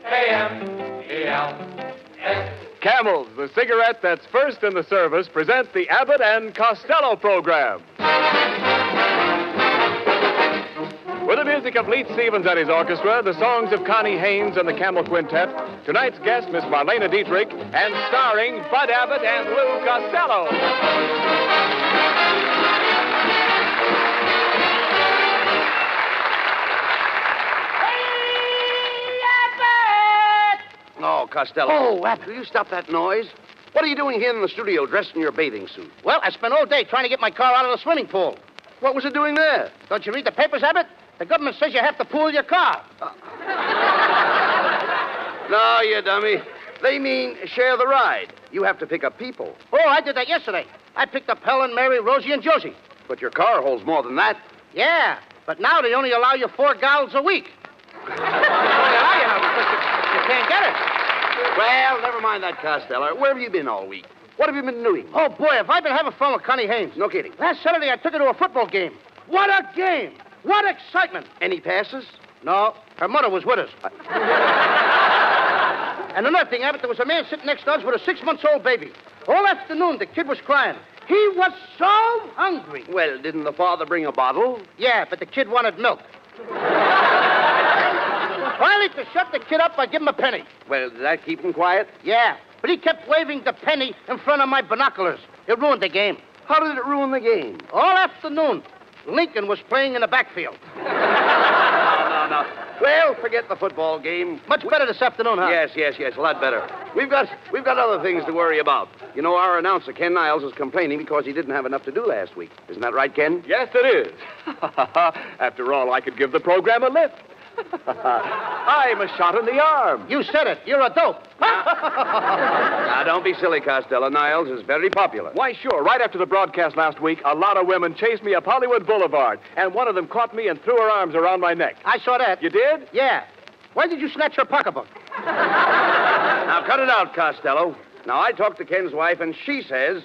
K-M-E-L-S. Camels, the cigarette that's first in the service, present the Abbott and Costello program. With the music of Leet Stevens and his orchestra, the songs of Connie Haynes and the Camel Quintet, tonight's guest, Miss Marlena Dietrich, and starring Bud Abbott and Lou Costello. Oh, Costello. Oh, Abbott. Will you stop that noise? What are you doing here in the studio dressed in your bathing suit? Well, I spent all day trying to get my car out of the swimming pool. What was it doing there? Don't you read the papers, Abbott? The government says you have to pool your car. No, you dummy. They mean share the ride. You have to pick up people. Oh, I did that yesterday. I picked up Helen, Mary, Rosie, and Josie. But your car holds more than that. Yeah, but now they only allow you 4 gallons a week. They only allow you now because you can't get it. Well, never mind that, Costello. Where have you been all week? What have you been doing? Oh, boy, have I been having fun with Connie Haynes. No kidding. Last Saturday, I took her to a football game. What a game! What excitement! Any passes? No, her mother was with us. And another thing, Abbott, there was a man sitting next to us with a 6-month-old baby. All afternoon, the kid was crying. He was so hungry. Well, didn't the father bring a bottle? Yeah, but the kid wanted milk. Finally, to shut the kid up, I give him a penny. Well, did that keep him quiet? Yeah, but he kept waving the penny in front of my binoculars. It ruined the game. How did it ruin the game? All afternoon, Lincoln was playing in the backfield. No. Well, forget the football game. Much better this afternoon, huh? Yes, a lot better. We've got other things to worry about. You know, our announcer, Ken Niles, is complaining because he didn't have enough to do last week. Isn't that right, Ken? Yes, it is. After all, I could give the program a lift. I'm a shot in the arm. You said it. You're a dope. Now, don't be silly, Costello. Niles is very popular. Why, sure. Right after the broadcast last week, a lot of women chased me up Hollywood Boulevard, and one of them caught me and threw her arms around my neck. I saw that. You did? Yeah. Why did you snatch her pocketbook? Now, cut it out, Costello. Now, I talked to Ken's wife, and she says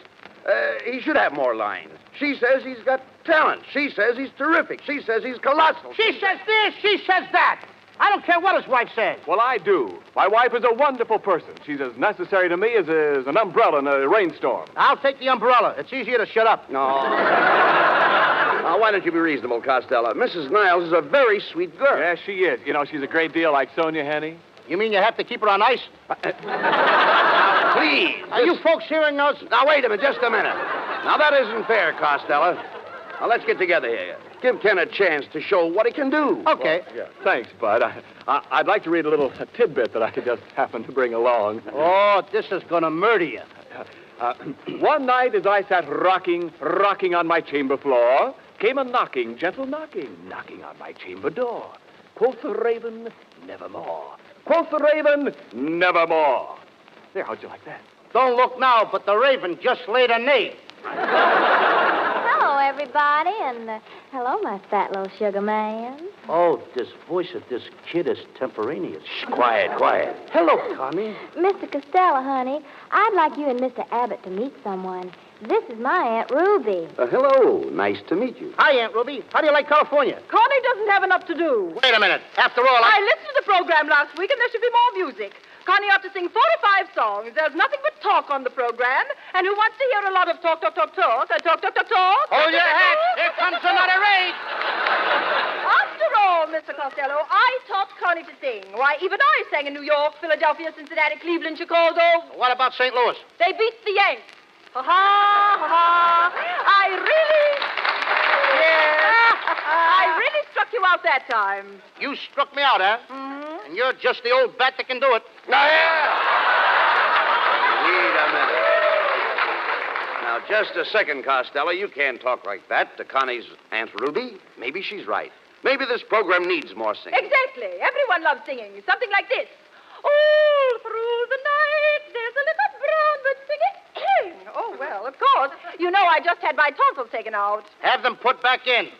he should have more lines. She says he's got talent. She says he's terrific. She says he's colossal. She says this, she says that. I don't care what his wife says. Well, I do. My wife is a wonderful person. She's as necessary to me as an umbrella in a rainstorm. I'll take the umbrella. It's easier to shut up. No. Now, why don't you be reasonable, Costello? Mrs. Niles is a very sweet girl. Yes, she is. You know, she's a great deal like Sonia Henney. You mean you have to keep her on ice? Now, please. Are you folks hearing us? Now, wait a minute, just a minute. Now, that isn't fair, Costello. Now, let's get together here. Give Ken a chance to show what he can do. Okay. Well, yeah. Thanks, Bud. I'd like to read a little tidbit that I just happened to bring along. Oh, this is going to murder you. One night as I sat rocking on my chamber floor, came a knocking, gentle knocking on my chamber door. Quoth the raven, nevermore. Quoth the raven, nevermore. There, how'd you like that? Don't look now, but the raven just laid an egg. Hello, everybody, and hello, my fat little sugar man. Oh, this voice of this kid is temporaneous. Shh, quiet. Hello, Connie. Mr. Costello, honey, I'd like you and Mr. Abbott to meet someone. This is my Aunt Ruby. Hello. Nice to meet you. Hi, Aunt Ruby. How do you like California? Connie doesn't have enough to do. Wait a minute. After all, I listened to the program last week, and there should be more music. Connie ought to sing 4 or 5 songs. There's nothing but talk on the program. And who wants to hear a lot of talk? Hold your hat. Here comes another raid. After all, Mr. Costello, I taught Connie to sing. Why, even I sang in New York, Philadelphia, Cincinnati, Cleveland, Chicago. What about St. Louis? They beat the Yanks. Ha ha. I really struck you out that time. You struck me out, huh? Mm-hmm. And you're just the old bat that can do it. Now, wait a minute. Now, just a second, Costello. You can't talk like that to Connie's Aunt Ruby. Maybe she's right. Maybe this program needs more singing. Exactly. Everyone loves singing. Something like this. All through the night, there's a little brown bird singing. Oh, well, of course. You know I just had my tonsils taken out. Have them put back in.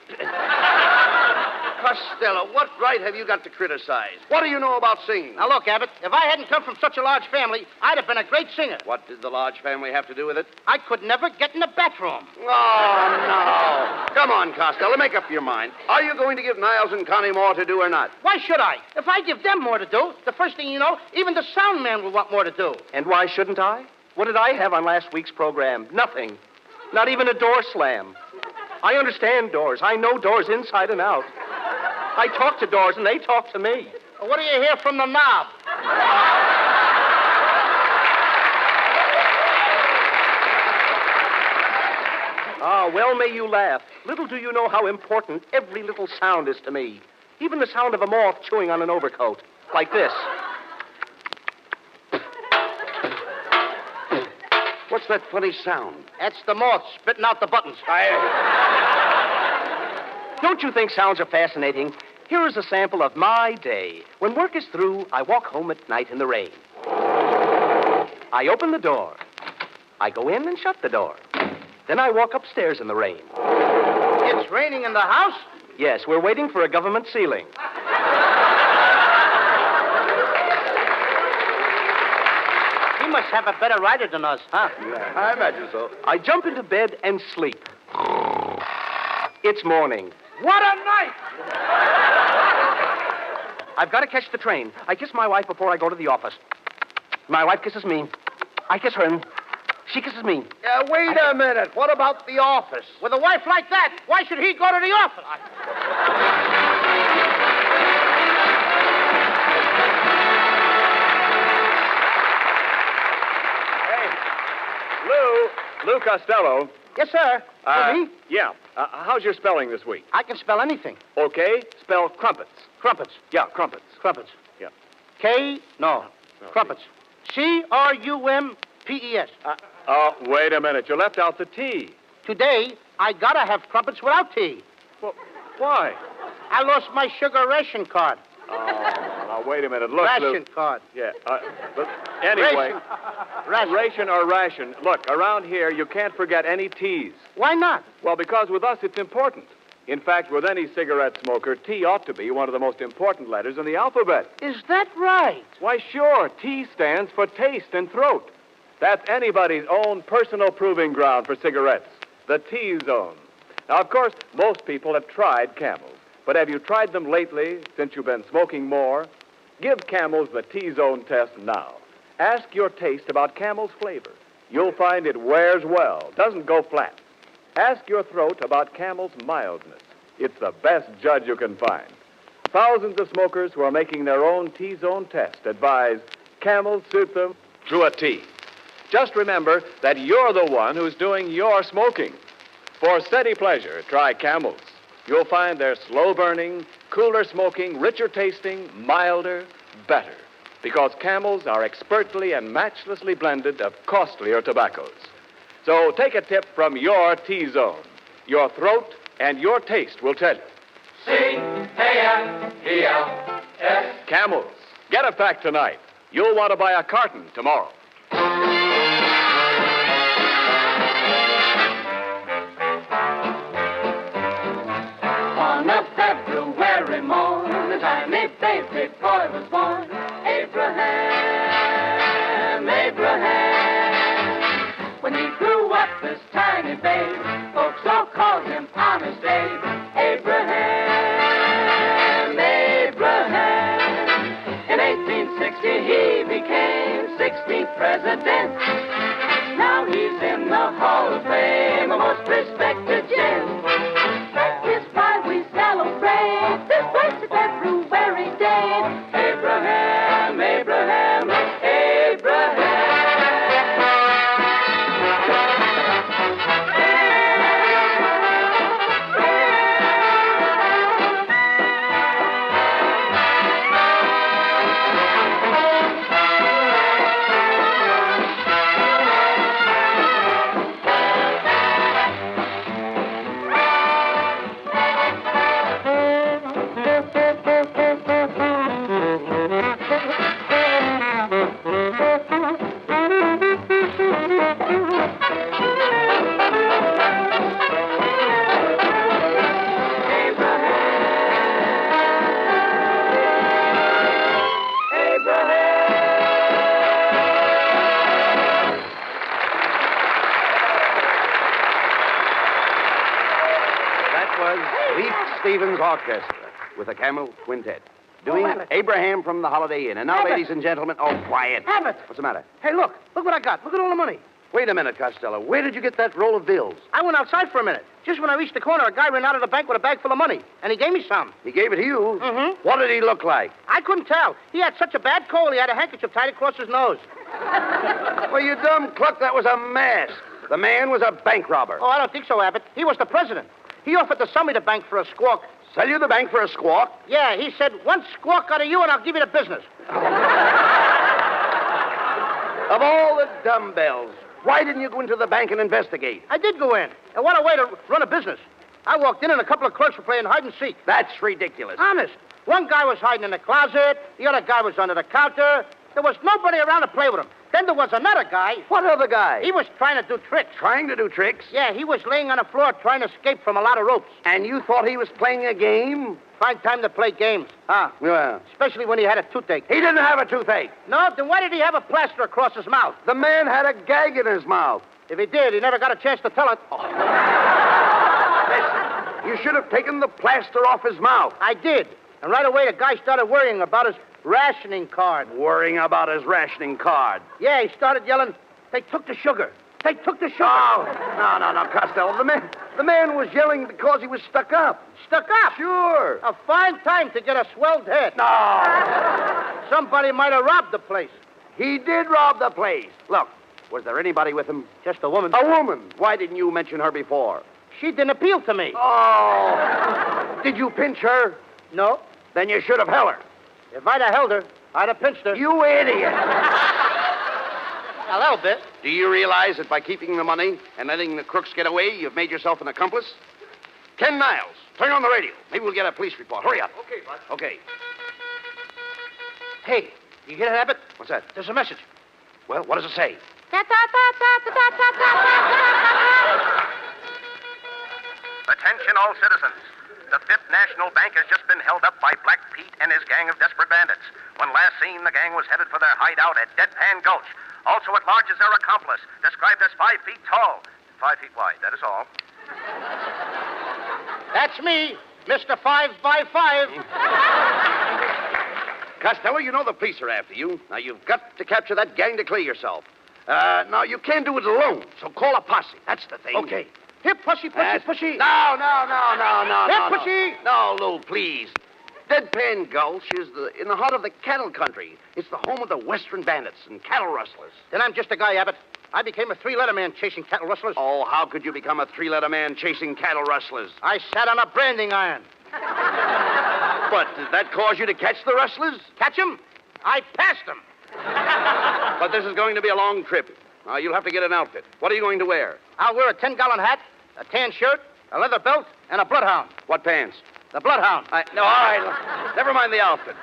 Costello, what right have you got to criticize? What do you know about singing? Now, look, Abbott, if I hadn't come from such a large family, I'd have been a great singer. What did the large family have to do with it? I could never get in the bathroom. Oh, no. Come on, Costello, make up your mind. Are you going to give Niles and Connie more to do or not? Why should I? If I give them more to do, the first thing you know, even the sound man will want more to do. And why shouldn't I? What did I have on last week's program? Nothing. Not even a door slam. I understand doors. I know doors inside and out. I talk to doors, and they talk to me. Well, what do you hear from the knob? Ah, well may you laugh. Little do you know how important every little sound is to me. Even the sound of a moth chewing on an overcoat. Like this. What's that funny sound? That's the moth spitting out the buttons. Don't you think sounds are fascinating? Here is a sample of my day. When work is through, I walk home at night in the rain. I open the door. I go in and shut the door. Then I walk upstairs in the rain. It's raining in the house? Yes, we're waiting for a government ceiling. He must have a better rider than us, huh? Yeah, I imagine so. I jump into bed and sleep. It's morning. What a night! I've got to catch the train. I kiss my wife before I go to the office. My wife kisses me. I kiss her, and she kisses me. Wait a minute. What about the office? With a wife like that, why should he go to the office? Lou Costello. Yes, sir. Me? Yeah. How's your spelling this week? I can spell anything. Okay. Spell crumpets. Crumpets. Yeah, crumpets. Crumpets. Yeah. No. Crumpets. Crumpets. Wait a minute. You left out the T. Today, I gotta have crumpets without tea. Well, why? I lost my sugar ration card. Oh, now, wait a minute. Look, Lou. Ration card. Yeah. But anyway. Ration. Ration. Look, around here, you can't forget any T's. Why not? Well, because with us, it's important. In fact, with any cigarette smoker, T ought to be one of the most important letters in the alphabet. Is that right? Why, sure. T stands for taste and throat. That's anybody's own personal proving ground for cigarettes. The T-zone. Now, of course, most people have tried Camels. But have you tried them lately, since you've been smoking more? Give Camels the T-zone test now. Ask your taste about Camel's flavor. You'll find it wears well, doesn't go flat. Ask your throat about Camel's mildness. It's the best judge you can find. Thousands of smokers who are making their own T-zone test advise Camels suit them to a T. Just remember that you're the one who's doing your smoking. For steady pleasure, try Camels. You'll find they're slow-burning, cooler smoking, richer tasting, milder, better. Because Camels are expertly and matchlessly blended of costlier tobaccos. So take a tip from your T-zone. Your throat and your taste will tell you. C-A-M-E-L-S. Camels. Get a pack tonight. You'll want to buy a carton tomorrow. On a February morn, a tiny baby boy was born. Abraham. When he grew up, this tiny babe, folks all called him Honest Abe. Abraham. In 1860, he became 16th president. Now he's in the Hall of Fame, a most respected gent. That is why we celebrate this blessed February day. Abraham. Stevens Orchestra with the Camel Quintet. Doing Abbott. Abraham from the Holiday Inn. And now, Abbott. ladies and gentlemen, oh, quiet. Abbott. What's the matter? Hey, look. Look what I got. Look at all the money. Wait a minute, Costello. Where did you get that roll of bills? I went outside for a minute. Just when I reached the corner, a guy ran out of the bank with a bag full of money, and he gave me some. He gave it to you? Mm-hmm. What did he look like? I couldn't tell. He had such a bad cold, he had a handkerchief tied across his nose. Well, you dumb cluck, that was a mask. The man was a bank robber. Oh, I don't think so, Abbott. He was the president. He offered to sell me the bank for a squawk. Sell you the bank for a squawk? Yeah, he said, one squawk out of you and I'll give you the business. Of all the dumbbells, why didn't you go into the bank and investigate? I did go in. And what a way to run a business. I walked in and a couple of clerks were playing hide and seek. That's ridiculous. Honest. One guy was hiding in the closet. The other guy was under the counter. There was nobody around to play with him. Then there was another guy. What other guy? He was trying to do tricks. Trying to do tricks? Yeah, he was laying on the floor trying to escape from a lot of ropes. And you thought he was playing a game? Fine time to play games. Huh? Yeah. Especially when he had a toothache. He didn't have a toothache. No, then why did he have a plaster across his mouth? The man had a gag in his mouth. If he did, he never got a chance to tell it. Listen, you should have taken the plaster off his mouth. I did. And right away, the guy started worrying about his rationing card. Worrying about his rationing card. Yeah, he started yelling, they took the sugar. They took the sugar. Oh, no, Costello. The man was yelling because he was stuck up. Stuck up? Sure. A fine time to get a swelled head. No. Somebody might have robbed the place. He did rob the place. Look, was there anybody with him? Just a woman. A woman. Why didn't you mention her before? She didn't appeal to me. Oh. Did you pinch her? No. Then you should have held her. If I'd have held her, I'd have pinched her. You idiot. A little bit. Do you realize that by keeping the money and letting the crooks get away, you've made yourself an accomplice? Ken Niles, turn on the radio. Maybe we'll get a police report. Hurry up. Okay, Bud. Okay. Hey, you hear that, Abbott? What's that? There's a message. Well, what does it say? Attention all citizens. The Fifth National Bank has just been held up by Black Pete and his gang of desperate bandits. When last seen, the gang was headed for their hideout at Deadpan Gulch. Also at large is their accomplice, described as 5 feet tall, 5 feet wide, that is all. That's me, Mr. 5x5. Costello, you know the police are after you. Now, you've got to capture that gang to clear yourself. Now, you can't do it alone, so call a posse. That's the thing. Okay. Here, pushy. No. Here, pushy. No, Lou, please. Deadpan Gulch is in the heart of the cattle country. It's the home of the Western bandits and cattle rustlers. Then I'm just a guy, Abbott. I became a 3-letter man chasing cattle rustlers. Oh, how could you become a 3-letter man chasing cattle rustlers? I sat on a branding iron. But did that cause you to catch the rustlers? Catch 'em? I passed 'em. But this is going to be a long trip. Now, you'll have to get an outfit. What are you going to wear? I'll wear a 10-gallon hat, a tan shirt, a leather belt, and a bloodhound. What pants? The bloodhound. No, all right. Never mind the outfit.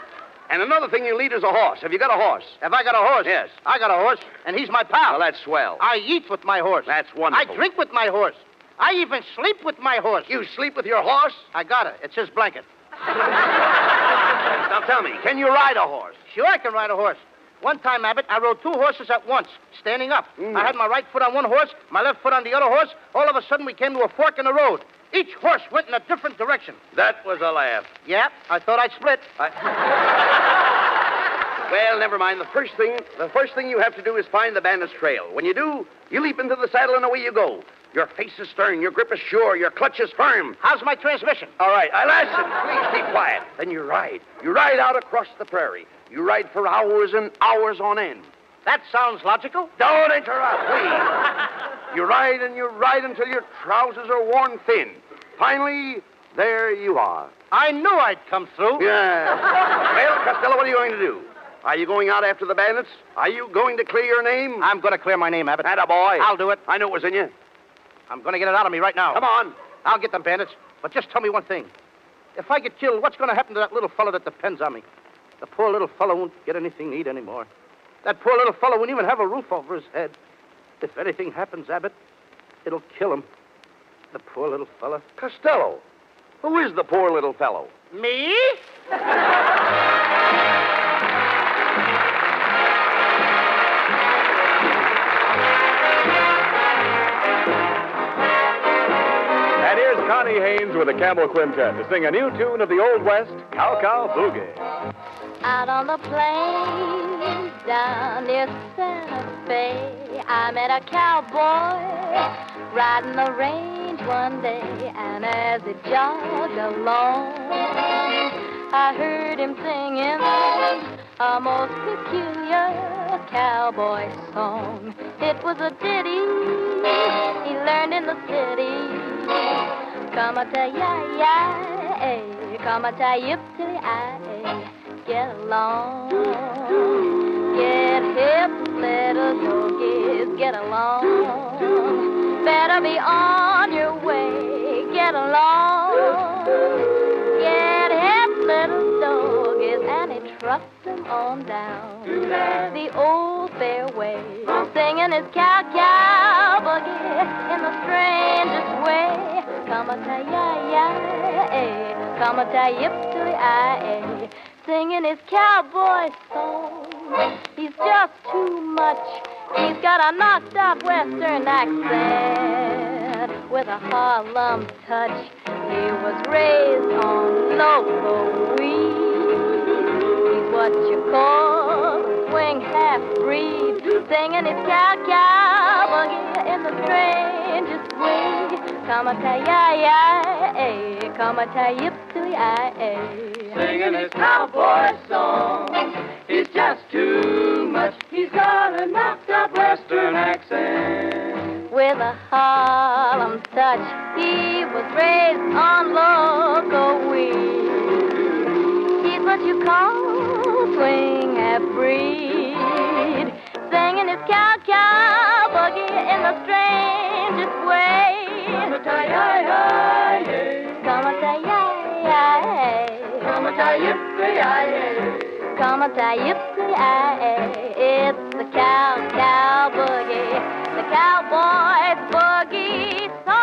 And another thing you'll need is a horse. Have you got a horse? Have I got a horse? Yes. I got a horse, and he's my pal. Well, that's swell. I eat with my horse. That's wonderful. I drink with my horse. I even sleep with my horse. You sleep with your horse? I got it. It's his blanket. Now, tell me, can you ride a horse? Sure, I can ride a horse. One time, Abbott, I rode 2 horses at once, standing up. I had my right foot on one horse, my left foot on the other horse. All of a sudden, we came to a fork in the road. Each horse went in a different direction. That was a laugh. Yeah, I thought I'd split. Well, never mind. The first thing you have to do is find the bandit's trail. When you do, you leap into the saddle and away you go. Your face is stern, your grip is sure, your clutch is firm. How's my transmission? All right, listen, please keep quiet. Then you ride. You ride out across the prairie. You ride for hours and hours on end. That sounds logical. Don't interrupt, please. You ride and you ride until your trousers are worn thin. Finally, there you are. I knew I'd come through. Yeah. Well, Costello, what are you going to do? Are you going out after the bandits? Are you going to clear your name? I'm going to clear my name, Abbott. Attaboy. I'll do it. I knew it was in you. I'm going to get it out of me right now. Come on. I'll get them bandits. But just tell me one thing. If I get killed, what's going to happen to that little fellow that depends on me? The poor little fellow won't get anything to eat anymore. That poor little fellow won't even have a roof over his head. If anything happens, Abbott, it'll kill him. The poor little fellow. Costello, who is the poor little fellow? Me? And here's Connie Hayes Plains with the Camel Quintet to sing a new tune of the Old West, Cow Cow Boogie. Out on the plains down near Santa Fe, I met a cowboy riding the range one day, and as he jogged along, I heard him singing a most peculiar cowboy song. It was a ditty he learned in the city. Come-a-ta-ya-ya-ay, come-a-ta-yip-tilly-ay, get along. Get hip, little doggies, get along. Better be on your way, get along. Get hip, little doggies, and he trucked them on down the old fairway, singing his cow-cow boogie in the strangest way. Come-a-ta-ya-ya-ay, come-a-ta-yip-tilly-ay, singing his cowboy song. He's just too much. He's got a knocked-up western accent with a Harlem touch. He was raised on local weed. He's what you call a swing half-breed, singing his cow-cow boogie in the strangest way. Come-a-ta-ya-ya-ay, come-a-ta-yip-tilly-ay, Singing his cowboy song. He's just too much. He's got a knocked-up western accent. with a Harlem touch. He was raised on local weed. He's what you call swing half-breed, singing his cow-cow boogie in the strangest way. Come-a-ta-yi-yi-yi. Come-a-ta-yi-yi-yi. Come-a-ta-yip-yi-yi. Come-a-ta-yip-yi-yi. It's the cow-cow boogie, the cowboy's boogie song.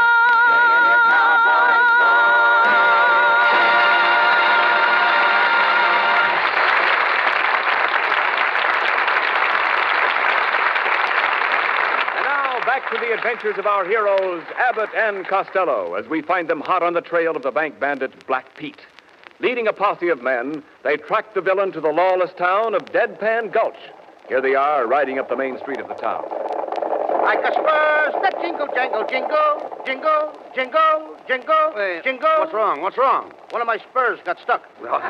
And now, back to the adventures of our heroes, Abbott and Costello, as we find them hot on the trail of the bank bandit Black Pete. Leading a posse of men, they track the villain to the lawless town of Deadpan Gulch. Here they are, riding up the main street of the town. Like a spurs that jingle, jangle, jingle, jingle, jingle, jingle, jingle. What's wrong? What's wrong? One of my spurs got stuck. Well,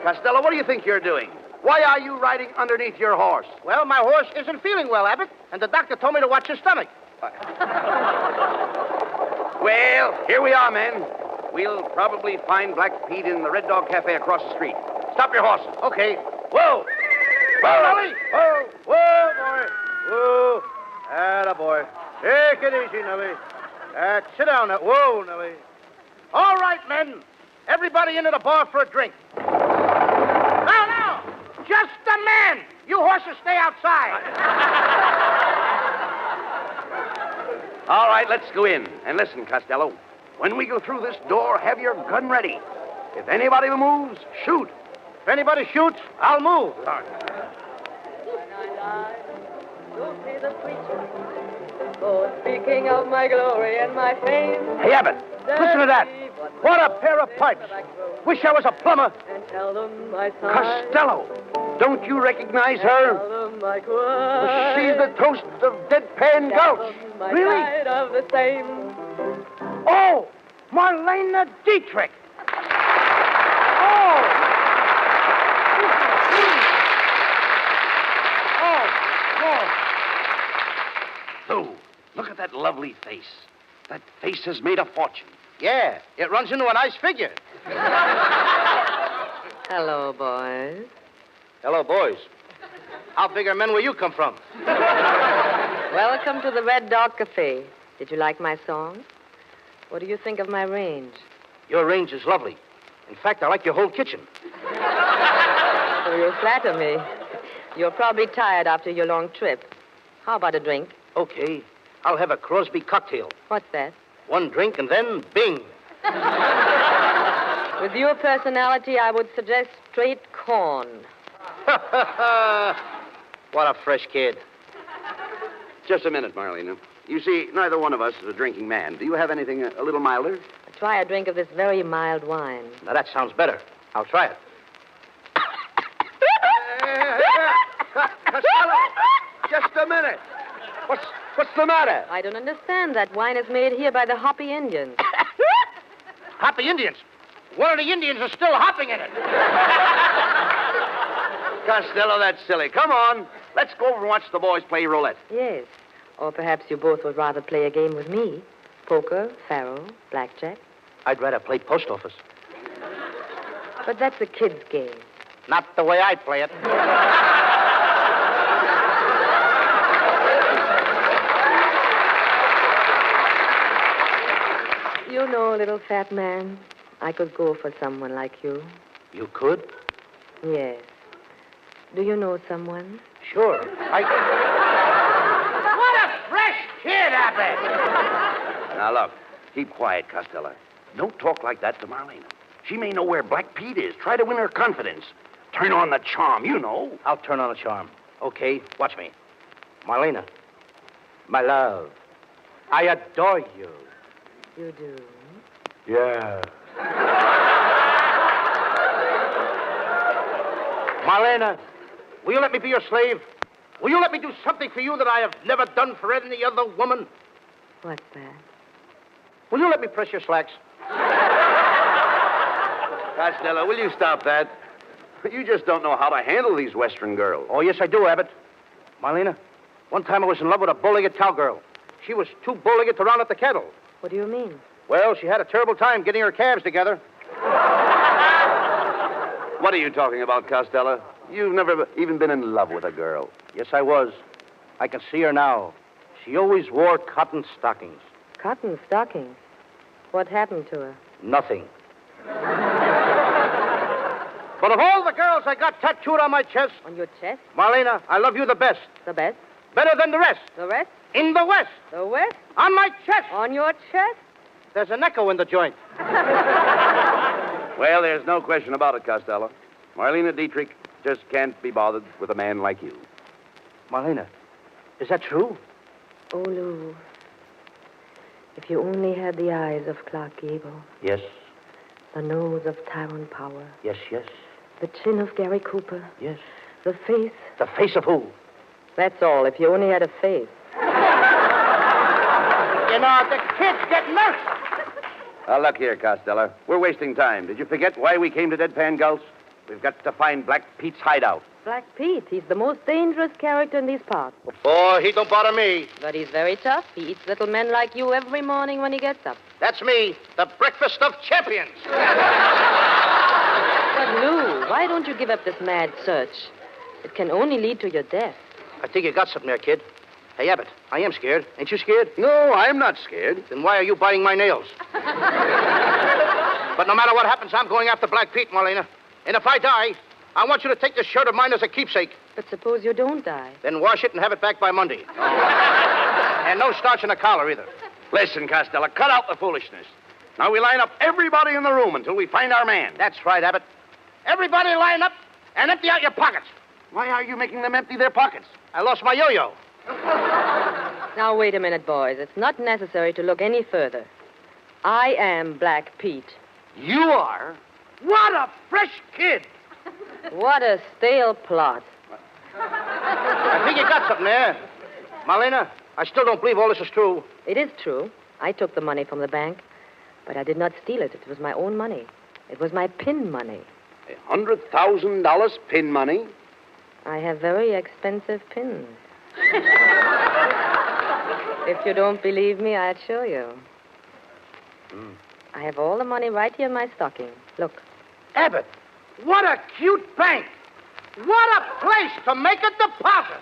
Costello, what do you think you're doing? Why are you riding underneath your horse? Well, my horse isn't feeling well, Abbott, and the doctor told me to watch his stomach. Well, here we are, men. We'll probably find Black Pete in the Red Dog Cafe across the street. Stop your horses. Okay. Whoa! Whoa, Nellie! Whoa, whoa, boy. Whoa. Atta boy. Take it easy, Nellie. Sit down now. Whoa, Nellie. All right, men. Everybody into the bar for a drink. Now. Just a man. You horses stay outside. All right, let's go in. And listen, Costello. When we go through this door, have your gun ready. If anybody moves, shoot. If anybody shoots, I'll move. All right. Go see the preacher. Oh, speaking of my glory and my fame. Hey, Abbott, listen to that. What a pair of pipes. Wish I was a plumber. And tell them my son. Costello, don't you recognize her? Tell them my choir. She's the toast of Deadpan Gulch. Really? Of the same. Oh, Marlena Dietrich. Lou, look at that lovely face. That face has made a fortune. Yeah, it runs into a nice figure. Hello, boys. Hello, boys. How big are men where you come from? Welcome to the Red Dog Cafe. Did you like my song? What do you think of my range? Your range is lovely. In fact, I like your whole kitchen. Oh, you flatter me. You're probably tired after your long trip. How about a drink? Okay, I'll have a Crosby cocktail. What's that? One drink and then bing. With your personality, I would suggest straight corn. What a fresh kid. Just a minute, Marlena. You see, neither one of us is a drinking man. Do you have anything a little milder? try a drink of this very mild wine. Now, that sounds better. I'll try it. Costello, just a minute. What's the matter? I don't understand. That wine is made here by the Hopi Indians. Hopi Indians? One of the Indians is still hopping in it. Costello, that's silly. Come on. Let's go over and watch the boys play roulette. Yes. Or perhaps you both would rather play a game with me. Poker, faro, blackjack. I'd rather play post office. But that's a kid's game. Not the way I play it. You know, little fat man, I could go for someone like you. You could? Yes. Do you know someone? Sure. What a fresh kid, Abbott! Now, look. Keep quiet, Costello. Don't talk like that to Marlena. She may know where Black Pete is. Try to win her confidence. Turn on the charm, you know. I'll turn on the charm. Okay, watch me. Marlena, my love, I adore you. You do? Yeah. Marlena, will you let me be your slave? Will you let me do something for you that I have never done for any other woman? What's that? Will you let me press your slacks? Costello, will you stop that? You just don't know how to handle these Western girls. Oh, yes, I do, Abbott. Marlena, one time I was in love with a bow-legged cowgirl. She was too bow-legged to round up the cattle. What do you mean? Well, she had a terrible time getting her calves together. What are you talking about, Costello? You've never even been in love with a girl. Yes, I was. I can see her now. She always wore cotton stockings. Cotton stockings? What happened to her? Nothing. But of all the girls I got tattooed on my chest... On your chest? Marlena, I love you the best. The best? Better than the rest. The rest? In the West. The West? On my chest. On your chest? There's an echo in the joint. Well, there's no question about it, Costello. Marlena Dietrich just can't be bothered with a man like you. Marlena, is that true? Oh, Lou, if you only had the eyes of Clark Gable, Yes, the nose of Tyrone Power, yes, yes, the chin of Gary Cooper, yes. the face. The face of who? That's all, if you only had a face. You know, the kids get nervous. Look here, Costello. We're wasting time. Did you forget why we came to Deadpan Gulch? We've got to find Black Pete's hideout. Black Pete, he's the most dangerous character in these parts. Oh, he don't bother me. But he's very tough. He eats little men like you every morning when he gets up. That's me, the breakfast of champions. But, Lou, why don't you give up this mad search? It can only lead to your death. I think you got something there, kid. Hey, Abbott, I am scared. Ain't you scared? No, I'm not scared. Then why are you biting my nails? But no matter what happens, I'm going after Black Pete, Marlena. And if I die, I want you to take this shirt of mine as a keepsake. But suppose you don't die. Then wash it and have it back by Monday. And no starch in the collar, either. Listen, Costello, cut out the foolishness. Now we line up everybody in the room until we find our man. That's right, Abbott. Everybody line up and empty out your pockets. Why are you making them empty their pockets? I lost my yo-yo. Now, wait a minute, boys. It's not necessary to look any further. I am Black Pete. You are? What a fresh kid. What a stale plot. I think you got something there. Marlena, I still don't believe all this is true. It is true. I took the money from the bank, but I did not steal it. It was my own money. It was my pin money. $100,000 pin money? I have very expensive pins. If you don't believe me, I'll show you. I have all the money right here in my stocking. Look. Abbott, what a cute bank. What a place to make a deposit.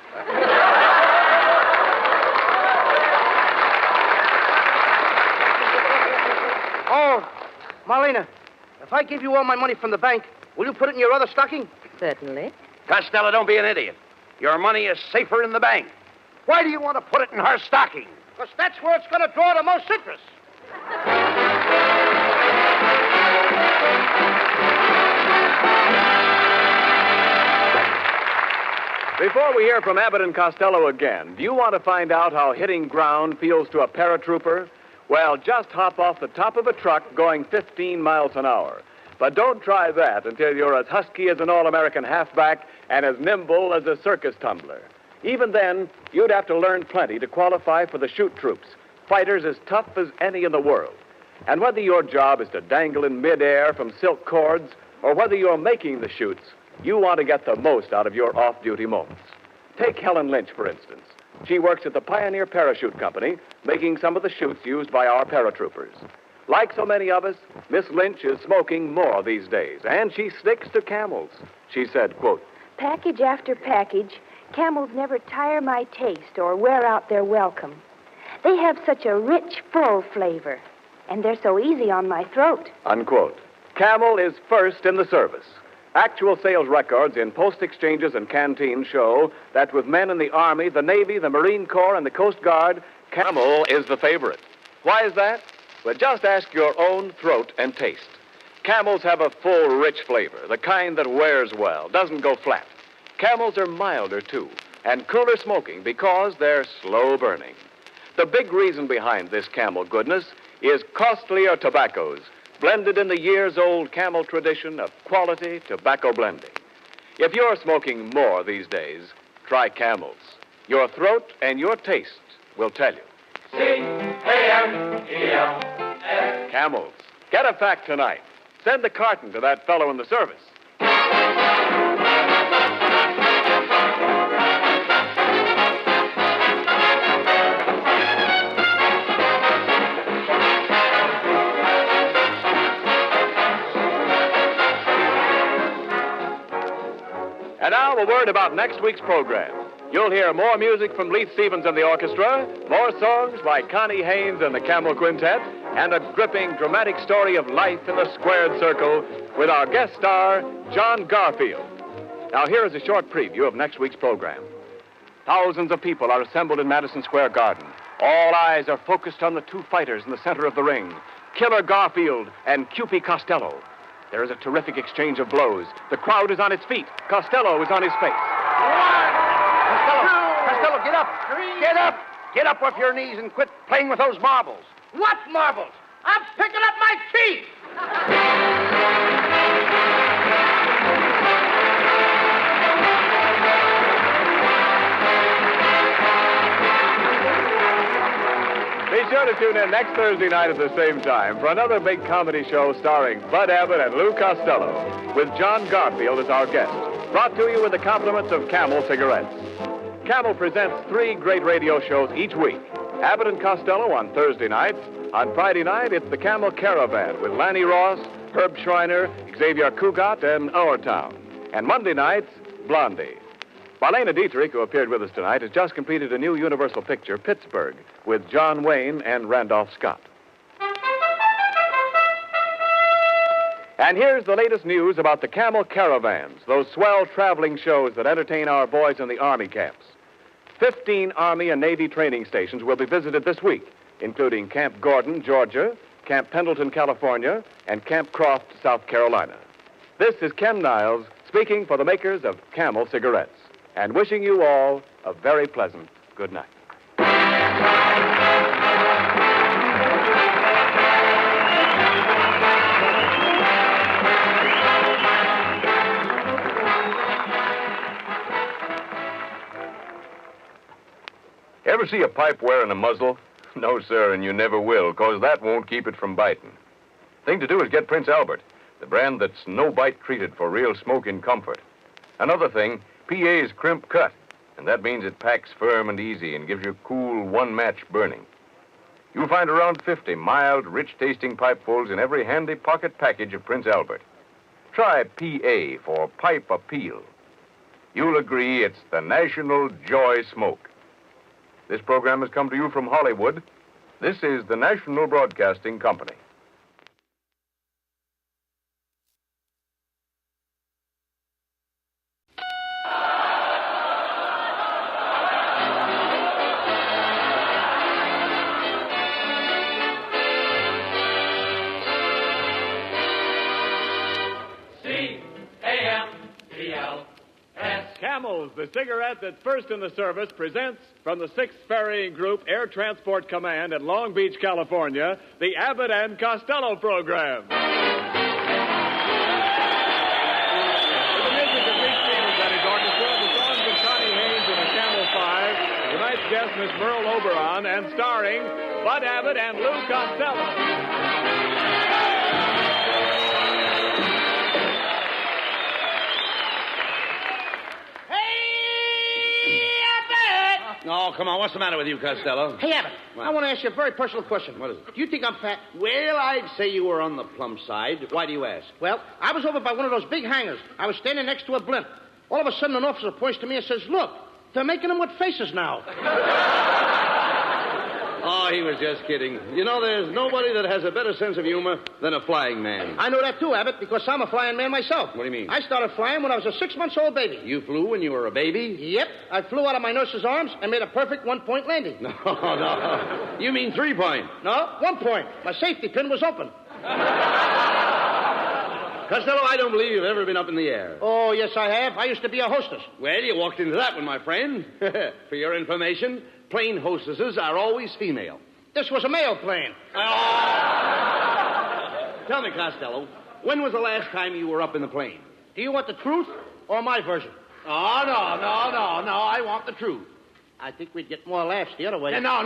Oh, Marlena, if I give you all my money from the bank, will you put it in your other stocking? Certainly. Costello, don't be an idiot. Your money is safer in the bank. Why do you want to put it in her stocking? Because that's where it's going to draw the most interest. Before we hear from Abbott and Costello again, do you want to find out how hitting ground feels to a paratrooper? Well, just hop off the top of a truck going 15 miles an hour. But don't try that until you're as husky as an All-American halfback and as nimble as a circus tumbler. Even then, you'd have to learn plenty to qualify for the shoot troops, fighters as tough as any in the world. And whether your job is to dangle in midair from silk cords or whether you're making the shoots, you want to get the most out of your off-duty moments. Take Helen Lynch, for instance. She works at the Pioneer Parachute Company, making some of the chutes used by our paratroopers. Like so many of us, Miss Lynch is smoking more these days, and she sticks to Camels. She said, quote, "Package after package, Camels never tire my taste or wear out their welcome. They have such a rich, full flavor, and they're so easy on my throat." Unquote. Camel is first in the service. Actual sales records in post exchanges and canteens show that with men in the Army, the Navy, the Marine Corps, and the Coast Guard, Camel is the favorite. Why is that? Well, just ask your own throat and taste. Camels have a full, rich flavor, the kind that wears well, doesn't go flat. Camels are milder, too, and cooler smoking because they're slow burning. The big reason behind this Camel goodness is costlier tobaccos, blended in the years-old Camel tradition of quality tobacco blending. If you're smoking more these days, try Camels. Your throat and your taste will tell you. C-A-M-E-L-S. Camels. Get a pack tonight. Send the carton to that fellow in the service. And now a word about next week's program. You'll hear more music from Leith Stevens and the orchestra, more songs by Connie Haynes and the Camel Quintet, and a gripping, dramatic story of life in the squared circle with our guest star, John Garfield. Now, here is a short preview of next week's program. Thousands of people are assembled in Madison Square Garden. All eyes are focused on the two fighters in the center of the ring, Killer Garfield and Cupid Costello. There is a terrific exchange of blows. The crowd is on its feet. Costello is on his face. Costello, get up. Get up. Get up off your knees and quit playing with those marbles. What marbles? I'm picking up my teeth. Be sure to tune in next Thursday night at the same time for another big comedy show starring Bud Abbott and Lou Costello, with John Garfield as our guest, brought to you with the compliments of Camel Cigarettes. Camel presents 3 great radio shows each week. Abbott and Costello on Thursday nights. On Friday night, it's the Camel Caravan with Lanny Ross, Herb Schreiner, Xavier Cugat, and Our Town. And Monday nights, Blondie. Marlena Dietrich, who appeared with us tonight, has just completed a new Universal picture, Pittsburgh, with John Wayne and Randolph Scott. And here's the latest news about the Camel Caravans, those swell traveling shows that entertain our boys in the Army camps. 15 Army and Navy training stations will be visited this week, including Camp Gordon, Georgia, Camp Pendleton, California, and Camp Croft, South Carolina. This is Ken Niles speaking for the makers of Camel Cigarettes, and wishing you all a very pleasant good night. Ever see a pipe wearing a muzzle? No, sir, and you never will, because that won't keep it from biting. Thing to do is get Prince Albert, the brand that's no-bite treated for real smoking comfort. Another thing, PA's crimp cut, and that means it packs firm and easy and gives you cool, one-match burning. You'll find around 50 mild, rich-tasting pipefuls in every handy pocket package of Prince Albert. Try PA for Pipe Appeal. You'll agree it's the national joy smoke. This program has come to you from Hollywood. This is the National Broadcasting Company. Camels, the cigarette that's first in the service, presents from the 6th Ferrying Group Air Transport Command at Long Beach, California, the Abbott and Costello program. With the music of Pete Stevens and his orchestra, the songs of Connie Haynes and the Camel Five, tonight's guest, Miss Merle Oberon, and starring Bud Abbott and Lou Costello. Oh, come on. What's the matter with you, Costello? Hey, Abbott, What? I want to ask you a very personal question. What is it? Do you think I'm fat? Well, I'd say you were on the plump side. Why do you ask? Well, I was over by one of those big hangars. I was standing next to a blimp. All of a sudden, an officer points to me and says, "Look, they're making them with faces now." Oh, he was just kidding. You know, there's nobody that has a better sense of humor than a flying man. I know that too, Abbott, because I'm a flying man myself. What do you mean? I started flying when I was a 6-month-old baby. You flew when you were a baby? Yep. I flew out of my nurse's arms and made a perfect 1-point landing. No. You mean 3-point. No, 1 point. My safety pin was open. Costello, I don't believe you've ever been up in the air. Oh, yes, I have. I used to be a hostess. Well, you walked into that one, my friend. For your information, plane hostesses are always female. This was a male plane. Tell me, Costello, when was the last time you were up in the plane? Do you want the truth or my version? Oh, no. I want the truth. I think we'd get more laughs the other way. No.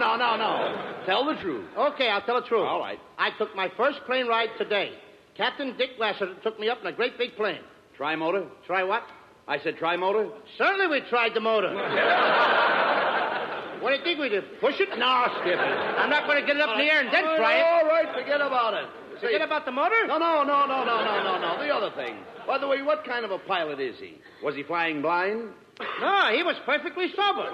Tell the truth. Okay, I'll tell the truth. All right. I took my first plane ride today. Captain Dick Lassiter took me up in a great big plane. Tri-motor? Try what? I said tri-motor? Certainly we tried the motor. What do you think we did? Push it? No, skip it. I'm not going to get it up in the air and then try it. All right, forget about it. Forget about the motor? No. The other thing. By the way, what kind of a pilot is he? Was he flying blind? No, he was perfectly sober.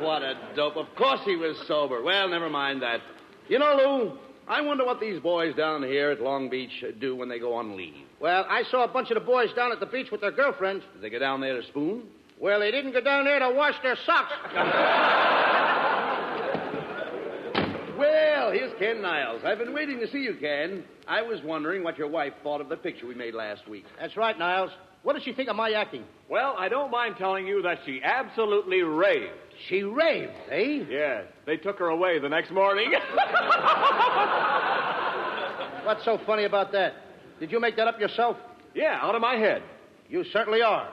What a dope. Of course he was sober. Well, never mind that. You know, Lou, I wonder what these boys down here at Long Beach do when they go on leave. Well, I saw a bunch of the boys down at the beach with their girlfriends. Did they go down there to spoon? Well, they didn't go down there to wash their socks. Well, here's Ken Niles. I've been waiting to see you, Ken. I was wondering what your wife thought of the picture we made last week. That's right, Niles. What did she think of my acting? Well, I don't mind telling you that she absolutely raved. She raved, eh? Yes, they took her away the next morning. What's so funny about that? Did you make that up yourself? Yeah, out of my head. You certainly are.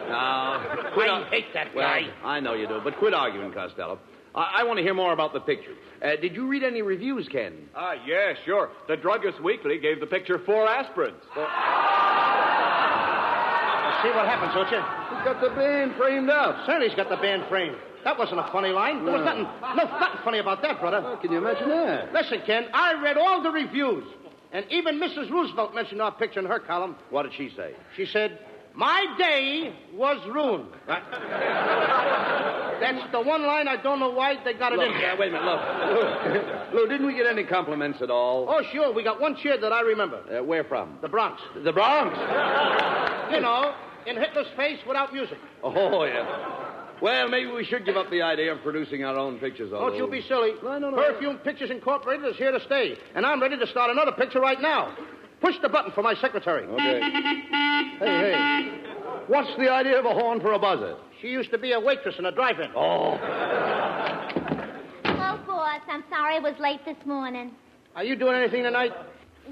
Now, I hate that guy. Well, I know you do, but quit arguing, Costello. I want to hear more about the picture. Did you read any reviews, Ken? Yeah, sure. The Druggist Weekly gave the picture 4 aspirins. See what happens, don't you? He's got the band framed up. Certainly he's got the band framed. That wasn't a funny line. There was nothing funny about that, brother. Oh, can you imagine that? Listen, Ken, I read all the reviews. And even Mrs. Roosevelt mentioned our picture in her column. What did she say? She said, "My day was ruined." That's the one line I don't know why they got it in there. Wait a minute, look. Lou, didn't we get any compliments at all? Oh, sure. We got one cheer that I remember. Where from? The Bronx. The Bronx? You know, in Hitler's face without music. Oh, yeah. Well, maybe we should give up the idea of producing our own pictures, Don't you be silly. No. Perfume Pictures Incorporated is here to stay. And I'm ready to start another picture right now. Push the button for my secretary. Okay. Hey. What's the idea of a horn for a buzzer? She used to be a waitress in a drive-in. Oh. Oh, boss, I'm sorry I was late this morning. Are you doing anything tonight?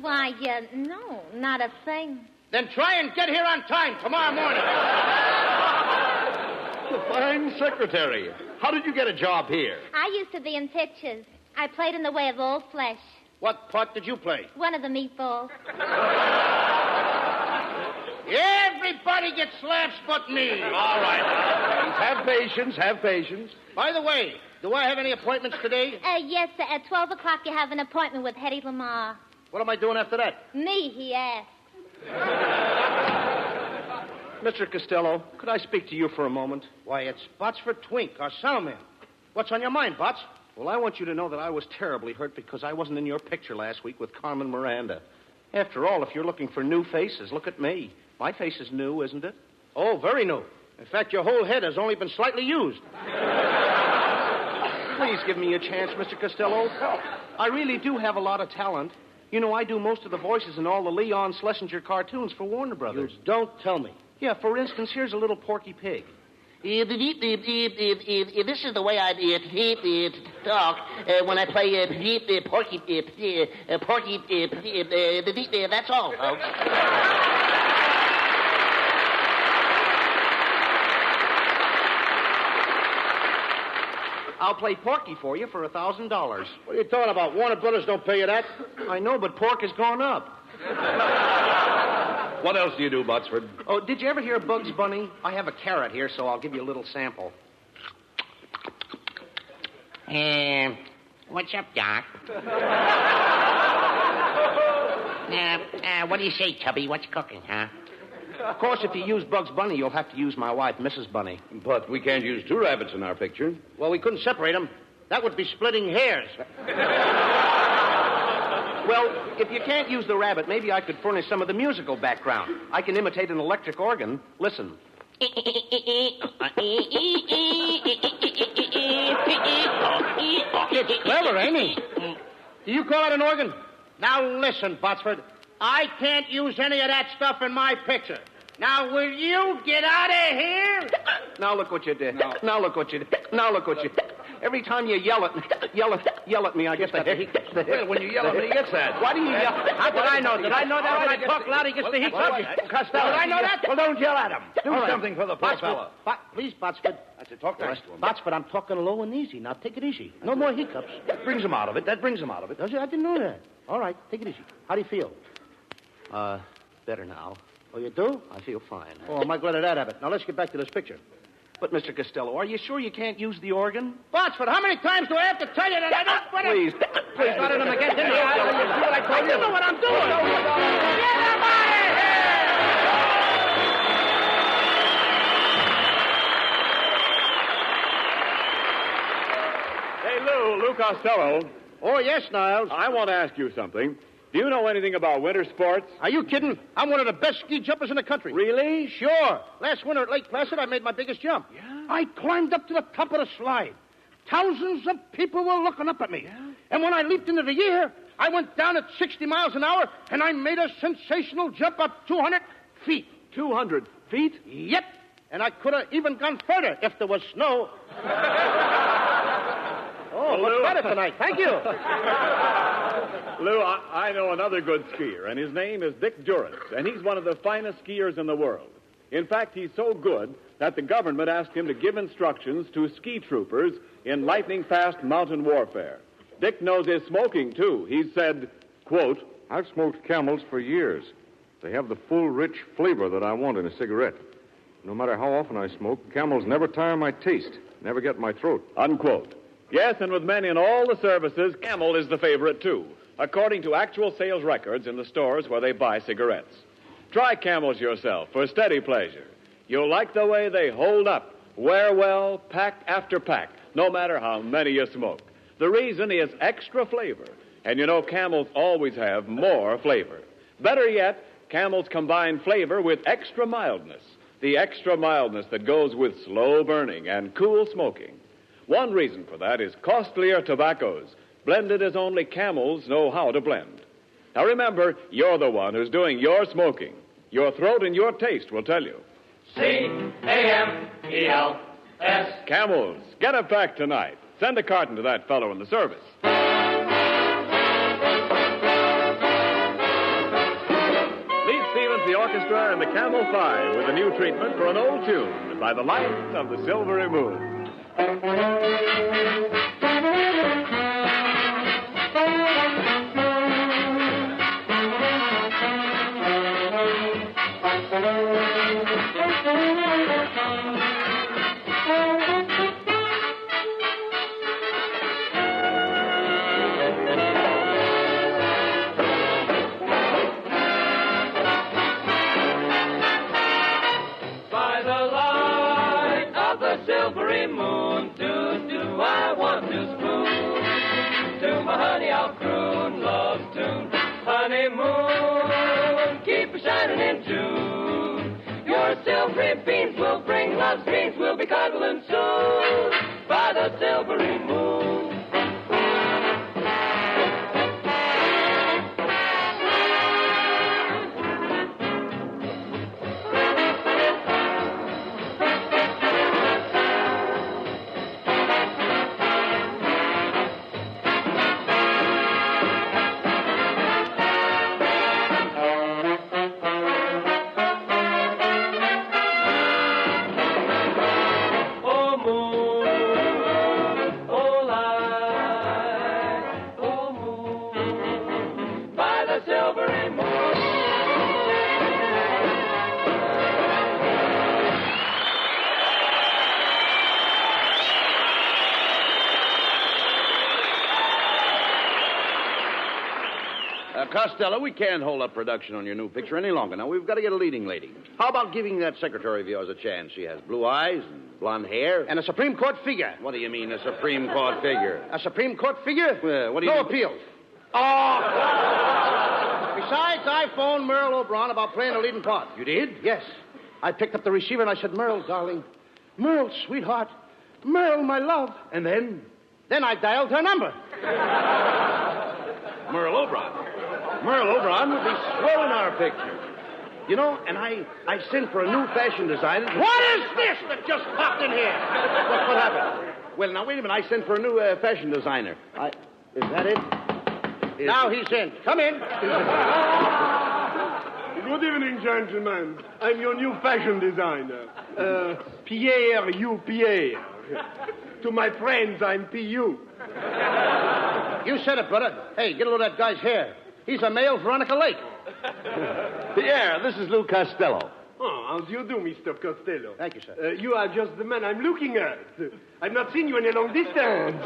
Why, no, not a thing. Then try and get here on time tomorrow morning. The fine secretary. How did you get a job here? I used to be in pictures. I played in The Way of All Flesh. What part did you play? One of the meatballs. Everybody gets laughs but me. All right. Have patience. By the way, do I have any appointments today? Yes, sir. At 12 o'clock you have an appointment with Hetty Lamar. What am I doing after that? Me, he asked. Mr. Costello, could I speak to you for a moment? Why, it's Botsford Twink, our soundman. What's on your mind, Bots? Well, I want you to know that I was terribly hurt because I wasn't in your picture last week with Carmen Miranda. After all, if you're looking for new faces, look at me. My face is new, isn't it? Oh, very new. In fact, your whole head has only been slightly used. Please give me a chance, Mr. Costello. I really do have a lot of talent. You know, I do most of the voices in all the Leon Schlesinger cartoons for Warner Brothers. You don't tell me. Yeah, for instance, here's a little Porky Pig. This is the way I talk when I play Porky. That's all, folks. I'll play Porky for you for $1,000. What are you talking about? Warner Brothers don't pay you that? I know, but pork has gone up. What else do you do, Botsford? Oh, did you ever hear Bugs Bunny? I have a carrot here, so I'll give you a little sample. What's up, Doc? What do you say, Tubby? What's cooking, huh? Of course, if you use Bugs Bunny, you'll have to use my wife, Mrs. Bunny. But we can't use two rabbits in our picture. Well, we couldn't separate them. That would be splitting hairs. Well, if you can't use the rabbit, maybe I could furnish some of the musical background. I can imitate an electric organ. Listen. It's clever, ain't he? Do you call it an organ? Now listen, Botsford. I can't use any of that stuff in my picture. Now, will you get out of here? Now look what you did. No. Now look what you did. Now look what you did. Every time you yell at me, I get the hiccups. Well, when you yell at me, he gets that. Why do you yell? How did I know? Did I know that when I talk loud, he gets the hiccups? Costello. Did I know that? Well, don't yell at him. Do All right. something for the poor fellow. Please, Botsford. I said, talk nice to him. Botsford, I'm talking low and easy. Now, take it easy. No more hiccups. That brings him out of it. Does it? I didn't know that. All right, take it easy. How do you feel? Better now. Oh, you do? I feel fine. Oh, am I glad of that, Abbott. Now, let's get back to this picture. But, Mr. Costello, are you sure you can't use the organ? Botsford, how many times do I have to tell you that I don't... Please. I started him again, didn't I? You see what I told you? I know what I'm doing. Get him out of here! Hey, Lou Costello. Oh, yes, Niles. I want to ask you something. Do you know anything about winter sports? Are you kidding? I'm one of the best ski jumpers in the country. Really? Sure. Last winter at Lake Placid, I made my biggest jump. Yeah? I climbed up to the top of the slide. Thousands of people were looking up at me. Yeah? And when I leaped into the air, I went down at 60 miles an hour, and I made a sensational jump up 200 feet. 200 feet? Yep. And I could have even gone further if there was snow. Oh, Lou. look better tonight. Thank you. Lou, I know another good skier, and his name is Dick Durrance, and he's one of the finest skiers in the world. In fact, he's so good that the government asked him to give instructions to ski troopers in lightning-fast mountain warfare. Dick knows his smoking, too. He said, quote, I've smoked Camels for years. They have the full, rich flavor that I want in a cigarette. No matter how often I smoke, Camels never tire my taste, never get my throat. Unquote. Yes, and with men in all the services, Camel is the favorite, too, according to actual sales records in the stores where they buy cigarettes. Try Camels yourself for steady pleasure. You'll like the way they hold up, wear well, pack after pack, no matter how many you smoke. The reason is extra flavor, and you know Camels always have more flavor. Better yet, Camels combine flavor with extra mildness, the extra mildness that goes with slow burning and cool smoking. One reason for that is costlier tobaccos, blended as only Camels know how to blend. Now remember, you're the one who's doing your smoking. Your throat and your taste will tell you. C-A-M-E-L-S. Camels, get a pack tonight. Send a carton to that fellow in the service. Meet Stevens, the orchestra, and the Camel 5 with a new treatment for an old tune by the light of the silvery moon. By the light of the silvery moon, I want to spoon. To my honey I'll croon love's tune. Honeymoon, keep a shining in June. Your silvery beams will bring love's dreams. We'll be cuddling soon by the silvery moon. Costello, we can't hold up production on your new picture any longer. Now, we've got to get a leading lady. How about giving that secretary of yours a chance? She has blue eyes and blonde hair. And a Supreme Court figure. What do you mean, a Supreme Court figure? A Supreme Court figure? What do you No mean? appeals. Oh! Besides, I phoned Merle O'Brien about playing a leading part. You did? Yes. I picked up the receiver and I said, Merle, darling. Merle, sweetheart. Merle, my love. And then? Then I dialed her number. Merle O'Brien. Merle O'Brien would be swell in our picture. You know, and I sent for a new fashion designer. What is this that just popped in here? What happened? Well, now, wait a minute. I sent for a new fashion designer. Is that it? Now he's in. Come in. Good evening, gentlemen. I'm your new fashion designer. Pierre, you Pierre. To my friends, I'm P.U. You said it, brother. Hey, get a load of that guy's hair. He's a male Veronica Lake. Pierre, this is Lou Costello. Oh, how do you do, Mr. Costello? Thank you, sir. You are just the man I'm looking at. I've not seen you in a long distance.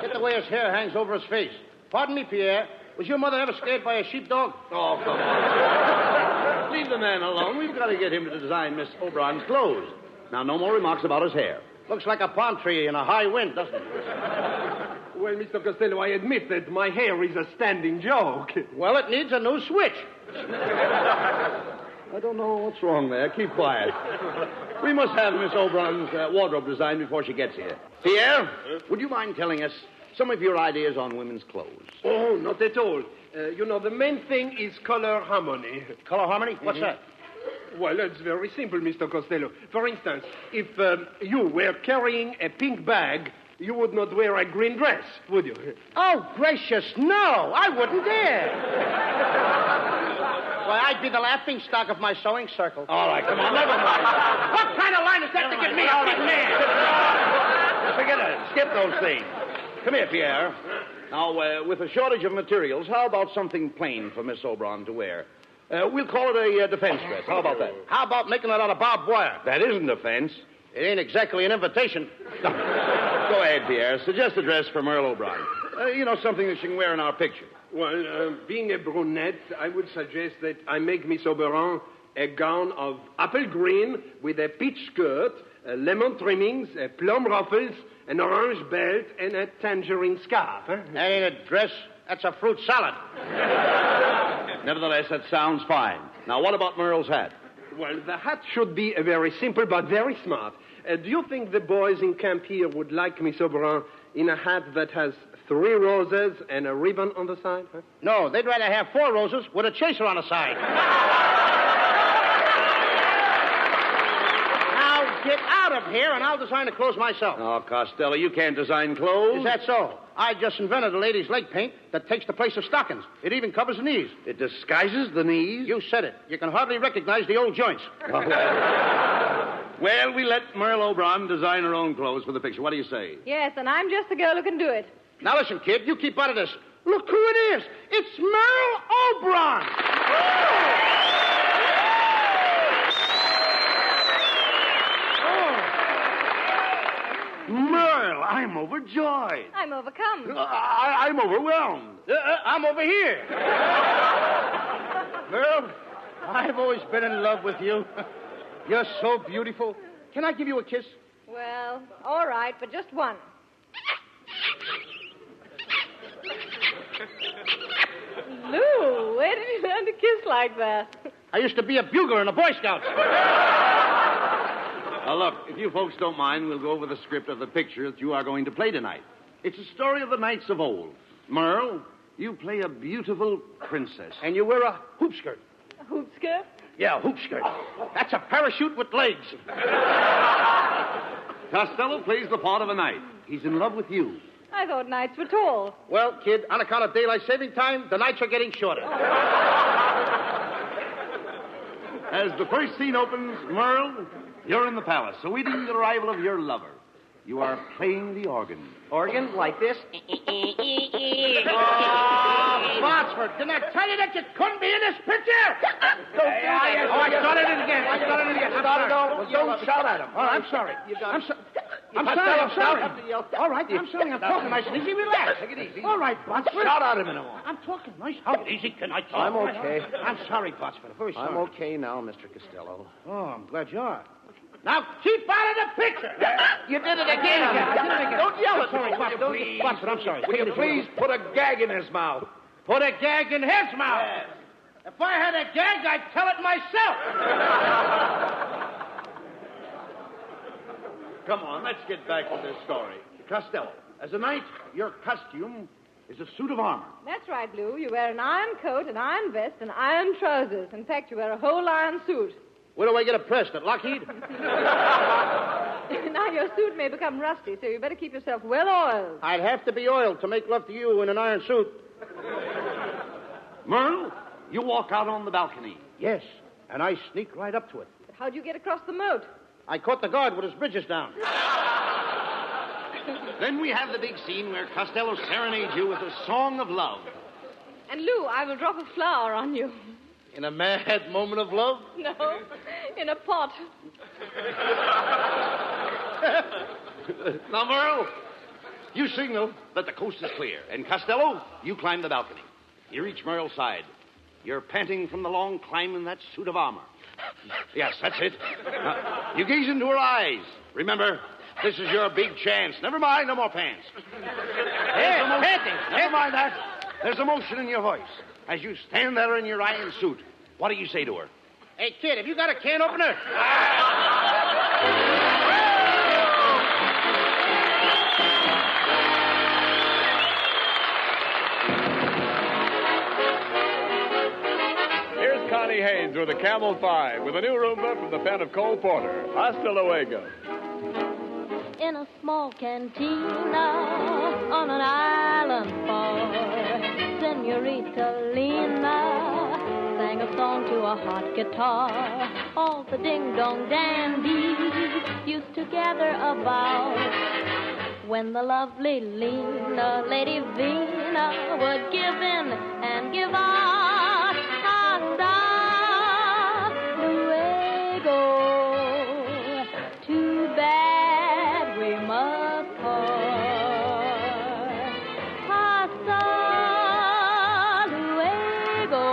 Get the way his hair hangs over his face. Pardon me, Pierre. Was your mother ever scared by a sheepdog? Oh, come on. Leave the man alone. We've got to get him to design Miss O'Brien's clothes. Now, no more remarks about his hair. Looks like a palm tree in a high wind, doesn't it? Well, Mr. Costello, I admit that my hair is a standing joke. Well, it needs a new switch. I don't know what's wrong there. Keep quiet. We must have Miss O'Brien's wardrobe designed before she gets here. Pierre, would you mind telling us some of your ideas on women's clothes? Oh, not at all. The main thing is color harmony. Color harmony? What's that? Well, it's very simple, Mr. Costello. For instance, if you were carrying a pink bag, you would not wear a green dress, would you? Oh, gracious, no. I wouldn't dare. Why, I'd be the laughing stock of my sewing circle. All right, come on, never mind. What kind of line is that to give me a big man? Forget it. Skip those things. Come here, Pierre. Now, with a shortage of materials, how about something plain for Miss O'Brien to wear? We'll call it a defense dress. How about that? How about making it out of barbed wire? That isn't defense. It ain't exactly an invitation. Go ahead, Pierre. Suggest a dress for Merle O'Brien. Something that she can wear in our picture. Well, being a brunette, I would suggest that I make Miss O'Brien a gown of apple green with a peach skirt, lemon trimmings, plum ruffles, an orange belt, and a tangerine scarf. Huh? That ain't a dress. That's a fruit salad. Nevertheless, that sounds fine. Now, what about Merle's hat? Well, the hat should be very simple but very smart. Do you think the boys in camp here would like Miss O'Brien in a hat that has 3 roses and a ribbon on the side? Huh? No, they'd rather have 4 roses with a chaser on the side. Now, get out of here, and I'll design the clothes myself. Oh, Costello, you can't design clothes. Is that so? I just invented a ladies' leg paint that takes the place of stockings. It even covers the knees. It disguises the knees? You said it. You can hardly recognize the old joints. Well, we let Merle O'Brien design her own clothes for the picture. What do you say? Yes, and I'm just the girl who can do it. Now listen, kid, you keep out of this. Look who it is. It's Merle O'Brien. Merle, I'm overjoyed. I'm overcome. I'm overwhelmed. I'm over here. Merle, I've always been in love with you. You're so beautiful. Can I give you a kiss? Well, all right, but just one. Lou, where did you learn to kiss like that? I used to be a bugler in the Boy Scouts. Now, look, if you folks don't mind, we'll go over the script of the picture that you are going to play tonight. It's a story of the knights of old. Merle, you play a beautiful princess. And you wear a hoop skirt. A hoop skirt? Yeah, a hoop skirt. That's a parachute with legs. Costello plays the part of a knight. He's in love with you. I thought nights were tall. Well, kid, on account of daylight saving time, the nights are getting shorter. As the first scene opens, Merle, you're in the palace, awaiting the arrival of your lover. You are playing the organ. Organ like this? Botsford, didn't I tell you that you couldn't be in this picture? Don't do that. I started it again. Don't shout at him. Oh, I'm sorry. I'm sorry. I'm sorry. All right, I'm sorry. I'm talking nice and easy. Relax. Take it easy. All right, Botsford. Shout at him in a moment. I'm talking nice and easy. Can I talk? I'm okay. I'm sorry, Botsford. I'm very sorry. I'm okay now, Mr. Costello. Oh, I'm glad you are. Now keep out of the picture. You did it again. Don't yell at Sorry, me. Botsford. Botsford, I'm sorry. Will you please put a gag in his mouth? Put a gag in his mouth. If I had a gag, I'd tell it myself. Come on, let's get back to this story. Costello, as a knight, your costume is a suit of armor. That's right, Lou. You wear an iron coat, an iron vest, and iron trousers. In fact, you wear a whole iron suit. Where do I get it pressed? At Lockheed? Now, your suit may become rusty, so you better keep yourself well oiled. I'd have to be oiled to make love to you in an iron suit. Merle, you walk out on the balcony. Yes, and I sneak right up to it. But how'd you get across the moat? I caught the guard with his bridges down. Then we have the big scene where Costello serenades you with a song of love. And, Lou, I will drop a flower on you. In a mad moment of love? No, in a pot. Now, Merle, you signal that the coast is clear. And, Costello, you climb the balcony. You reach Merle's side. You're panting from the long climb in that suit of armor. Yes, that's it. You gaze into her eyes. Remember, this is your big chance. Never mind, no more pants. Never mind that. There's emotion in your voice. As you stand there in your iron suit, what do you say to her? Hey, kid, have you got a can opener? Here's Connie Haynes with a Camel 5 with a new Roomba from the pen of Cole Porter. Hasta luego. In a small cantina on an island far, Senorita Lena sang a song to a hot guitar. All the ding-dong dandies used to gather about when the lovely Lena, Lady Vina, would give in and give out. Hasta luego. Too bad we must part. Hasta luego.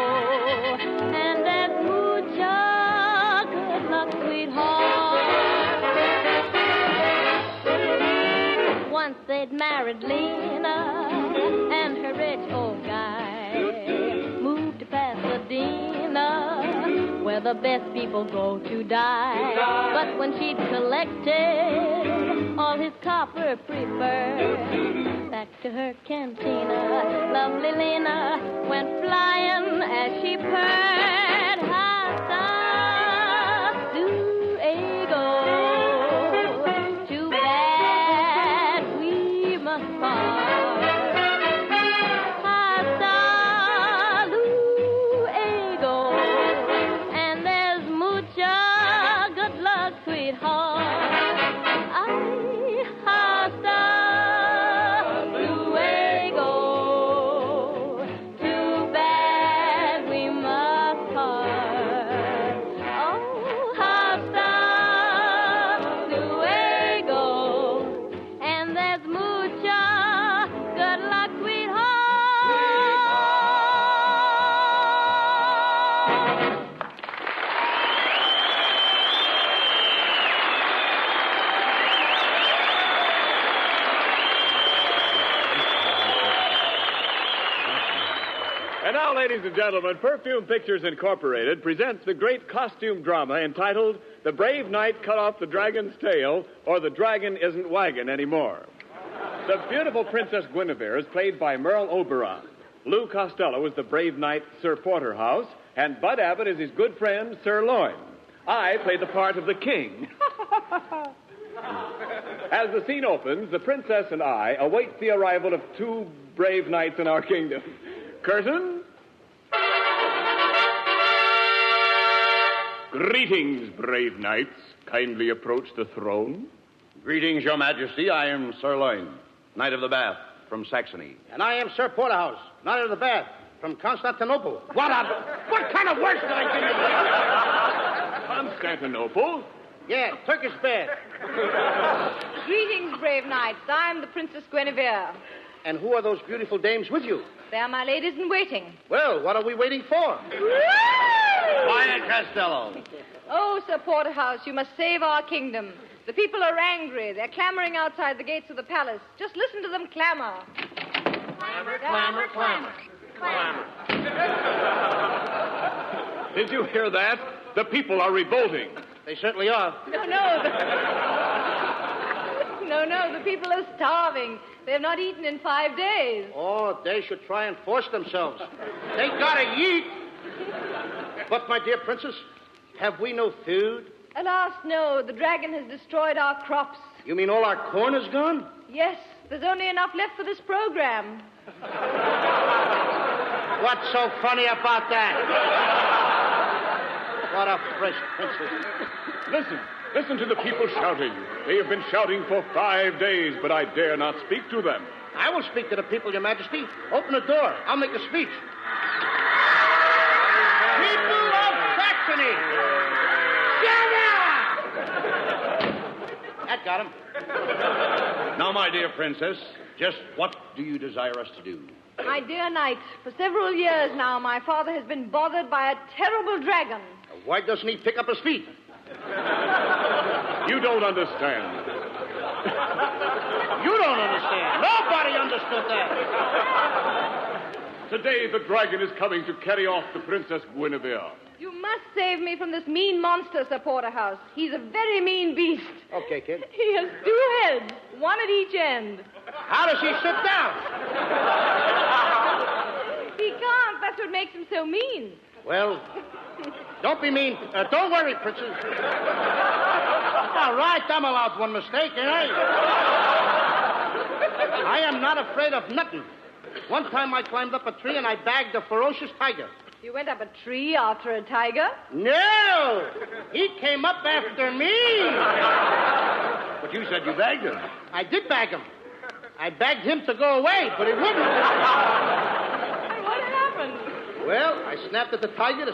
And that mucha good luck, sweetheart. Once they'd married Lena, and her rich old guy moved to Pasadena, where the best people go to die. But when she'd collected all his copper preferred, back to her cantina, lovely Lena went flying as she purred. Hasta luego. Too bad we must part. Hasta luego. And there's mucha good luck, sweetheart. Ay, hasta luego. Too bad we must part. Oh, hasta luego. And there's mucha good luck, sweetheart. And now, ladies and gentlemen, Perfume Pictures Incorporated presents the great costume drama entitled The Brave Knight Cut Off the Dragon's Tail, or The Dragon Isn't Waggin' Anymore. The beautiful Princess Guinevere is played by Merle Oberon. Lou Costello is the brave knight Sir Porterhouse, and Bud Abbott is his good friend Sir Loin. I play the part of the king. As the scene opens, the princess and I await the arrival of two brave knights in our kingdom. Curtain. Greetings, brave knights. Kindly approach the throne. Greetings, Your Majesty. I am Sir Loin, Knight of the Bath from Saxony. And I am Sir Porterhouse, Knight of the Bath, from Constantinople. What kind of words did I give you? Constantinople? Yeah, Turkish bath. Greetings, brave knights. I'm the Princess Guinevere. And who are those beautiful dames with you? They are my ladies in waiting. Well, what are we waiting for? Quiet, Costello. Oh, Sir Porterhouse, you must save our kingdom. The people are angry. They're clamoring outside the gates of the palace. Just listen to them clamor. Clamor, clamor, clamor. Clamor. Did you hear that? The people are revolting. They certainly are. No, the people are starving. They have not eaten in 5 days. Oh, they should try and force themselves. They gotta eat. But, my dear princess, have we no food? Alas, no. The dragon has destroyed our crops. You mean all our corn is gone? Yes, there's only enough left for this program. What's so funny about that? What a fresh princess. Listen to the people shouting. They have been shouting for 5 days, but I dare not speak to them. I will speak to the people, Your Majesty. Open the door. I'll make a speech. People of Saxony! That got him. Now, my dear princess, just what do you desire us to do? My dear knight, for several years now, my father has been bothered by a terrible dragon. Why doesn't he pick up his feet? You don't understand. You don't understand. Nobody understood that. Today, the dragon is coming to carry off the Princess Guinevere. You must save me from this mean monster, Sir Porterhouse. He's a very mean beast. Okay, kid. He has 2 heads, one at each end. How does he sit down? He can't. That's what makes him so mean. Well, don't be mean. Don't worry, princess. All right, I'm allowed one mistake, ain't I? I am not afraid of nothing. One time I climbed up a tree and I bagged a ferocious tiger. You went up a tree after a tiger? No! He came up after me. But you said you bagged him. I did bag him. I begged him to go away, but he wouldn't. What happened? Well, I snapped at the tiger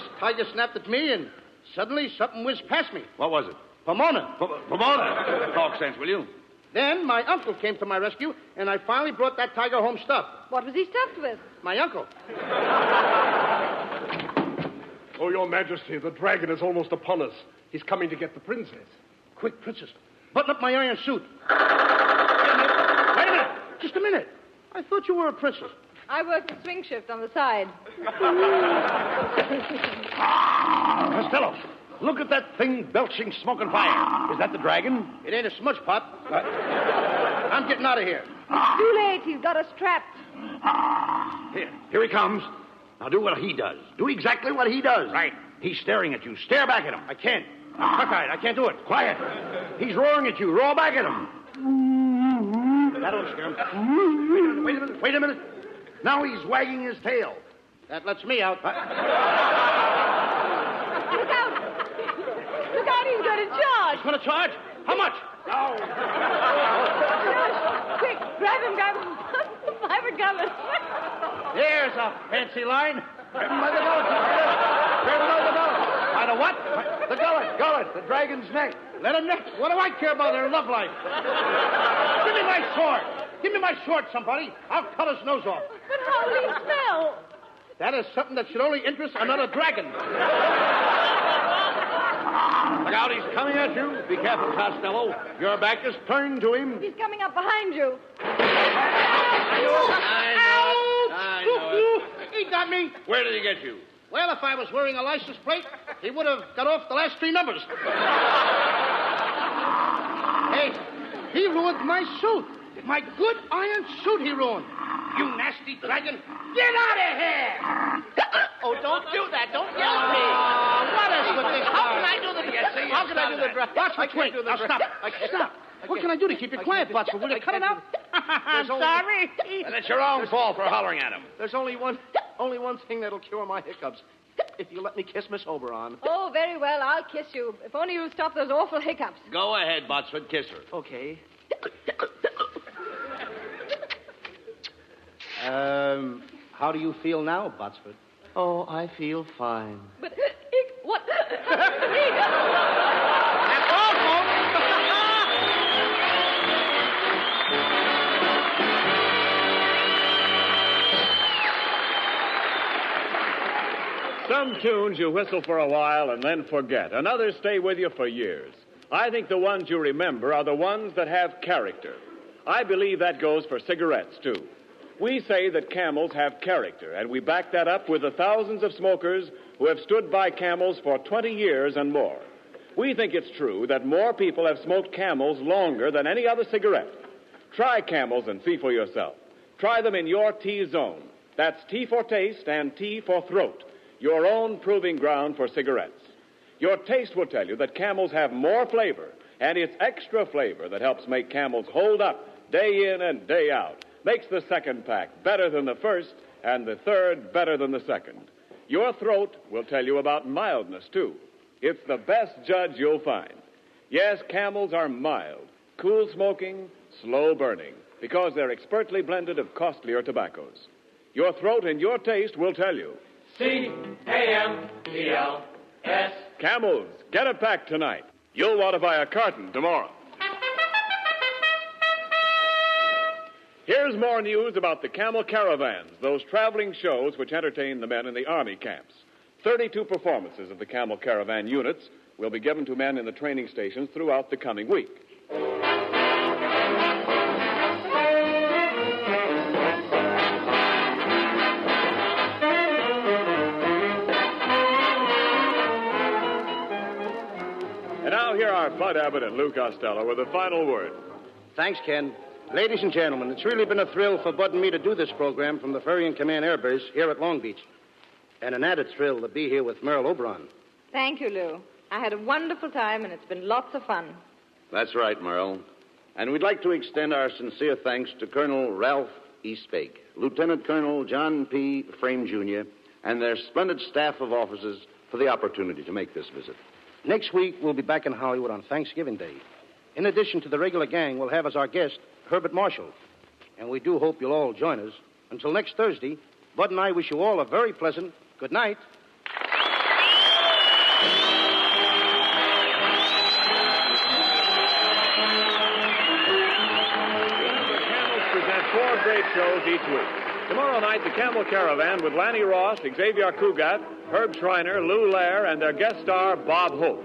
snapped at me, and suddenly something whizzed past me. What was it? Pomona. Pomona. Talk sense, will you? Then my uncle came to my rescue, and I finally brought that tiger home stuffed. What was he stuffed with? My uncle. Oh, Your Majesty, the dragon is almost upon us. He's coming to get the princess. Quick, princess. Button up my iron suit. Wait a minute. Just a minute. I thought you were a princess. I work the swing shift on the side. Costello, look at that thing belching smoke and fire. Is that the dragon? It ain't a smudge pot. I'm getting out of here. It's too late. He's got us trapped. Here he comes. Now do what he does. Do exactly what he does. Right. He's staring at you. Stare back at him. I can't. Cockeyed. I can't do it. Quiet. He's roaring at you. Roar back at him. That'll scare him. Wait a minute. Now he's wagging his tail. That lets me out. Look out! Look out, he's going to charge. He's going to charge? How much? No. Quick, grab him. Private Governor. There's a fancy line. Grab him by the gullet. Grab him by the gullet. By the what? The gullet. The dragon's neck. Let him neck. What do I care about their love life? Give me my sword. Give me my sword, somebody. I'll cut his nose off. But how will he smell? That is something that should only interest another dragon. Look out, he's coming at you. Be careful, Costello. Your back is turned to him. He's coming up behind you. I know it. He got me. Where did he get you? Well, if I was wearing a license plate, he would have got off the last 3 numbers. Hey, he ruined my suit. My good iron suit he ruined. You nasty dragon. Get out of here! Oh, don't do that. Don't yell at me. What is with this How guy? can I do the... How can I do the dress? Watch, wait. Now, stop. Stop. What can I do to keep you quiet, Botsford? Will you cut it out? I'm sorry. And it's your own fault for hollering at him. There's only one thing that'll cure my hiccups. If you let me kiss Miss Oberon. Oh, very well. I'll kiss you. If only you'll stop those awful hiccups. Go ahead, Botsford. Kiss her. Okay. How do you feel now, Botsford? Oh, I feel fine. But, what? That's all, folks. Some tunes you whistle for a while and then forget, and others stay with you for years. I think the ones you remember are the ones that have character. I believe that goes for cigarettes, too. We say that Camels have character, and we back that up with the thousands of smokers who have stood by Camels for 20 years and more. We think it's true that more people have smoked Camels longer than any other cigarette. Try Camels and see for yourself. Try them in your T-zone. That's T for taste and T for throat, your own proving ground for cigarettes. Your taste will tell you that Camels have more flavor, and it's extra flavor that helps make Camels hold up day in and day out. Makes the second pack better than the first, and the third better than the second. Your throat will tell you about mildness, too. It's the best judge you'll find. Yes, Camels are mild, cool smoking, slow burning, because they're expertly blended of costlier tobaccos. Your throat and your taste will tell you. C-A-M-E-L-S. Camels, get a pack tonight. You'll want to buy a carton tomorrow. Here's more news about the Camel Caravans, those traveling shows which entertain the men in the Army camps. 32 performances of the Camel Caravan units will be given to men in the training stations throughout the coming week. And now here are Bud Abbott and Lou Costello with a final word. Thanks, Ken. Ladies and gentlemen, it's really been a thrill for Bud and me to do this program from the Ferry and Command Air Base here at Long Beach. And an added thrill to be here with Merle Oberon. Thank you, Lou. I had a wonderful time, and it's been lots of fun. That's right, Merle. And we'd like to extend our sincere thanks to Colonel Ralph E. Spake, Lieutenant Colonel John P. Frame, Jr., and their splendid staff of officers for the opportunity to make this visit. Next week, we'll be back in Hollywood on Thanksgiving Day. In addition to the regular gang, we'll have as our guest Herbert Marshall. And we do hope you'll all join us. Until next Thursday, Bud and I wish you all a very pleasant good night. Remember, Camels present 4 great shows each week. Tomorrow night, the Camel Caravan with Lanny Ross, Xavier Cugat, Herb Schreiner, Lou Lair, and their guest star, Bob Hope.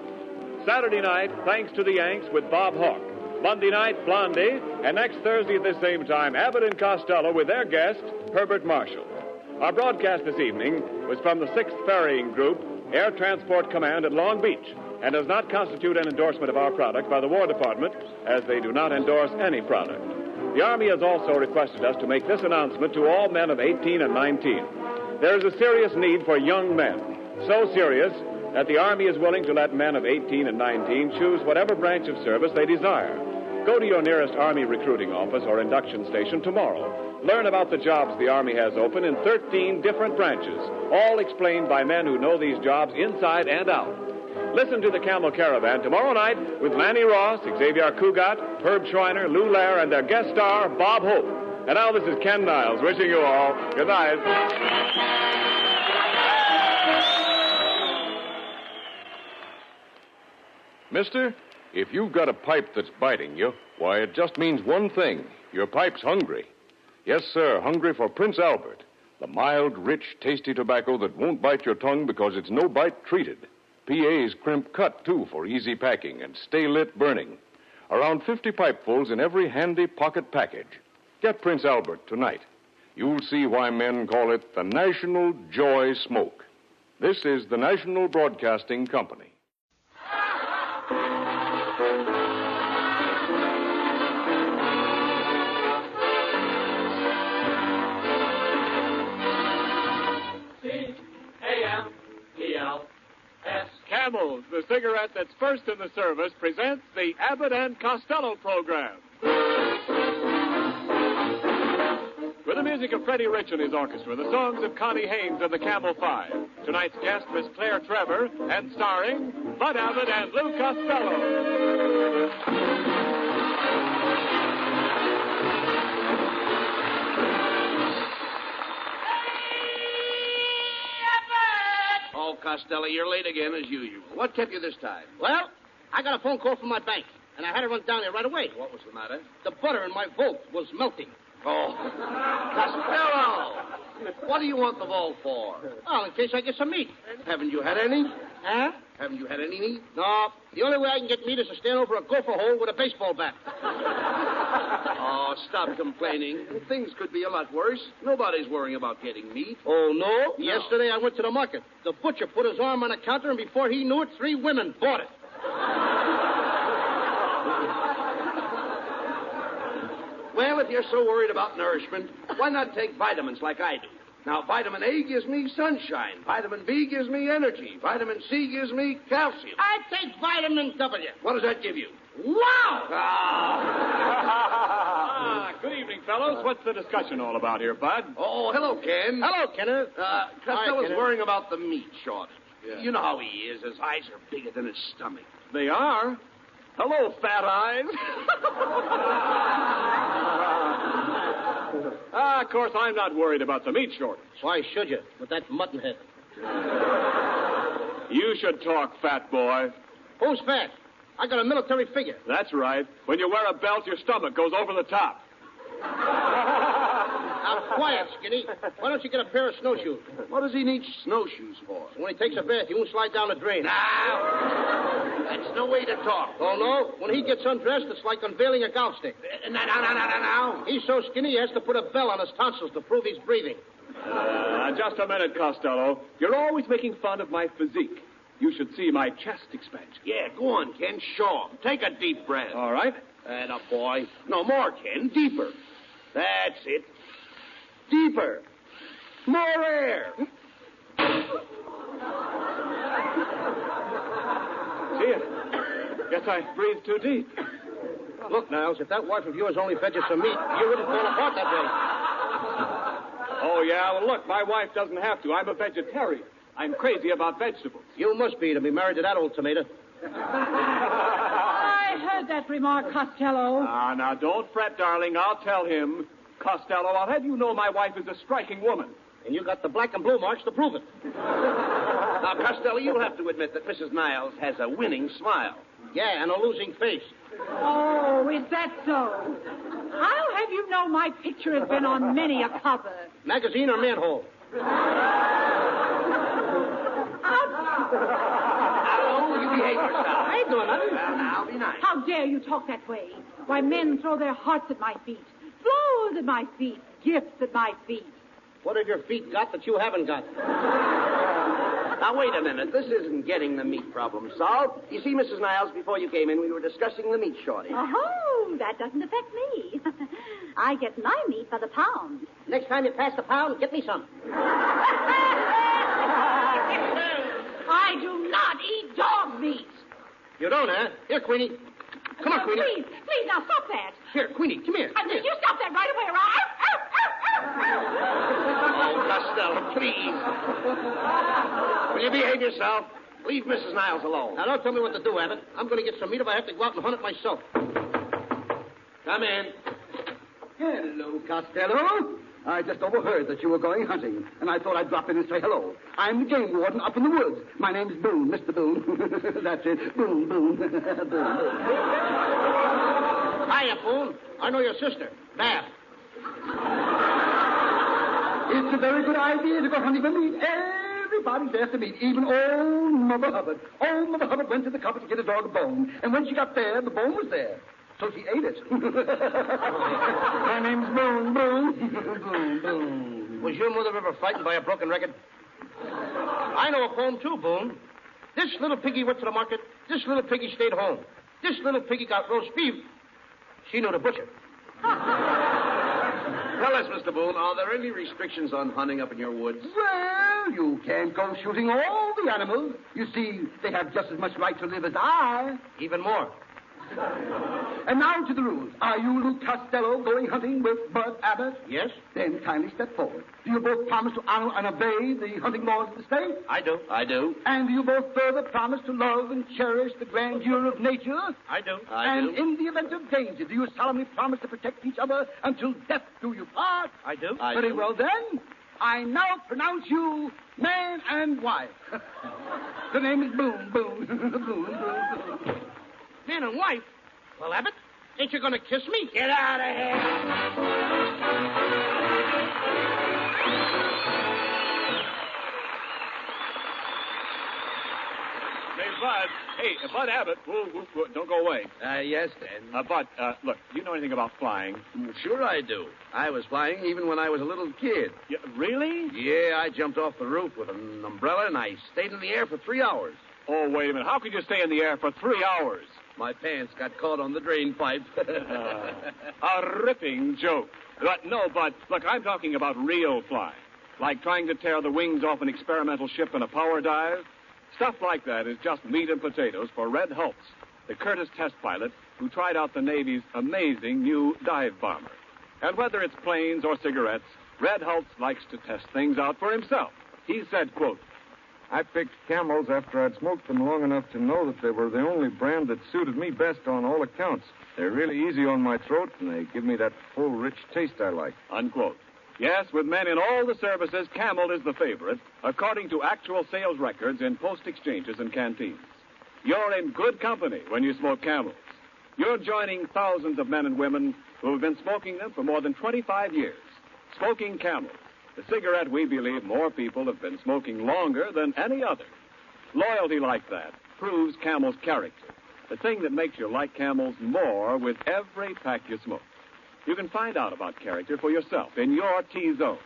Saturday night, Thanks to the Yanks with Bob Hawke. Monday night, Blondie, and next Thursday at the same time, Abbott and Costello with their guest, Herbert Marshall. Our broadcast this evening was from the 6th Ferrying Group, Air Transport Command at Long Beach, and does not constitute an endorsement of our product by the War Department, as they do not endorse any product. The Army has also requested us to make this announcement to all men of 18 and 19. There is a serious need for young men, so serious that the Army is willing to let men of 18 and 19 choose whatever branch of service they desire. Go to your nearest Army recruiting office or induction station tomorrow. Learn about the jobs the Army has open in 13 different branches, all explained by men who know these jobs inside and out. Listen to the Camel Caravan tomorrow night with Lanny Ross, Xavier Cugat, Herb Schreiner, Lou Lair, and their guest star, Bob Hope. And now this is Ken Niles wishing you all good night. Mister, if you've got a pipe that's biting you, why, it just means one thing. Your pipe's hungry. Yes, sir, hungry for Prince Albert, the mild, rich, tasty tobacco that won't bite your tongue because it's no-bite treated. PA's crimp cut, too, for easy packing and stay-lit burning. Around 50 pipefuls in every handy pocket package. Get Prince Albert tonight. You'll see why men call it the National Joy Smoke. This is the National Broadcasting Company. Camels, the cigarette that's first in the service, presents the Abbott and Costello program. With the music of Freddie Rich and his orchestra, the songs of Connie Haynes and the Camel Five. Tonight's guest, Miss Claire Trevor, and starring Bud Abbott and Lou Costello. Oh, Costello, you're late again as usual. What kept you this time? Well, I got a phone call from my bank, and I had to run down there right away. What was the matter? The butter in my vault was melting, Oh, Costello! What do you want the vault for? Oh, in case I get some meat. Haven't you had any? Huh? Haven't you had any meat? No. The only way I can get meat is to stand over a gopher hole with a baseball bat. Oh, stop complaining. Things could be a lot worse. Nobody's worrying about getting meat. Oh, no? No. Yesterday I went to the market. The butcher put his arm on the counter, and before he knew it, 3 women bought it. Well, if you're so worried about nourishment, why not take vitamins like I do? Now, vitamin A gives me sunshine. Vitamin B gives me energy. Vitamin C gives me calcium. I take vitamin W. What does that give you? Wow! Good evening, fellows. What's the discussion all about here, Bud? Oh, hello, Ken. Hello, Kenneth. Costello's Kenneth. worrying about the meat shortage. Yeah. You know how he is. His eyes are bigger than his stomach. They are. Hello, fat eyes. Of course, I'm not worried about the meat shortage. Why should you, with that mutton head? You should talk, fat boy. Who's fat? I got a military figure. That's right. When you wear a belt, your stomach goes over the top. Now, quiet, Skinny. Why don't you get a pair of snowshoes? What does he need snowshoes for? When he takes a bath, he won't slide down the drain. That's no way to talk. Oh, no? When he gets undressed, it's like unveiling a golf stick. Now. He's so skinny, he has to put a bell on his tonsils to prove he's breathing. Just a minute, Costello. You're always making fun of my physique. You should see my chest expansion. Yeah, go on, Ken. Show him. Take a deep breath. All right. And a boy. No more, Ken. Deeper. That's it. Deeper. More air. Gee, guess I breathed too deep. Look, Niles, if that wife of yours only fed you some meat, you wouldn't fall apart that way. Oh, yeah? Well, look, my wife doesn't have to. I'm a vegetarian. I'm crazy about vegetables. You must be to be married to that old tomato. I heard that remark, Costello. Now, don't fret, darling. I'll tell him. Costello, I'll have you know my wife is a striking woman. And you got the black and blue marks to prove it. Now, Costello, you'll have to admit that Mrs. Niles has a winning smile. Yeah, and a losing face. Oh, is that so? How have you know my picture has been on many a cover? Magazine or manhole? Now, you behave yourself. I ain't doing nothing. Well, now, be nice. How dare you talk that way? Why, men throw their hearts at my feet, flowers at my feet, gifts at my feet. What have your feet got that you haven't got? Now, wait a minute. This isn't getting the meat problem solved. You see, Mrs. Niles, before you came in, we were discussing the meat shortage. Oh, that doesn't affect me. I get my meat by the pound. Next time you pass the pound, get me some. I do not eat dog meat. You don't, huh? Here, Queenie. Come on, Queenie. Please, now stop that. Here, Queenie, come here. You stop that right away, or Oh, Costello, please. Will you behave yourself? Leave Mrs. Niles alone. Now, don't tell me what to do, Abbott. I'm going to get some meat if I have to go out and hunt it myself. Come in. Hello, Costello. I just overheard that you were going hunting, and I thought I'd drop in and say hello. I'm the game warden up in the woods. My name's Boone, Mr. Boone. That's it. Boone, Boone. Boone. Hiya, Boone. I know your sister, Bab. It's a very good idea to go hunting for meat. Everybody's there to meet, even old Mother Hubbard. Old Mother Hubbard went to the cupboard to get a dog a bone, and when she got there, the bone was there. So she ate it. My name's Boone, Boone. Boone, Boone. Was your mother ever frightened by a broken record? I know a poem, too, Boone. This little piggy went to the market. This little piggy stayed home. This little piggy got roast beef. She knew the butcher. Tell us, Mr. Boone, are there any restrictions on hunting up in your woods? Well, you can't go shooting all the animals. You see, they have just as much right to live as I. Even more. And now to the rules. Are you, Luke Costello, going hunting with Bud Abbott? Yes. Then kindly step forward. Do you both promise to honor and obey the hunting laws of the state? I do. I do. And do you both further promise to love and cherish the grandeur of nature? I do. And in the event of danger, do you solemnly promise to protect each other until death do you part? I do. Very well, then. I now pronounce you man and wife. The name is Boone, Boone, Boone, Boone, Boone. Man and wife? Well, Abbott, Ain't you going to kiss me? Get out of here. Bud. Hey, Bud Abbott. Whoa, don't go away. Yes, Dad. Bud, look, do you know anything about flying? Sure I do. I was flying even when I was a little kid. Yeah, really? Yeah, I jumped off the roof with an umbrella, and I stayed in the air for 3 hours. Oh, wait a minute. How could you stay in the air for 3 hours? My pants got caught on the drain pipe. A ripping joke. But no, Bud, look, I'm talking about real flying. Like trying to tear the wings off an experimental ship in a power dive. Stuff like that is just meat and potatoes for Red Hulse, the Curtiss test pilot who tried out the Navy's amazing new dive bomber. And whether it's planes or cigarettes, Red Hulse likes to test things out for himself. He said, quote, I picked Camels after I'd smoked them long enough to know that they were the only brand that suited me best on all accounts. They're really easy on my throat, and they give me that full, rich taste I like. Unquote. Yes, with men in all the services, Camel is the favorite, according to actual sales records in post exchanges and canteens. You're in good company when you smoke Camels. You're joining thousands of men and women who have been smoking them for more than 25 years. Smoking Camels, the cigarette we believe more people have been smoking longer than any other. Loyalty like that proves Camel's character, the thing that makes you like Camels more with every pack you smoke. You can find out about character for yourself in your T-zone.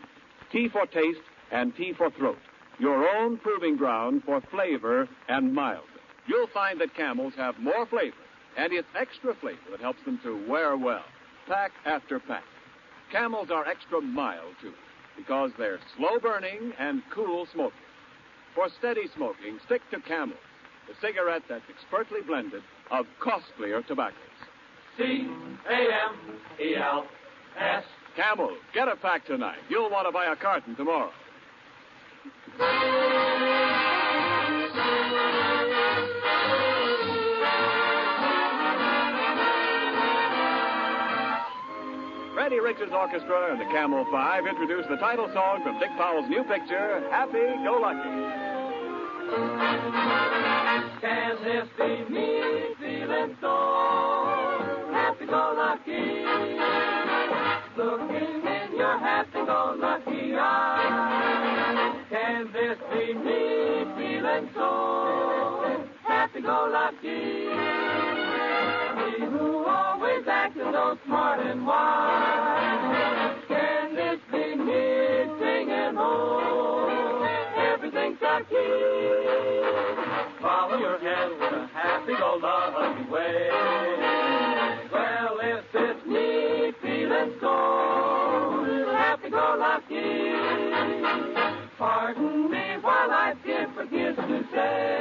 T for taste and T for throat. Your own proving ground for flavor and mild. You'll find that Camels have more flavor, and it's extra flavor that helps them to wear well, pack after pack. Camels are extra mild, too, because they're slow burning and cool smoking. For steady smoking, stick to Camels, the cigarette that's expertly blended of costlier tobaccos. C-A-M-E-L-S. Camel, get a pack tonight. You'll want to buy a carton tomorrow. Freddie Richards Orchestra and the Camel Five introduce the title song from Dick Powell's new picture, Happy Go Lucky. Can this be me feeling so happy-go-lucky? Looking in your happy-go-lucky eyes. Can this be me feeling so happy-go-lucky? Me who always acted so smart and wise. Can this be me singing, oh, everything's lucky? Follow your head with a happy-go-lucky way. Well, if it's me feeling so happy-go-lucky, pardon me while I give forgive to say,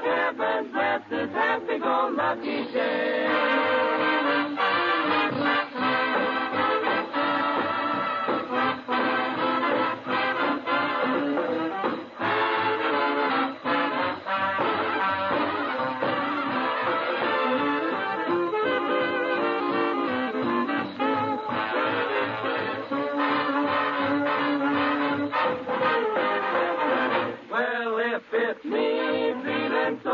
heaven bless this happy-go-lucky day. It's me feeling so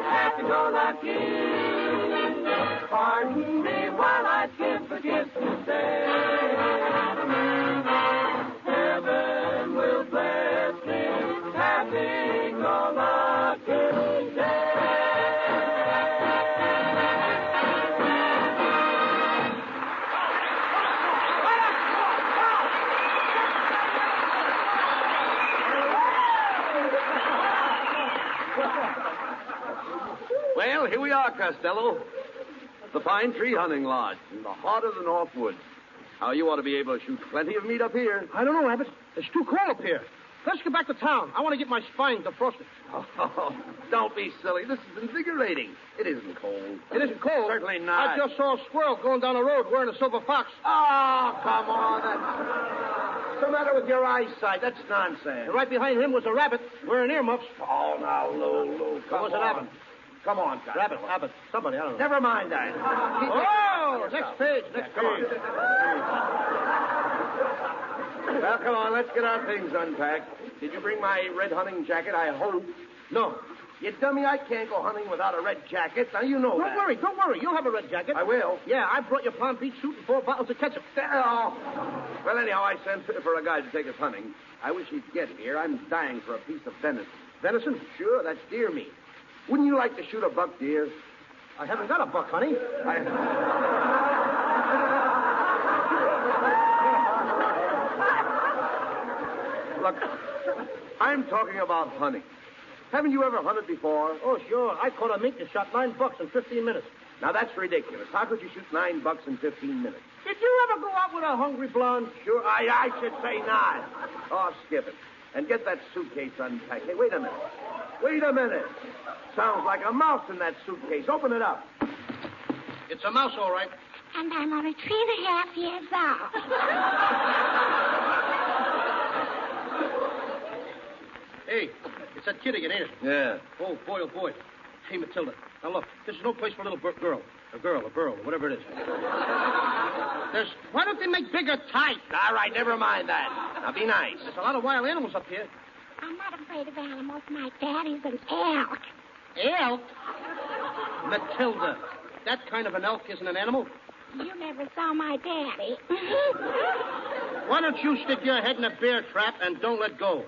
happy-go-lucky. Pardon me while I give a gift to say, heaven will bless this happy-go-lucky day. Well, here we are, Costello. The Pine Tree Hunting Lodge in the heart of the North Woods. How you ought to be able to shoot plenty of meat up here. I don't know, Abbott. It's too cold up here. Let's get back to town. I want to get my spine defrosted. Oh, don't be silly. This is invigorating. It isn't cold. It isn't cold? Certainly not. I just saw a squirrel going down the road wearing a silver fox. Oh, come on. What's the matter with your eyesight? That's nonsense. And right behind him was a rabbit wearing earmuffs. Oh, now, Lou, come was on. it Abbott? Come on, Costello. Rabbit, Abbott, somebody, I don't know. Never mind that. Oh, next page, next page. Well, come on, let's get our things unpacked. Did you bring my red hunting jacket? I hope. No. You dummy, I can't go hunting without a red jacket. Now, you know that. Don't worry. You'll have a red jacket. I will. Yeah, I brought you Palm Beach fruit and 4 bottles of ketchup. Oh. Well, anyhow, I sent for a guy to take us hunting. I wish he'd get here. I'm dying for a piece of venison. Venison? Sure, that's deer meat. Wouldn't you like to shoot a buck deer? I haven't got a buck, honey. Look, I'm talking about hunting. Haven't you ever hunted before? Oh, sure. I caught a mink that shot 9 bucks in 15 minutes. Now, that's ridiculous. How could you shoot 9 bucks in 15 minutes? Did you ever go out with a hungry blonde? Sure, I should say not. Oh, skip it. And get that suitcase unpacked. Hey, wait a minute. Wait a minute. Sounds like a mouse in that suitcase. Open it up. It's a mouse, all right. And I'm only 3.5 years old. Hey, it's that kid again, ain't it? Yeah. Oh, boy. Hey, Matilda. Now, look, this is no place for a little girl. A girl, or whatever it is. Why don't they make bigger tights? All right, never mind that. Now, be nice. There's a lot of wild animals up here. I'm not afraid of animals. My daddy's an elk. Elk? Matilda, that kind of an elk isn't an animal. You never saw my daddy. Why don't you stick your head in a bear trap and don't let go?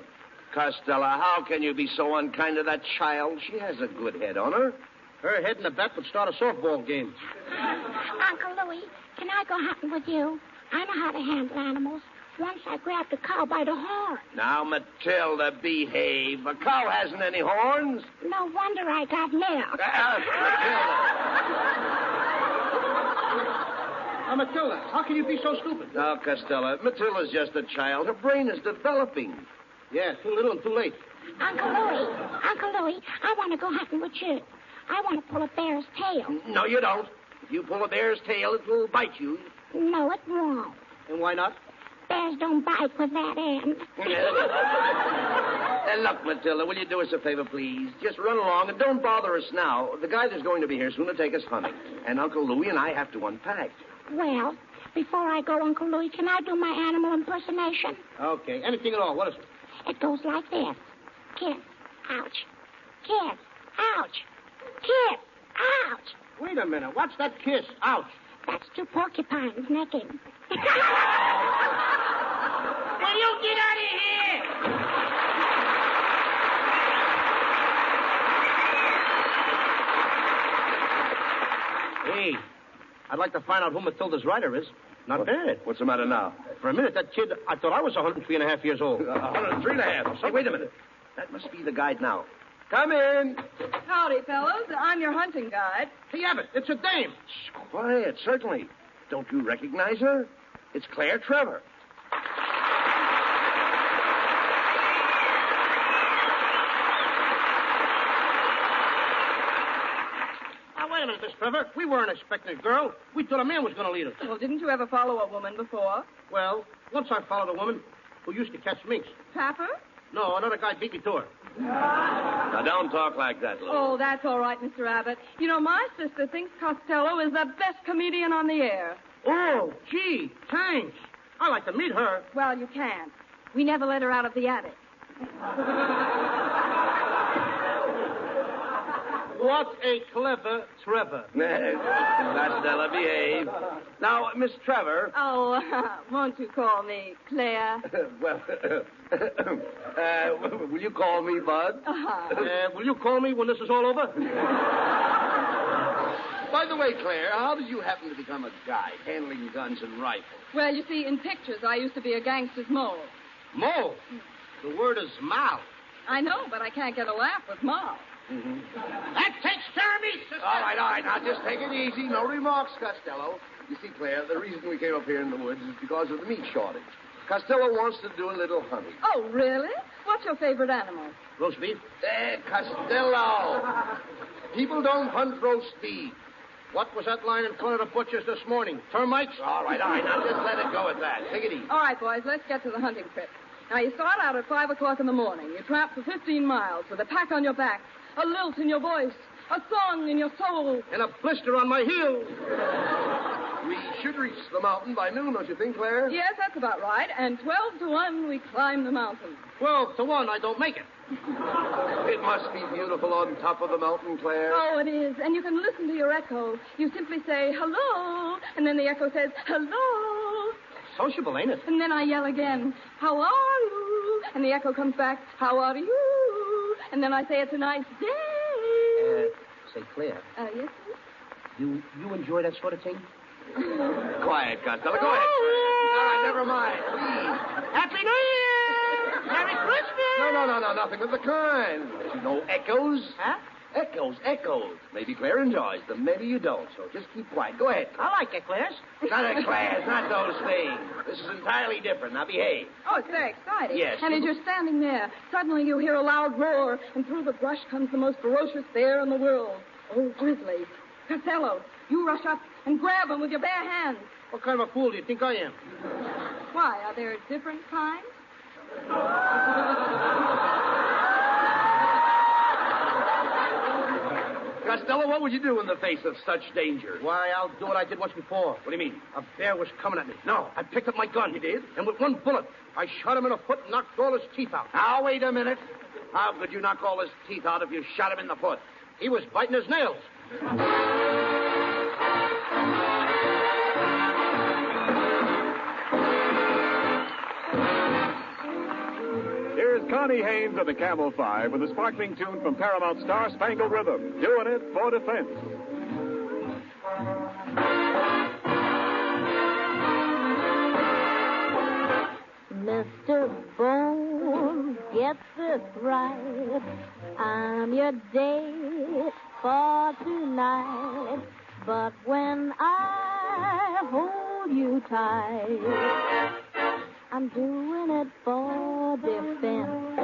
Costello, how can you be so unkind to that child? She has a good head on her. Her head in a bat would start a softball game. Uncle Louie, can I go hunting with you? I know how to handle animals. Once I grabbed a cow by the horn. Now, Matilda, behave. A cow hasn't any horns. No wonder I got milk. Matilda, how can you be so stupid? No, Costello, Matilda's just a child. Her brain is developing. Yeah, too little and too late. Uncle Louie, I want to go hunting with you. I want to pull a bear's tail. No, you don't. If you pull a bear's tail, it will bite you. No, it won't. And why not? Bears don't bite with that end. Look, Matilda, will you do us a favor, please? Just run along and don't bother us now. The guy that's going to be here soon to take us hunting. And Uncle Louie and I have to unpack. Well, before I go, Uncle Louie, can I do my animal impersonation? Okay, anything at all. What is it? It goes like this. Kiss, ouch. Kiss, ouch. Kiss, ouch. Wait a minute. What's that kiss? Ouch. That's 2 porcupines necking. Will you get out of here? Hey, I'd like to find out who Matilda's rider is. Not bad. What's the matter now? For a minute, that kid, I thought I was 103.5 years old. 103.5. Hey, wait a minute. That must be the guide now. Come in. Howdy, fellows. I'm your hunting guide. Hey, Abbott, it's a dame. Shh, quiet, certainly. Don't you recognize her? It's Claire Trevor. Now, wait a minute, Miss Trevor. We weren't expecting a girl. We thought a man was going to lead us. Well, didn't you ever follow a woman before? Well, once I followed a woman who used to catch minks. Papa? No, another guy beat me to her. Now, don't talk like that, Lou. Oh, that's all right, Mr. Abbott. You know, my sister thinks Costello is the best comedian on the air. Oh, gee, thanks. I'd like to meet her. Well, you can't. We never let her out of the attic. What a clever Trevor. Costello, behave. Now, Miss Trevor. Oh, won't you call me Claire? Well, will you call me Bud? Will you call me when this is all over? By the way, Claire, how did you happen to become a guide handling guns and rifles? Well, you see, in pictures, I used to be a gangster's mole. Mole? The word is mouth. I know, but I can't get a laugh with mouth. Mm-hmm. That takes care of me, sister. All right. Now, just take it easy. No remarks, Costello. You see, Claire, the reason we came up here in the woods is because of the meat shortage. Costello wants to do a little hunting. Oh, really? What's your favorite animal? Roast beef? Costello. People don't hunt roast beef. What was that line in front of the butcher's this morning? Termites? All right. Now, just let it go at that. Take it easy. All right, boys, let's get to the hunting trip. Now, you start out at 5 o'clock in the morning. You tramp for 15 miles with a pack on your back, a lilt in your voice, a song in your soul. And a blister on my heel. We should reach the mountain by noon, don't you think, Claire? Yes, that's about right. And 12 to 1, we climb the mountain. 12 to 1, I don't make it. It must be beautiful on top of the mountain, Claire. Oh, it is. And you can listen to your echo. You simply say, hello, and then the echo says, hello. Sociable, ain't it? And then I yell again, how are you? And the echo comes back, how are you? And then I say, it's a nice day. Say, Claire, Yes, you enjoy that sort of thing? Quiet, Costello. Go ahead. All right, never mind. Please. Happy New Year! Merry Christmas! No, nothing of the kind. You know, echoes. Huh? Echoes. Maybe Claire enjoys them, maybe you don't, so just keep quiet. Go ahead. I like eclairs. Not eclairs, not those things. This is entirely different. Now behave. Oh, it's very exciting. Yes. And as you're standing there, suddenly you hear a loud roar, and through the brush comes the most ferocious bear in the world. Oh, Grizzly. Costello, you rush up and grab him with your bare hands. What kind of a fool do you think I am? Why, are there different kinds? Costello, what would you do in the face of such danger? Why, I'll do what I did once before. What do you mean? A bear was coming at me. No. I picked up my gun. You did? And with one bullet, I shot him in the foot and knocked all his teeth out. Now, wait a minute. How could you knock all his teeth out if you shot him in the foot? He was biting his nails. Here's Connie Haynes of the Camel 5 with a sparkling tune from Paramount's Star Spangled Rhythm, doing it for defense. Mr. Bones, get this right. I'm your date for tonight. But when I hold you tight, I'm doing it for defense.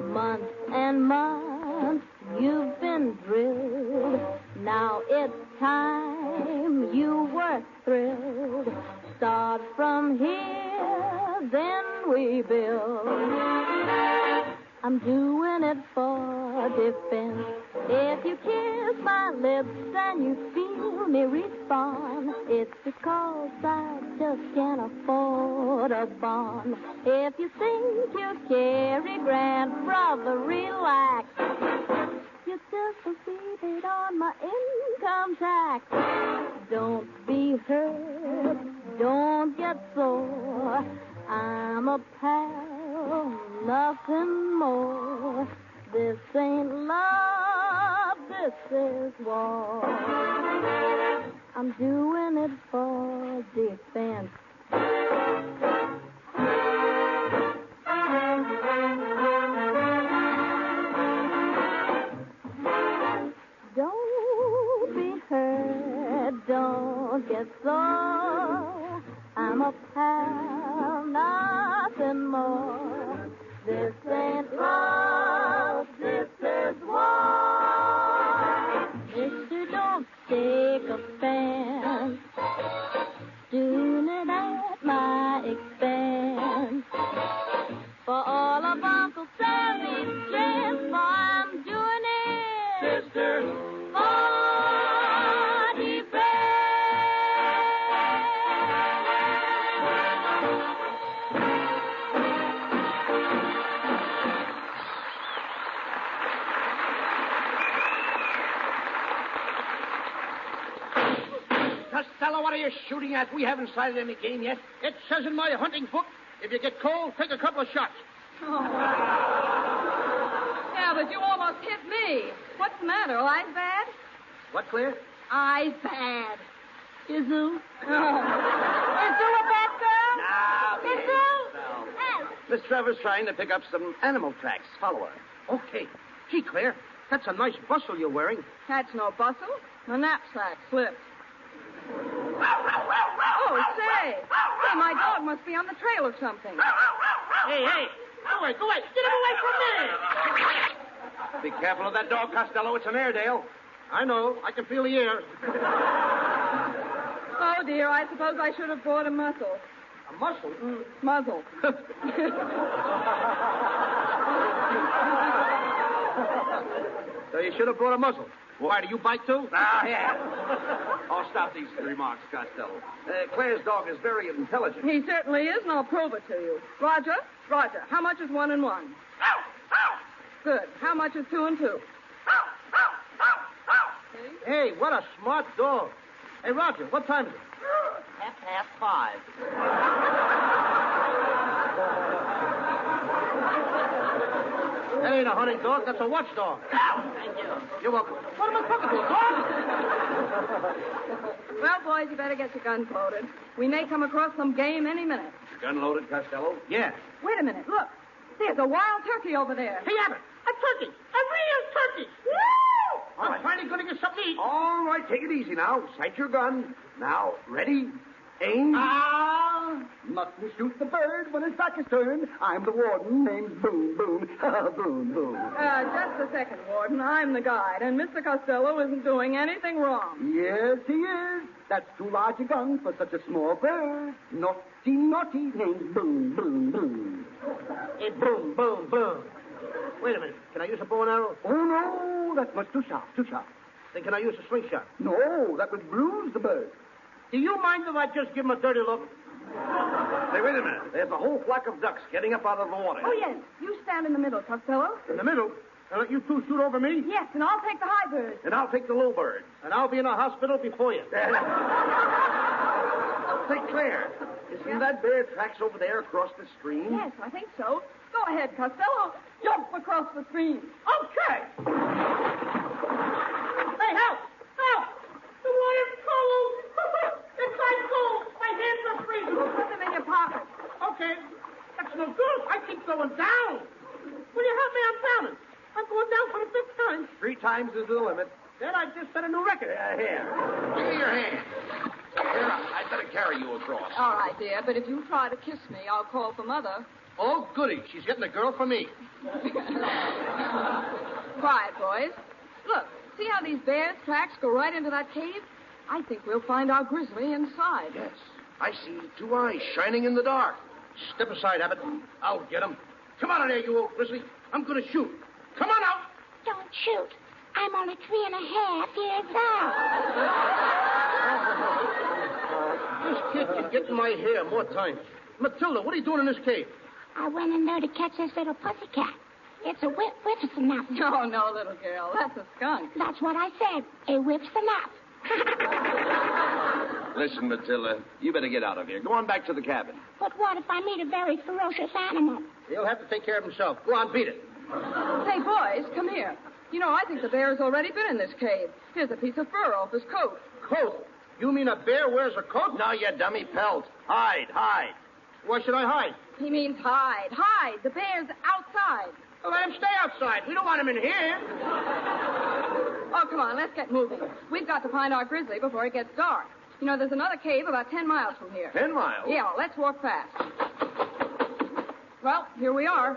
Months and months you've been drilled. Now it's time you were thrilled. Start from here, then we build. I'm doing it for defense. If you kiss my lips and you feel me respond, it's because I just can't afford a bond. If you think you carry grand, brother, relax. You're just a rebate on my income tax. Don't be hurt, don't get sore. I'm a pal, nothing more. This ain't love, this is war. I'm doing it for defense. Don't be hurt, don't get sore. I'm a pal, nothing more. This ain't love, this is war. Mister, don't take offense. Doing it at my expense. For all of Uncle Sammy's strength, I'm doing it. Sister, for defense. Costello, what are you shooting at? We haven't sighted any game yet. It says in my hunting book, if you get cold, take a couple of shots. Oh. Yeah, but you almost hit me. What's the matter? Eyes bad? What, Claire? Eyes bad. Izu? Oh. Izu a bad girl? Now, Izu? Now. Miss Trevor's trying to pick up some animal tracks. Follow her. Okay. Gee, Claire, that's a nice bustle you're wearing. That's no bustle. A knapsack slipped. Oh, say. Hey, my dog must be on the trail of something. Hey, go away. Get him away from me. Be careful of that dog, Costello. It's an Airedale. I know. I can feel the air. Oh, dear, I suppose I should have brought a muzzle. A muzzle? Muzzle. So you should have brought a muzzle. Why, do you bite too? Yeah. I'll stop these remarks, Costello. Claire's dog is very intelligent. He certainly is, and I'll prove it to you. Roger, how much is 1 and 1? Good. How much is 2 and 2? Hey, what a smart dog. Hey, Roger, what time is it? 5:30. That ain't a hunting dog. That's a watchdog. Thank you. You're welcome. What am I talking to, a dog? Well, boys, you better get your guns loaded. We may come across some game any minute. Your gun loaded, Costello? Yeah. Wait a minute. Look. There's a wild turkey over there. Hey, Abbott, a turkey. A real turkey. Woo! All I'm finally going to get something to eat. All right, take it easy now. Sight your gun. Now, ready, aim. Mustn't shoot the bird when his back is turned. I'm the warden named Boom Boom. Boom Boom. Just a second, Warden. I'm the guide, and Mr. Costello isn't doing anything wrong. Yes, he is. That's too large a gun for such a small bird. Naughty, naughty named Boom Boom Boom. Hey, boom, boom, boom. Wait a minute. Can I use a bow and arrow? Oh, no, that's much too sharp, too sharp. Then can I use a slingshot? No, that would bruise the bird. Do you mind if I just give him a dirty look? Hey, wait a minute. There's a whole flock of ducks getting up out of the water. Oh, yes. You stand in the middle, Costello. In the middle? And let you two shoot over me? Yes, and I'll take the high bird. And I'll take the low bird. And I'll be in a hospital before you. Say, Claire, isn't that bear tracks over there across the stream? Yes, I think so. Go ahead, Costello. Jump across the stream. Okay. Hey, help! Help! The water's cold! It's ice cold! My hands are freezing! Put them in your pocket. Okay. That's no good. I keep going down. Will you help me? I'm drowning. I'm going down for the 5th time. 3 times is the limit. Then I just set a new record. Here. Give me your hand. Here, I'd better carry you across. All right, dear, but if you try to kiss me, I'll call for Mother. Oh, goody. She's getting a girl for me. Quiet, boys. Look, see how these bears' tracks go right into that cave? I think we'll find our grizzly inside. Yes. I see 2 eyes shining in the dark. Step aside, Abbott. I'll get him. Come on in there, you old grizzly. I'm going to shoot. Come on out. Don't shoot. I'm only 3.5 years old. This kid can get in my hair more times. Matilda, what are you doing in this cave? I went in there to catch this little pussycat. It's a whippersnapper. Oh, no, little girl. That's a skunk. That's what I said. A whippersnapper. Listen, Matilda, you better get out of here. Go on back to the cabin. But what if I meet a very ferocious animal? He'll have to take care of himself. Go on, beat it. Hey, boys, come here. You know, I think the bear's already been in this cave. Here's a piece of fur off his coat. Coat? You mean a bear wears a coat? No, you dummy pelt. Hide, hide. Why should I hide? He means hide. Hide. The bear's outside. Well, let him stay outside. We don't want him in here. Oh, come on, let's get moving. We've got to find our grizzly before it gets dark. You know, there's another cave about 10 miles from here. 10 miles? Yeah, well, let's walk fast. Well, here we are.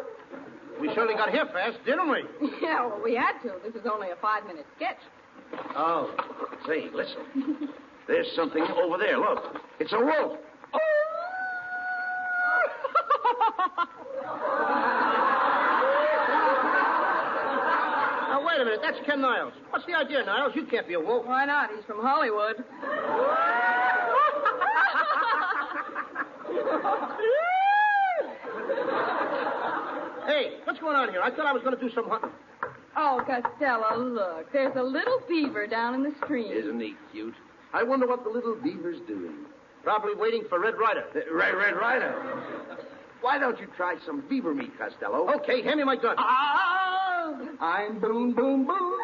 We surely got here fast, didn't we? Yeah, well, we had to. This is only a 5-minute sketch. Oh. Say, listen. There's something over there. Look. It's a rope. Now, wait a minute. That's Ken Niles. What's the idea, Niles? You can't be a wolf. Why not? He's from Hollywood. Hey, what's going on here? I thought I was going to do some hunting. Oh, Costello, look. There's a little beaver down in the stream. Isn't he cute? I wonder what the little beaver's doing. Probably waiting for Red Ryder. Red Ryder. Why don't you try some beaver meat, Costello? Okay, hand me my gun. I'm Boom Boom Boom.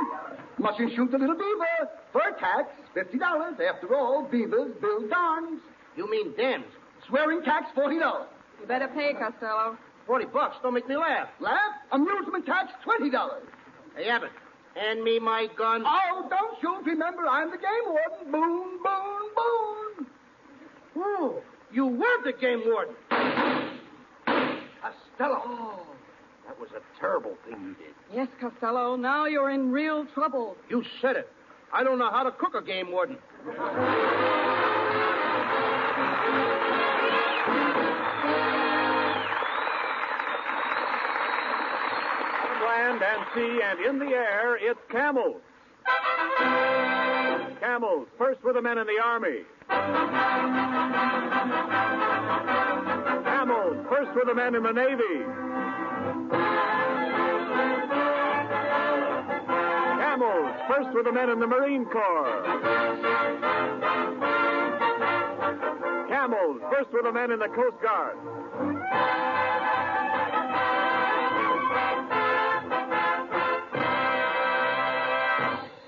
Mustn't shoot the little beaver. Fur tax, $50. After all, beavers build dams. You mean dams? Swearing tax, $40. You better pay, Costello. $40. Don't make me laugh. Laugh? Amusement tax, $20. Hey, Abbott, hand me my gun. Oh, don't shoot. Remember, I'm the game warden. Boom, boom, boom. Oh, you were the game warden. Costello. Oh, that was a terrible thing you did. Yes, Costello. Now you're in real trouble. You said it. I don't know how to cook a game warden. Land and sea and in the air, it's camels. Camels, first with the men in the army. Camels, first with the men in the Navy. Camels, first with the men in the Marine Corps. Camels, first with the men in the Coast Guard.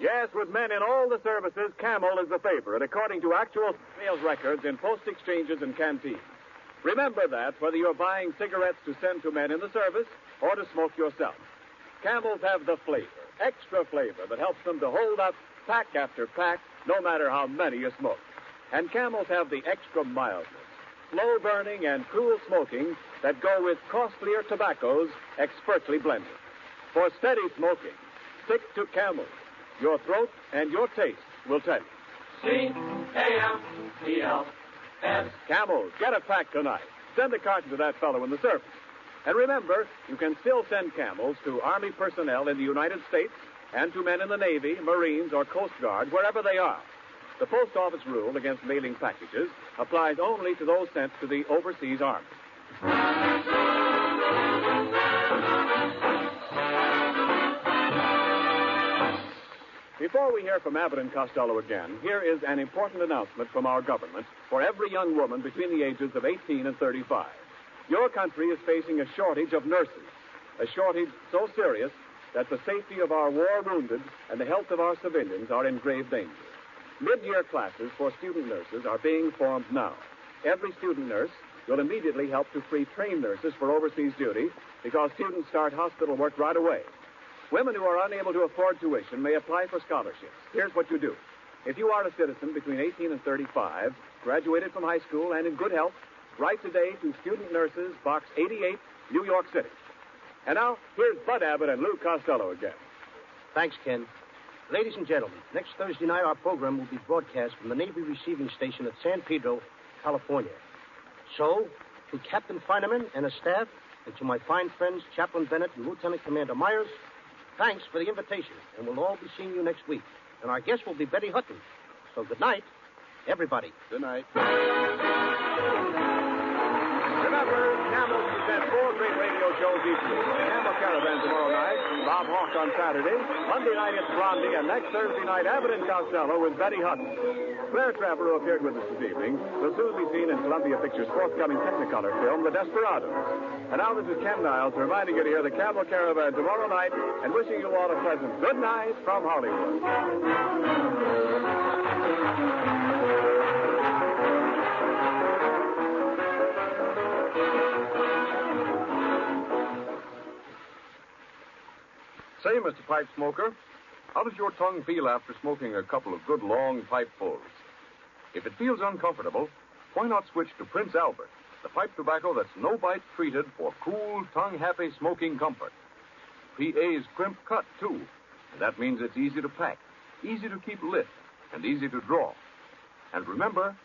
Yes, with men in all the services, Camel is the favorite, according to actual sales records in post exchanges and canteens. Remember that, whether you're buying cigarettes to send to men in the service or to smoke yourself. Camels have the flavor, extra flavor, that helps them to hold up pack after pack, no matter how many you smoke. And Camels have the extra mildness, slow burning and cool smoking that go with costlier tobaccos expertly blended. For steady smoking, stick to Camels. Your throat and your taste will tell you. C-A-M-E-L-S. Camels, get a pack tonight. Send a carton to that fellow in the service. And remember, you can still send Camels to Army personnel in the United States and to men in the Navy, Marines, or Coast Guard, wherever they are. The Post Office rule against mailing packages applies only to those sent to the overseas army. Before we hear from Abbott and Costello again, here is an important announcement from our government for every young woman between the ages of 18 and 35. Your country is facing a shortage of nurses, a shortage so serious that the safety of our war wounded and the health of our civilians are in grave danger. Mid-year classes for student nurses are being formed now. Every student nurse will immediately help to pre-train nurses for overseas duty because students start hospital work right away. Women who are unable to afford tuition may apply for scholarships. Here's what you do. If you are a citizen between 18 and 35, graduated from high school and in good health, write today to Student Nurses, Box 88, New York City. And now, here's Bud Abbott and Lou Costello again. Thanks, Ken. Ladies and gentlemen, next Thursday night our program will be broadcast from the Navy Receiving Station at San Pedro, California. So, to Captain Feineman and his staff, and to my fine friends Chaplain Bennett and Lieutenant Commander Myers, thanks for the invitation, and we'll all be seeing you next week. And our guest will be Betty Hutton. So good night, everybody. Good night. Remember, Camel presents 4 great radio shows each week. Camel Caravan tomorrow night, Bob Hawk on Saturday. Monday night it's Blondie, and next Thursday night, Abbott and Costello with Betty Hutton. Claire Trapper, who appeared with us this evening, will soon be seen in Columbia Pictures' forthcoming Technicolor film, The Desperados. And now this is Ken Niles reminding you to hear the Camel Caravan tomorrow night and wishing you all a pleasant good night from Hollywood. Say, Mr. Pipe Smoker, how does your tongue feel after smoking a couple of good long pipefuls? If it feels uncomfortable, why not switch to Prince Albert, the pipe tobacco that's no-bite treated for cool, tongue-happy smoking comfort. PA's crimp cut, too, and that means it's easy to pack, easy to keep lit, and easy to draw. And remember,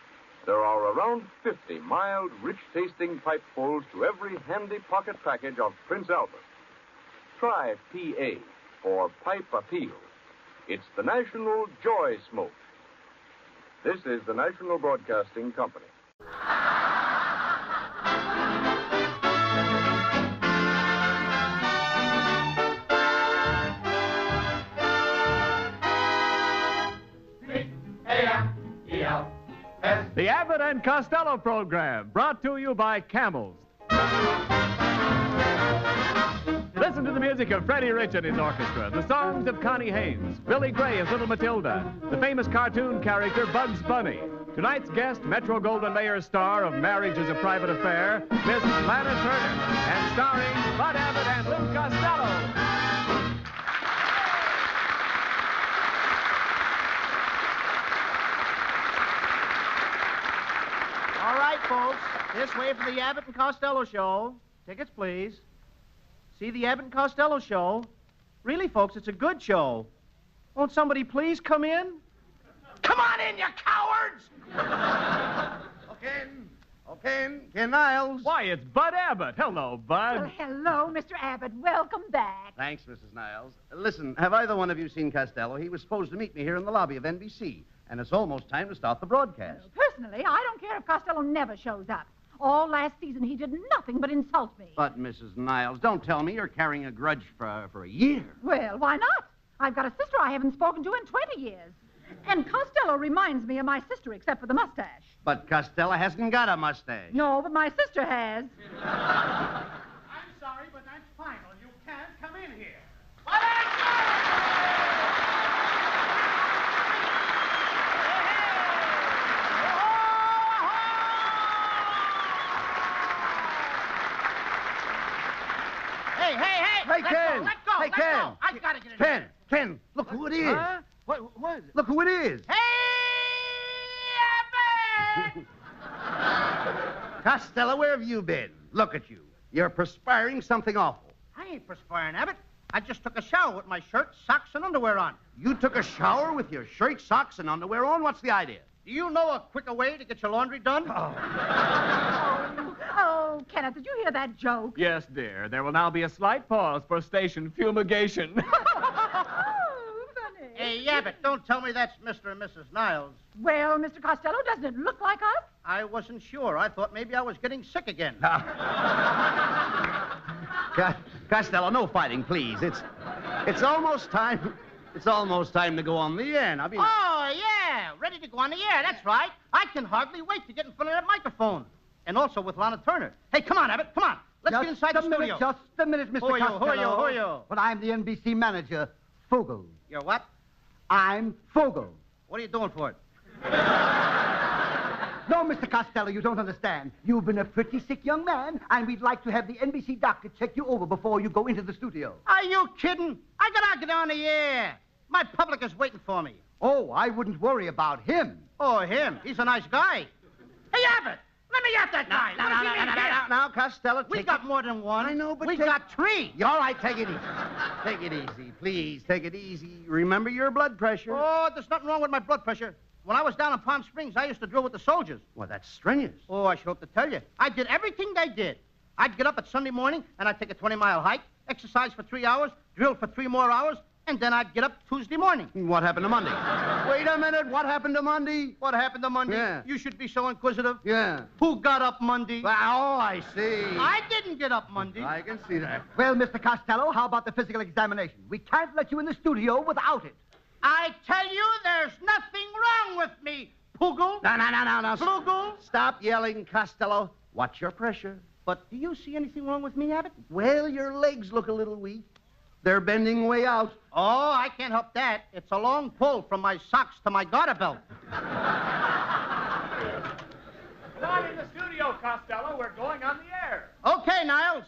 there are around 50 mild, rich-tasting pipefuls to every handy pocket package of Prince Albert. Try PA for Pipe Appeal. It's the National Joy Smoke. This is the National Broadcasting Company. The Abbott and Costello program, brought to you by Camels. Listen to the music of Freddie Rich and his orchestra, the songs of Connie Haynes, Billy Gray as Little Matilda, the famous cartoon character Bugs Bunny. Tonight's guest, Metro-Goldwyn-Mayer star of Marriage is a Private Affair, Miss Lana Turner, and starring Bud Abbott and Lou Costello. All right, folks, this way for the Abbott and Costello show. Tickets, please. See the Abbott and Costello show? Really, folks, it's a good show. Won't somebody please come in? Come on in, you cowards! Ken Niles. Why, it's Bud Abbott. Hello, Bud. Well, hello, Mr. Abbott. Welcome back. Thanks, Mrs. Niles. Listen, have either one of you seen Costello? He was supposed to meet me here in the lobby of NBC, and it's almost time to start the broadcast. Personally, I don't care if Costello never shows up. All last season, he did nothing but insult me. But, Mrs. Niles, don't tell me you're carrying a grudge for a year. Well, why not? I've got a sister I haven't spoken to in 20 years. And Costello reminds me of my sister, except for the mustache. But Costello hasn't got a mustache. No, but my sister has. I'm sorry, but that's final. You can't come in here. Hey, Ken! Let go! Hey, Ken! Go. I gotta get in Ken! Ken! Look who it is! Huh? What? Look who it is! Hey, Abbott! Costello, where have you been? Look at you. You're perspiring something awful. I ain't perspiring, Abbott. I just took a shower with my shirt, socks, and underwear on. You took a shower with your shirt, socks, and underwear on? What's the idea? Do you know a quicker way to get your laundry done? Oh, Kenneth, did you hear that joke? Yes, dear. There will now be a slight pause for station fumigation. Hey, Abbott, don't tell me that's Mr. and Mrs. Niles. Well, Mr. Costello, doesn't it look like us? I wasn't sure. I thought maybe I was getting sick again. Costello, no fighting, please. It's almost time. It's almost time to go on the air. Now, Oh, yeah. Ready to go on the air. That's right. I can hardly wait to get in front of that microphone. And also with Lana Turner. Hey, come on, Abbott. Come on. Let's get inside the studio. Just a minute, Mr. Costello. Who are you? But I'm the NBC manager, Fogel. You're what? I'm Fogel. What are you doing for it? No, Mr. Costello, you don't understand. You've been a pretty sick young man, and we'd like to have the NBC doctor check you over before you go into the studio. Are you kidding? I gotta get on the air. My public is waiting for me. Oh, I wouldn't worry about him. Oh, him? He's a nice guy. Hey, Abbott, let me at that guy. Now, Costello, We got more than one. I know, but we got three. All right, take it easy. Take it easy, please. Take it easy. Remember your blood pressure. Oh, there's nothing wrong with my blood pressure. When I was down in Palm Springs, I used to drill with the soldiers. Well, that's strenuous. Oh, I should hope to tell you. I did everything they did. I'd get up at Sunday morning, and I'd take a 20-mile hike, exercise for 3 hours, drill for 3 more hours, and then I'd get up Tuesday morning. What happened to Monday? Wait a minute. What happened to Monday? What happened to Monday? Yeah. You should be so inquisitive. Yeah. Who got up Monday? Oh, I see. I didn't get up Monday. I can see that. Well, Mr. Costello, how about the physical examination? We can't let you in the studio without it. I tell you, there's nothing wrong with me, Poogle. No. Flugel. Stop yelling, Costello. Watch your pressure. But do you see anything wrong with me, Abbott? Well, your legs look a little weak. They're bending way out. Oh, I can't help that. It's a long pull from my socks to my garter belt. Come on in the studio, Costello. We're going on the air. Okay, Niles.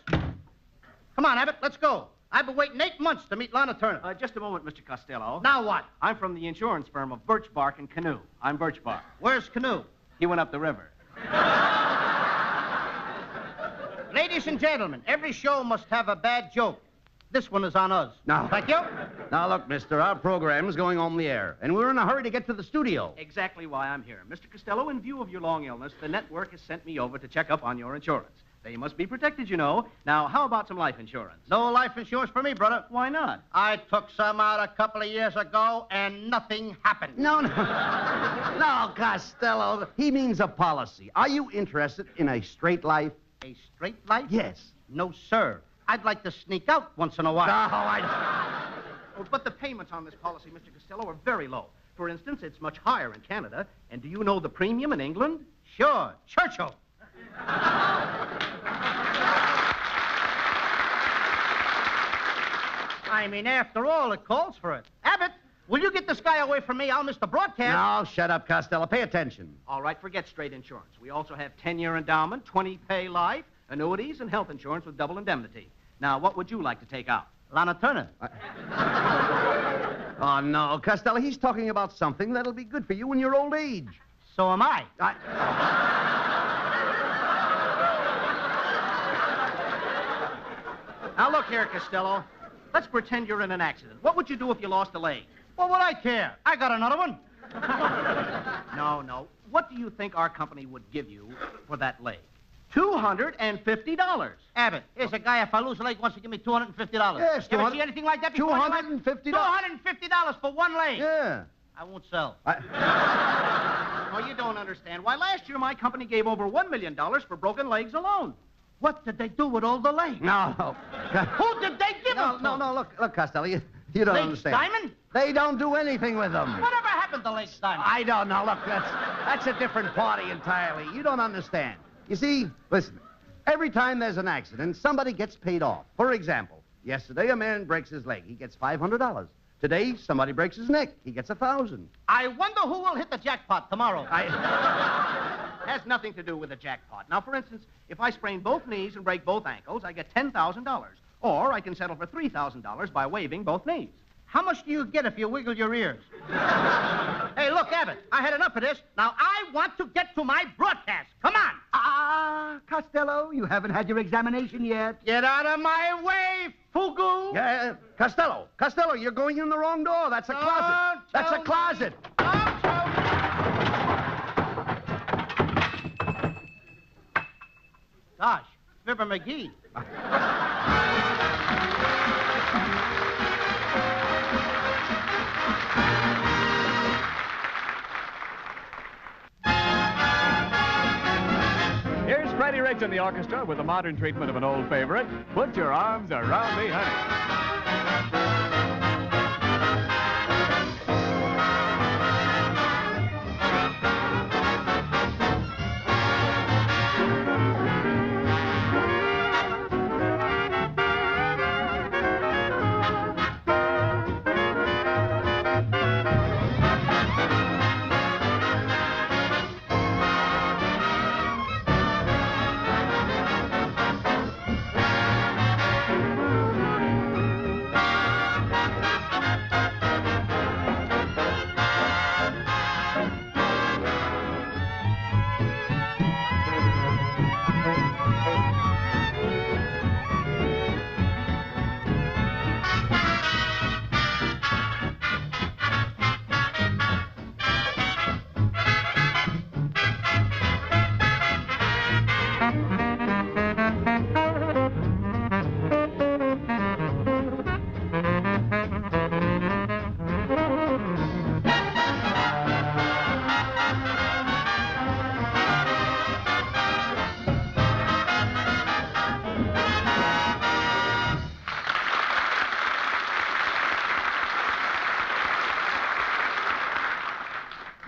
Come on, Abbott, let's go. I've been waiting 8 months to meet Lana Turner. Just a moment, Mr. Costello. Now what? I'm from the insurance firm of Birch Bark and Canoe. I'm Birch Bark. Where's Canoe? He went up the river. Ladies and gentlemen, every show must have a bad joke. This one is on us. Now, Thank you. Now, look, mister, our program's going on the air, and we're in a hurry to get to the studio. Exactly why I'm here. Mr. Costello, in view of your long illness, the network has sent me over to check up on your insurance. They must be protected, you know. Now, how about some life insurance? No life insurance for me, brother. Why not? I took some out a couple of years ago, and nothing happened. No, Costello. He means a policy. Are you interested in a straight life? A straight life? Yes. No, sir. I'd like to sneak out once in a while. Oh, but the payments on this policy, Mr. Costello, are very low. For instance, it's much higher in Canada. And do you know the premium in England? Sure. Churchill. I mean, after all, it calls for it. Abbott, will you get this guy away from me? I'll miss the broadcast. Now, shut up, Costello. Pay attention. All right, forget straight insurance. We also have 10-year endowment, 20-pay life, annuities, and health insurance with double indemnity. Now, what would you like to take out? Lana Turner. Oh, no, Costello, he's talking about something that'll be good for you in your old age. So am I. Now, look here, Costello. Let's pretend you're in an accident. What would you do if you lost a leg? What would I care? I got another one. No. What do you think our company would give you for that leg? $250. Abbott, here's a guy, if I lose a leg, wants to give me $250. Yes, You ever see anything like that before? $250. $250 for one leg. Yeah. I won't sell. Oh, you don't understand. Why, last year my company gave over $1 million for broken legs alone. What did they do with all the legs? No. Who did they give them to? No, look, Costello, You don't Lake understand. Diamond? They don't do anything with them. Whatever happened to Lake Diamond? I don't know. Look, that's a different party entirely. You don't understand. You see, listen, every time there's an accident, somebody gets paid off. For example, yesterday a man breaks his leg. He gets $500. Today, somebody breaks his neck. He gets $1,000. I wonder who will hit the jackpot tomorrow. Has nothing to do with the jackpot. Now, for instance, if I sprain both knees and break both ankles, I get $10,000. Or I can settle for $3,000 by waiving both knees. How much do you get if you wiggle your ears? Hey, look, Abbott, I had enough of this. Now, I want to get to my broadcast. Come on. Costello, you haven't had your examination yet. Get out of my way, Fugu. Yeah, Costello, you're going in the wrong door. That's a closet. That's a closet. Gosh, Fibber McGee. Here's Freddie Ricks in the orchestra with a modern treatment of an old favorite, Put Your Arms Around Me, Honey.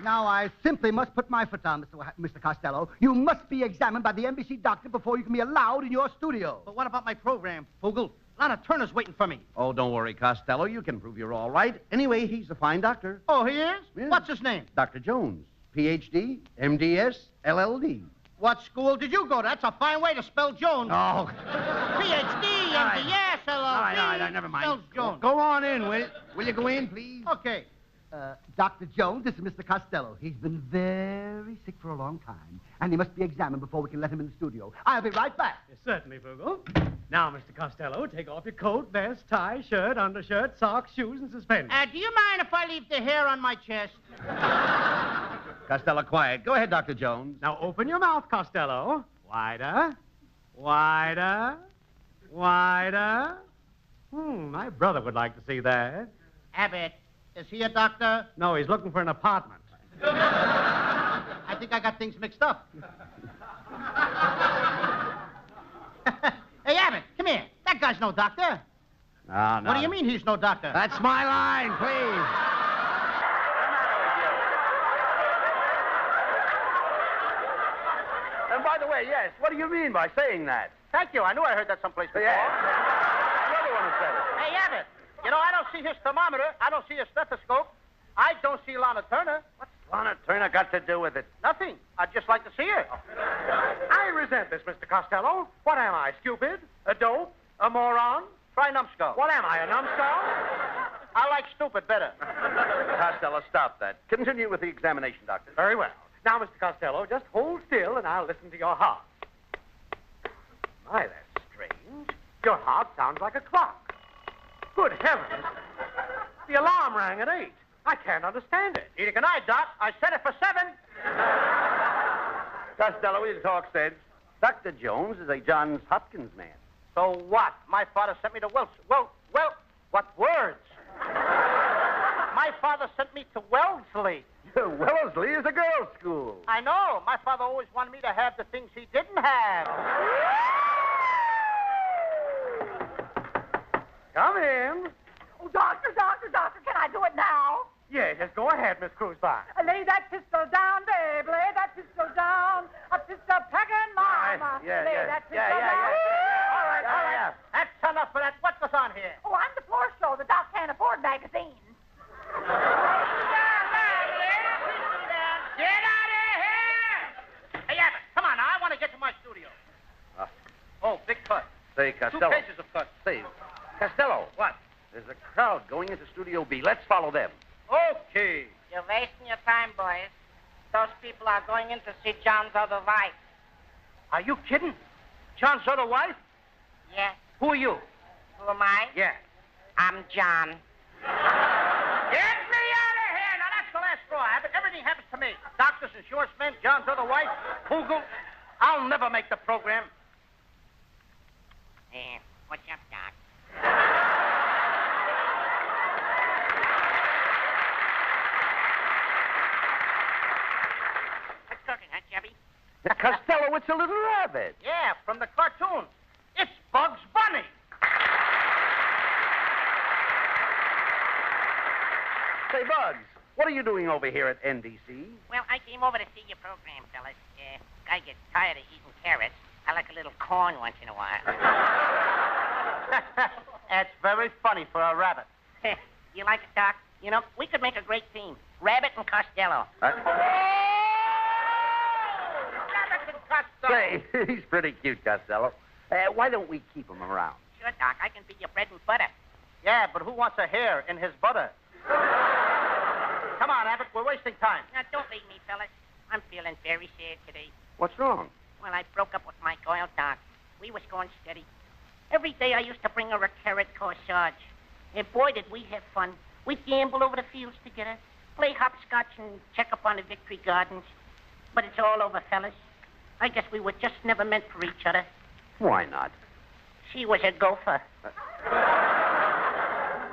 Now, I simply must put my foot down, Mr. Costello. You must be examined by the NBC doctor before you can be allowed in your studio. But what about my program, Fugel? A lot of Turners waiting for me. Oh, don't worry, Costello. You can prove you're all right. Anyway, he's a fine doctor. Oh, he is? Yeah. What's his name? Dr. Jones. P.H.D., M.D.S., LL.D. What school did you go to? That's a fine way to spell Jones. Oh. Ph.D., M.D.S., LL.D. All right, never mind. Spells Jones. Go on in, will you? Will you go in, please? Okay. Dr. Jones, this is Mr. Costello. He's been very sick for a long time, and he must be examined before we can let him in the studio. I'll be right back. Certainly, Vogel. Now, Mr. Costello, take off your coat, vest, tie, shirt, undershirt, socks, shoes, and suspenders. Do you mind if I leave the hair on my chest? Costello, quiet. Go ahead, Dr. Jones. Now, open your mouth, Costello. Wider, wider, wider. My brother would like to see that. Abbott, is he a doctor? No, he's looking for an apartment. I think I got things mixed up. Hey, Abbott, come here. That guy's no doctor. No. What do you mean he's no doctor? That's my line, please. And by the way, yes, what do you mean by saying that? Thank you. I knew I heard that someplace before. Yeah. You're the one who said it. Hey, Abbott, you know, I don't see his thermometer. I don't see his stethoscope. I don't see Lana Turner. What's Lana Turner got to do with it? Nothing. I'd just like to see her. I resent this, Mr. Costello. What am I, stupid? A dope? A moron? Try numbskull. What am I, a numbskull? I like stupid better. Costello, stop that. Continue with the examination, Doctor. Very well. Now, Mr. Costello, just hold still and I'll listen to your heart. My, that's strange. Your heart sounds like a clock. Good heavens. The alarm rang at 8. I can't understand it. Neither can I, Doc. I set it for 7. Costello, we'll talk sense. Dr. Jones is a Johns Hopkins man. So what? My father sent me to Wilson. Well, what words? My father sent me to Wellesley. Wellesley is a girls' school. I know. My father always wanted me to have the things he didn't have. Come in. Oh, doctor, can I do it now? Yeah, just go ahead, Miss Cruzbar. Lay that pistol down, babe. Lay that pistol down. A pistol packing mama. Lay that pistol down. All right. That's enough for that. What goes on here? Oh, I'm the floor show. The doc can't afford magazines. Get out of here! Hey, Abbott, come on now. I want to get to my studio. Oh, big cut. Say, 2 Costello. pages of cut. Say, Costello. What? There's a crowd going into Studio B. Let's follow them. Okay. You're wasting your time, boys. Those people are going in to see John's other wife. Are you kidding? John's other wife? Yes. Who are you? Who am I? Yeah. I'm John. Get me out of here! Now, that's the last straw, Abbott. Everything happens to me. Doctors, insurance men, John's other wife, Poogle. I'll never make the program. What's up, Doc? What's cooking, huh, Chubby? Costello, it's a little rabbit. Yeah, from the cartoon. It's Bugs Bunny. Say, Bugs, what are you doing over here at NBC? Well, I came over to see your program, fellas. I get tired of eating carrots. I like a little corn once in a while. That's very funny for a rabbit. You like it, Doc? You know, we could make a great team. Rabbit and Costello. Rabbit and Costello. Say, he's pretty cute, Costello. Why don't we keep him around? Sure, Doc. I can be your bread and butter. Yeah, but who wants a hair in his butter? Come on, Abbott. We're wasting time. Now, don't leave me, fellas. I'm feeling very sad today. What's wrong? Well, I broke up with my girl, Doc. We was going steady. Every day I used to bring her a carrot corsage. And boy, did we have fun. We'd gamble over the fields together, play hopscotch, and check up on the Victory Gardens. But it's all over, fellas. I guess we were just never meant for each other. Why not? She was a gopher.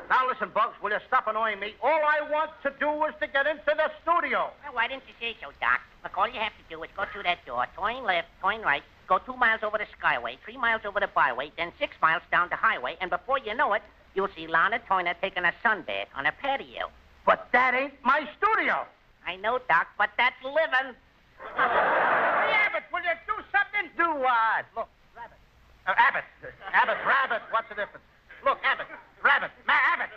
Now, listen, Bugs, will you stop annoying me? All I want to do is to get into the studio. Well, why didn't you say so, Doc? Look, all you have to do is go through that door, turn left, turn right, go 2 miles over the skyway, 3 miles over the byway, then 6 miles down the highway, and before you know it, you'll see Lana Turner taking a sunbath on a patio. But that ain't my studio. I know, Doc, but that's living. Hey, Abbott, will you do something? Do what? Look, Rabbit. Abbott. Abbott, Rabbit. What's the difference? Look, Abbott. Rabbit. Abbott.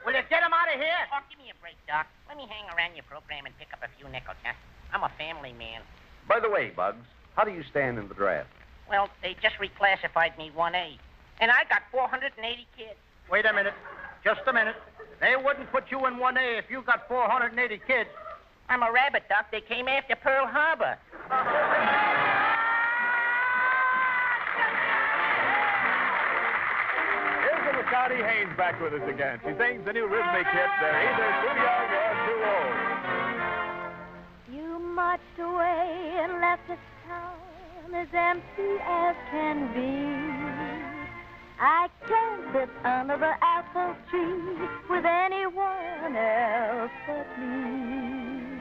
Will you get him out of here? Oh, give me a break, Doc. Let me hang around your program and pick up a few nickels, huh? I'm a family man. By the way, Bugs, how do you stand in the draft? Well, they just reclassified me 1A. And I got 480 kids. Wait a minute. Just a minute. They wouldn't put you in 1A if you got 480 kids. I'm a rabbit, Doc. They came after Pearl Harbor. Here's little Connie Haynes back with us again. She sings the new rhythmic hit, They're Either Too Young or Too Old. You marched away and left this town as empty as can be. I can't sit under the apple tree with anyone else but me.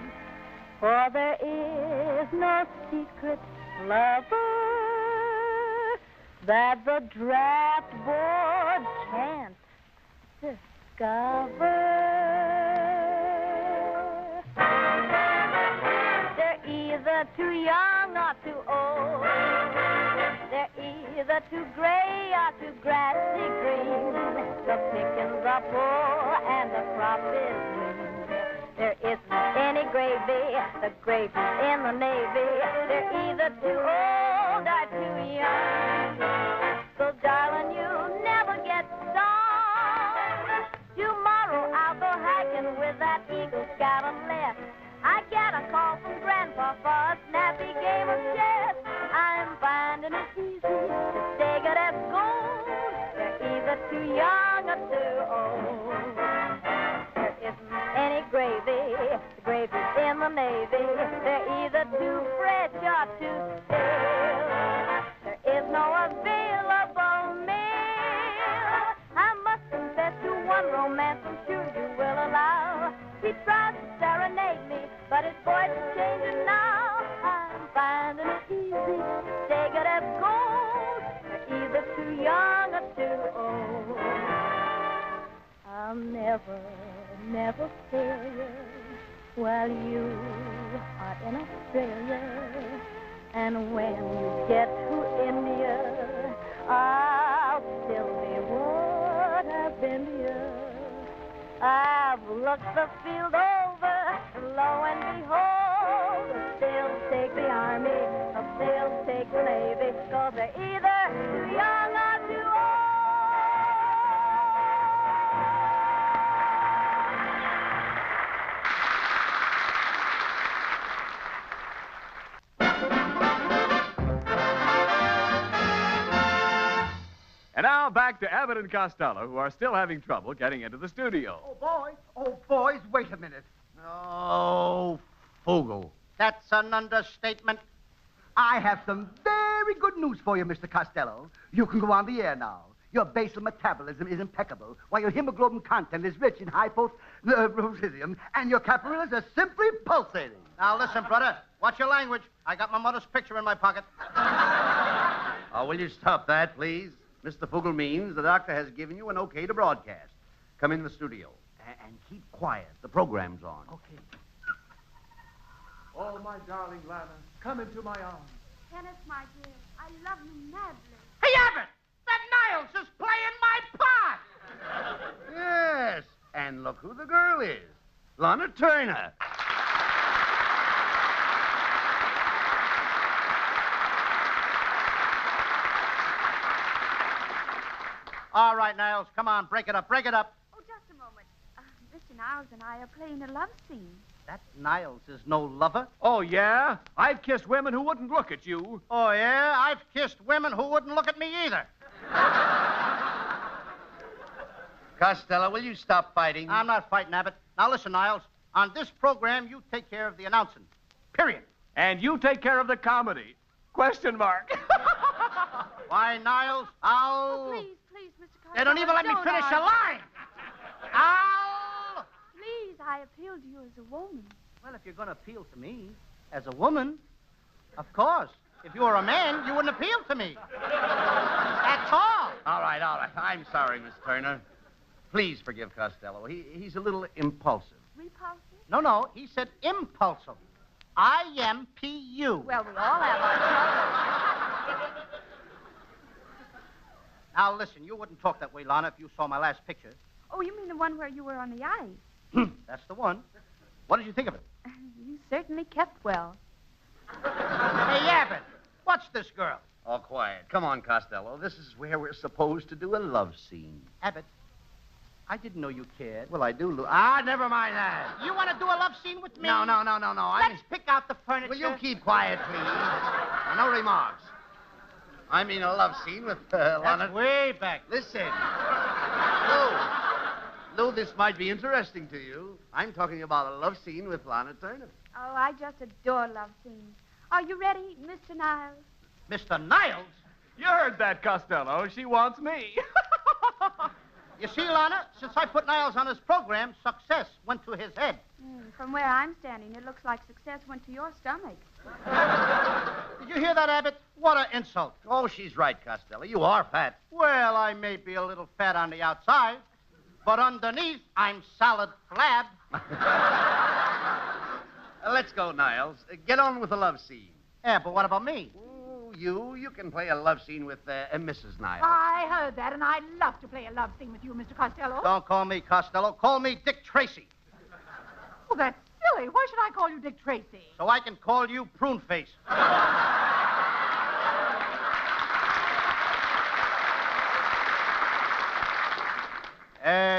For there is no secret lover that the draft board can't discover. They're either too young or too old. They're either too gray or too grassy green. The pickings are poor and the crop is lean. There isn't any gravy, the gravy's in the Navy. They're either too old or too young. So, darling, you'll never get stung. Tomorrow I'll go hiking with that Eagle Scout and left. I get a call from Grandpa for a snappy game of chess. I'm finding it easy to stay good as gold. They're either too young or too old. There isn't any gravy, the gravy's in the Navy. They're either too fresh or too stale. There is no available meal. I must confess to one romance I'm sure you will allow. He tries to serenade me, but his voice is changing now. I'm finding it easy to stay good as gold. They're either too young or too old. A never failure while you are in Australia. And when you get to India, I'll still be what I've been here. I've looked the field over, lo and behold, they'll take the Army, or they'll take the Navy, 'cause they're either too young or too old. And now back to Abbott and Costello, who are still having trouble getting into the studio. Oh, boys, wait a minute. Oh, Fogel. That's an understatement. I have some very good news for you, Mr. Costello. You can go on the air now. Your basal metabolism is impeccable, while your hemoglobin content is rich in hypothyroidism, and your capillaries are simply pulsating. Now, listen, brother. Watch your language. I got my mother's picture in my pocket. Oh, will you stop that, please? Mr. Fogel means the doctor has given you an okay to broadcast. Come in the studio. And keep quiet. The program's on. Okay. Oh, my darling Lana, come into my arms. Kenneth, my dear, I love you madly. Hey, Abbott! That Niles is playing my part! Yes. And look who the girl is. Lana Turner. All right, Niles, come on, break it up, break it up. Oh, just a moment. Mr. Niles and I are playing a love scene. That Niles is no lover. Oh, yeah? I've kissed women who wouldn't look at you. Oh, yeah? I've kissed women who wouldn't look at me either. Costello, will you stop fighting? I'm not fighting, Abbott. Now, listen, Niles. On this program, you take care of the announcing. Period. And you take care of the comedy. Question mark. Why, Niles, I'll... Oh, please, Mr. Costello. They don't even let me finish a line. I'll... Please, I appeal to you as a woman. Well, if you're going to appeal to me as a woman, of course. If you were a man, you wouldn't appeal to me. That's all. All right. I'm sorry, Miss Turner. Please forgive Costello. He's a little impulsive. Repulsive? No, he said impulsive. I-M-P-U. Well, we all have our troubles. Now, listen, you wouldn't talk that way, Lana, if you saw my last picture. Oh, you mean the one where you were on the ice? That's the one. What did you think of it? You certainly kept well. Hey, Abbott, what's this girl? All quiet. Come on, Costello. This is where we're supposed to do a love scene. Abbott, I didn't know you cared. Well, I do. Never mind that. You want to do a love scene with me? No. Let's pick out the furniture. Will you keep quiet, please? No remarks. I mean a love scene with Lana. That's way back. Listen. Lou, this might be interesting to you. I'm talking about a love scene with Lana Turner. Oh, I just adore love scenes. Are you ready, Mr. Niles? Mr. Niles? You heard that, Costello. She wants me. You see, Lana, since I put Niles on his program, success went to his head. From where I'm standing, it looks like success went to your stomach. Did you hear that, Abbott? What an insult. Oh, she's right, Costello. You are fat. Well, I may be a little fat on the outside, but underneath, I'm solid flab. Let's go, Niles. Get on with the love scene. Yeah, but what about me? Oh, you can play a love scene with Mrs. Niles. I heard that, and I'd love to play a love scene with you, Mr. Costello. Don't call me Costello. Call me Dick Tracy. Oh, that's silly. Why should I call you Dick Tracy? So I can call you Prune Face.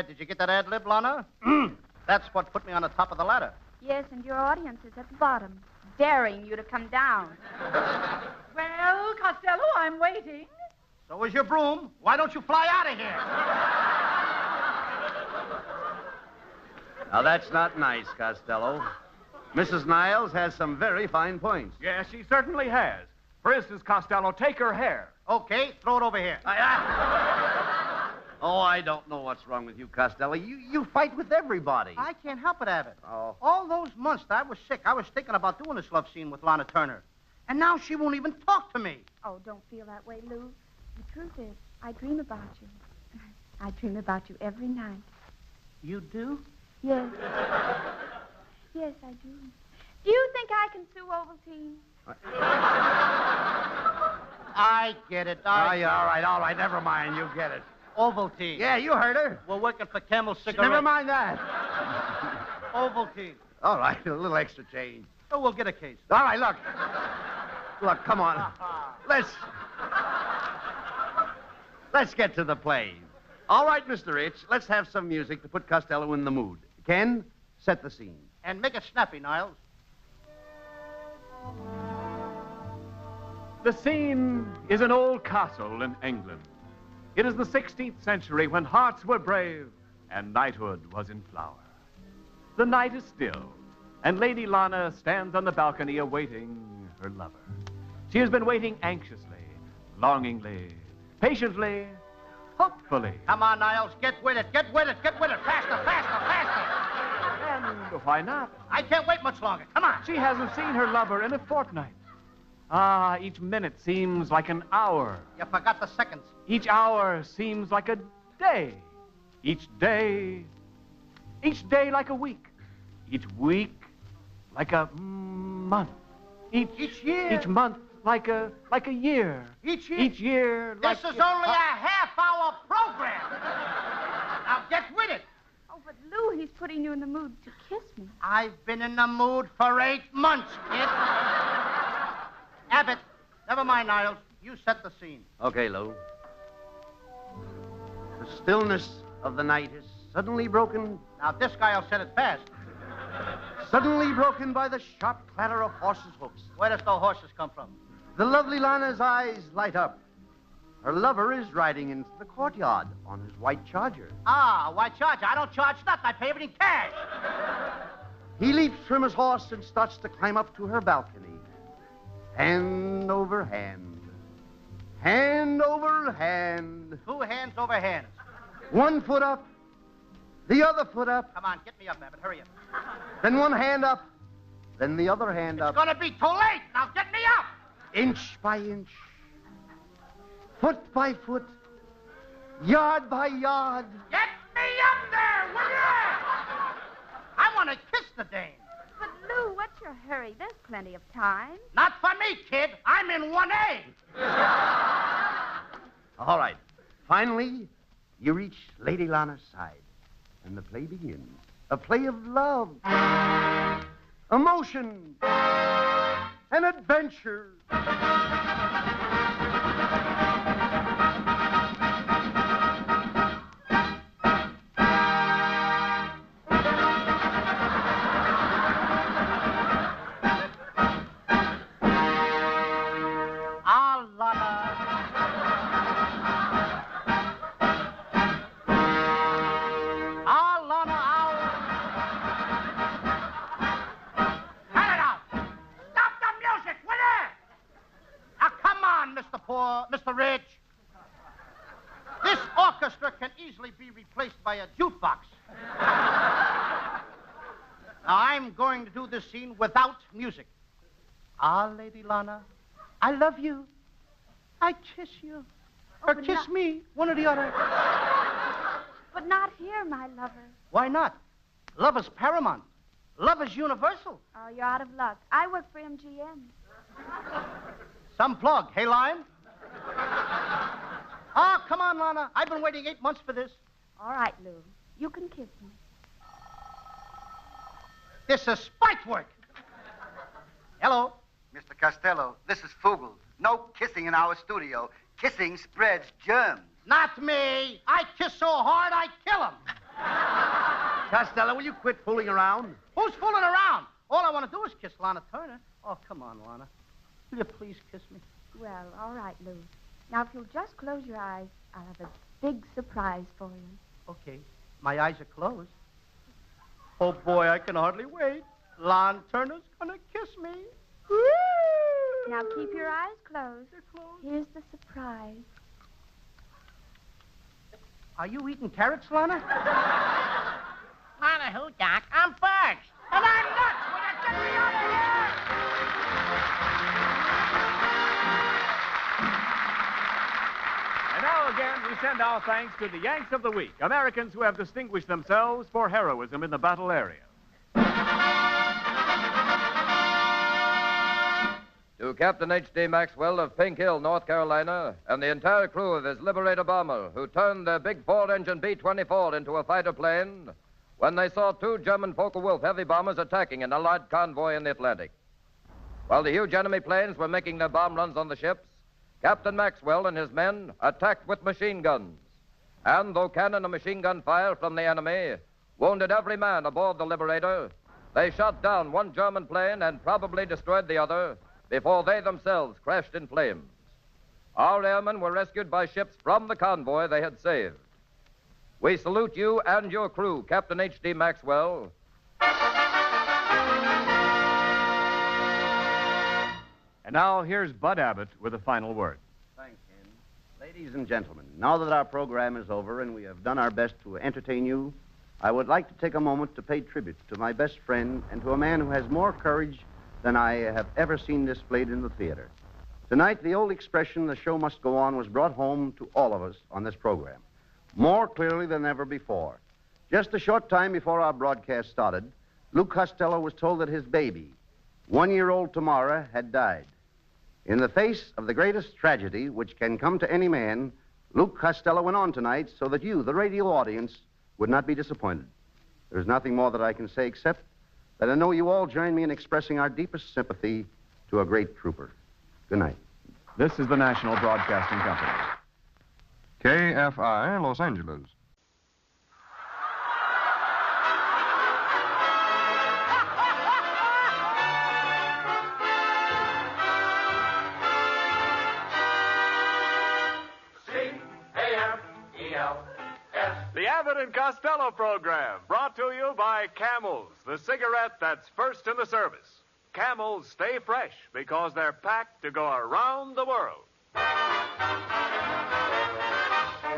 Did you get that ad lib, Lana? That's what put me on the top of the ladder. Yes, and your audience is at the bottom, daring you to come down. Well, Costello, I'm waiting. So is your broom. Why don't you fly out of here? Now, that's not nice, Costello. Mrs. Niles has some very fine points. Yes, she certainly has. For instance, Costello, take her hair. Okay, throw it over here. Oh, I don't know what's wrong with you, Costello. You fight with everybody. I can't help it, Abbott. Oh. All those months that I was sick, I was thinking about doing this love scene with Lana Turner. And now she won't even talk to me. Oh, don't feel that way, Lou. The truth is, I dream about you. I dream about you every night. You do? Yes. Yes, I do. Do you think I can sue Ovaltine? I get it. All right. Never mind. You get it. Ovaltine. Yeah, you heard her. We're working for Camel Cigarettes. Never mind that. Ovaltine. All right, a little extra change. So we'll get a case. All right, look. Look, come on. Let's get to the play. All right, Mr. Rich, let's have some music to put Costello in the mood. Ken, set the scene. And make it snappy, Niles. The scene is an old castle in England. It is the 16th century when hearts were brave and knighthood was in flower. The night is still, and Lady Lana stands on the balcony awaiting her lover. She has been waiting anxiously, longingly, patiently, hopefully. Come on, Niles. Get with it. Get with it. Get with it. Faster, faster, faster. And why not? I can't wait much longer. Come on. She hasn't seen her lover in a fortnight. Each minute seems like an hour. You forgot the seconds. Each hour seems like a day. Each day like a week. Each week like a month. Each year. Each month like a year. Each year. Each year like This is only a half-hour program. Now get with it. Oh, but Lou, he's putting you in the mood to kiss me. I've been in the mood for 8 months, kid. Abbott, never mind, Niles. You set the scene. Okay, Lou. The stillness of the night is suddenly broken. Now, this guy'll set it fast. Suddenly broken by the sharp clatter of horses' hoofs. Where does the horses come from? The lovely Lana's eyes light up. Her lover is riding into the courtyard on his white charger. Ah, why charge? I don't charge nothing. I pay everything cash. He leaps from his horse and starts to climb up to her balcony. Hand over hand. Hand over hand. 2 hands over hands. 1 foot up. The other foot up. Come on, get me up, Abbott. Hurry up. Then 1 hand up. Then the other hand up. It's gonna be too late. Now get me up. Inch by inch. Foot by foot. Yard by yard. Get me up there, will you? I want to kiss the dame. But, Lou, what's your hurry? There's plenty of time. Not for me, kid. I'm in 1A. All right. Finally, you reach Lady Lana's side, and the play begins. A play of love, emotion, and adventure. Mr. Rich. This orchestra can easily be replaced by a jukebox. Now, I'm going to do this scene without music. Ah, Lady Lana, I love you. I kiss you. Or kiss me, one or the other. But not here, my lover. Why not? Love is paramount. Love is universal. Oh, you're out of luck. I work for MGM. Some plug. Hey, Lime? Oh, come on, Lana. I've been waiting 8 months for this. All right, Lou. You can kiss me. This is spite work. Hello. Mr. Costello, this is Fugel. No kissing in our studio. Kissing spreads germs. Not me. I kiss so hard I kill him. Costello, will you quit fooling around? Who's fooling around? All I want to do is kiss Lana Turner. Oh, come on, Lana. Will you please kiss me? Well, all right, Lou. Now, if you'll just close your eyes, I'll have a big surprise for you. Okay. My eyes are closed. Oh, boy, I can hardly wait. Lana Turner's gonna kiss me. Woo! Now, keep your eyes closed. They're closed. Here's the surprise. Are you eating carrots, Lana? Lana who, Doc? I'm first. And I'm nuts! Will you get me out of here? And now again, we send extend our thanks to the Yanks of the Week, Americans who have distinguished themselves for heroism in the battle area. To Captain H.D. Maxwell of Pink Hill, North Carolina, and the entire crew of his Liberator bomber, who turned their big Ford-engine B-24 into a fighter plane when they saw two German Focke-Wulf heavy bombers attacking an Allied convoy in the Atlantic. While the huge enemy planes were making their bomb runs on the ships, Captain Maxwell and his men attacked with machine guns. And though cannon and machine gun fire from the enemy wounded every man aboard the Liberator, they shot down one German plane and probably destroyed the other before they themselves crashed in flames. Our airmen were rescued by ships from the convoy they had saved. We salute you and your crew, Captain H.D. Maxwell. And now, here's Bud Abbott with a final word. Thanks, Ken. Ladies and gentlemen, now that our program is over and we have done our best to entertain you, I would like to take a moment to pay tribute to my best friend and to a man who has more courage than I have ever seen displayed in the theater. Tonight, the old expression, the show must go on, was brought home to all of us on this program, more clearly than ever before. Just a short time before our broadcast started, Luke Costello was told that his baby, 1-year-old Tamara, had died. In the face of the greatest tragedy which can come to any man, Luke Costello went on tonight so that you, the radio audience, would not be disappointed. There's nothing more that I can say except that I know you all join me in expressing our deepest sympathy to a great trooper. Good night. This is the National Broadcasting Company. KFI, Los Angeles. The Abbott and Costello program, brought to you by Camels, the cigarette that's first in the service. Camels stay fresh because they're packed to go around the world.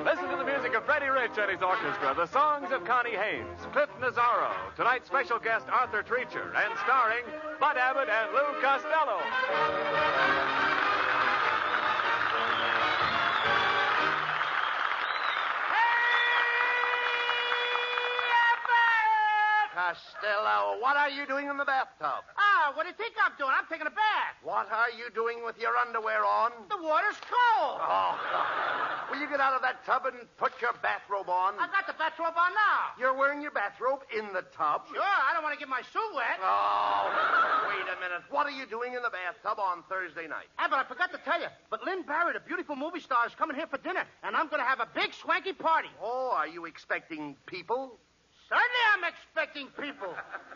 Listen to the music of Freddie Rich and his orchestra, the songs of Connie Haynes, Cliff Nazzaro, tonight's special guest Arthur Treacher, and starring Bud Abbott and Lou Costello. Costello, what are you doing in the bathtub? Ah, what do you think I'm doing? I'm taking a bath. What are you doing with your underwear on? The water's cold. Oh, will you get out of that tub and put your bathrobe on? I've got the bathrobe on now. You're wearing your bathrobe in the tub? Sure, I don't want to get my suit wet. Oh, wait a minute. What are you doing in the bathtub on Thursday night? Ah, but I forgot to tell you. But Lynn Barrett, a beautiful movie star, is coming here for dinner, and I'm going to have a big swanky party. Oh, are you expecting people? Certainly I'm expecting people.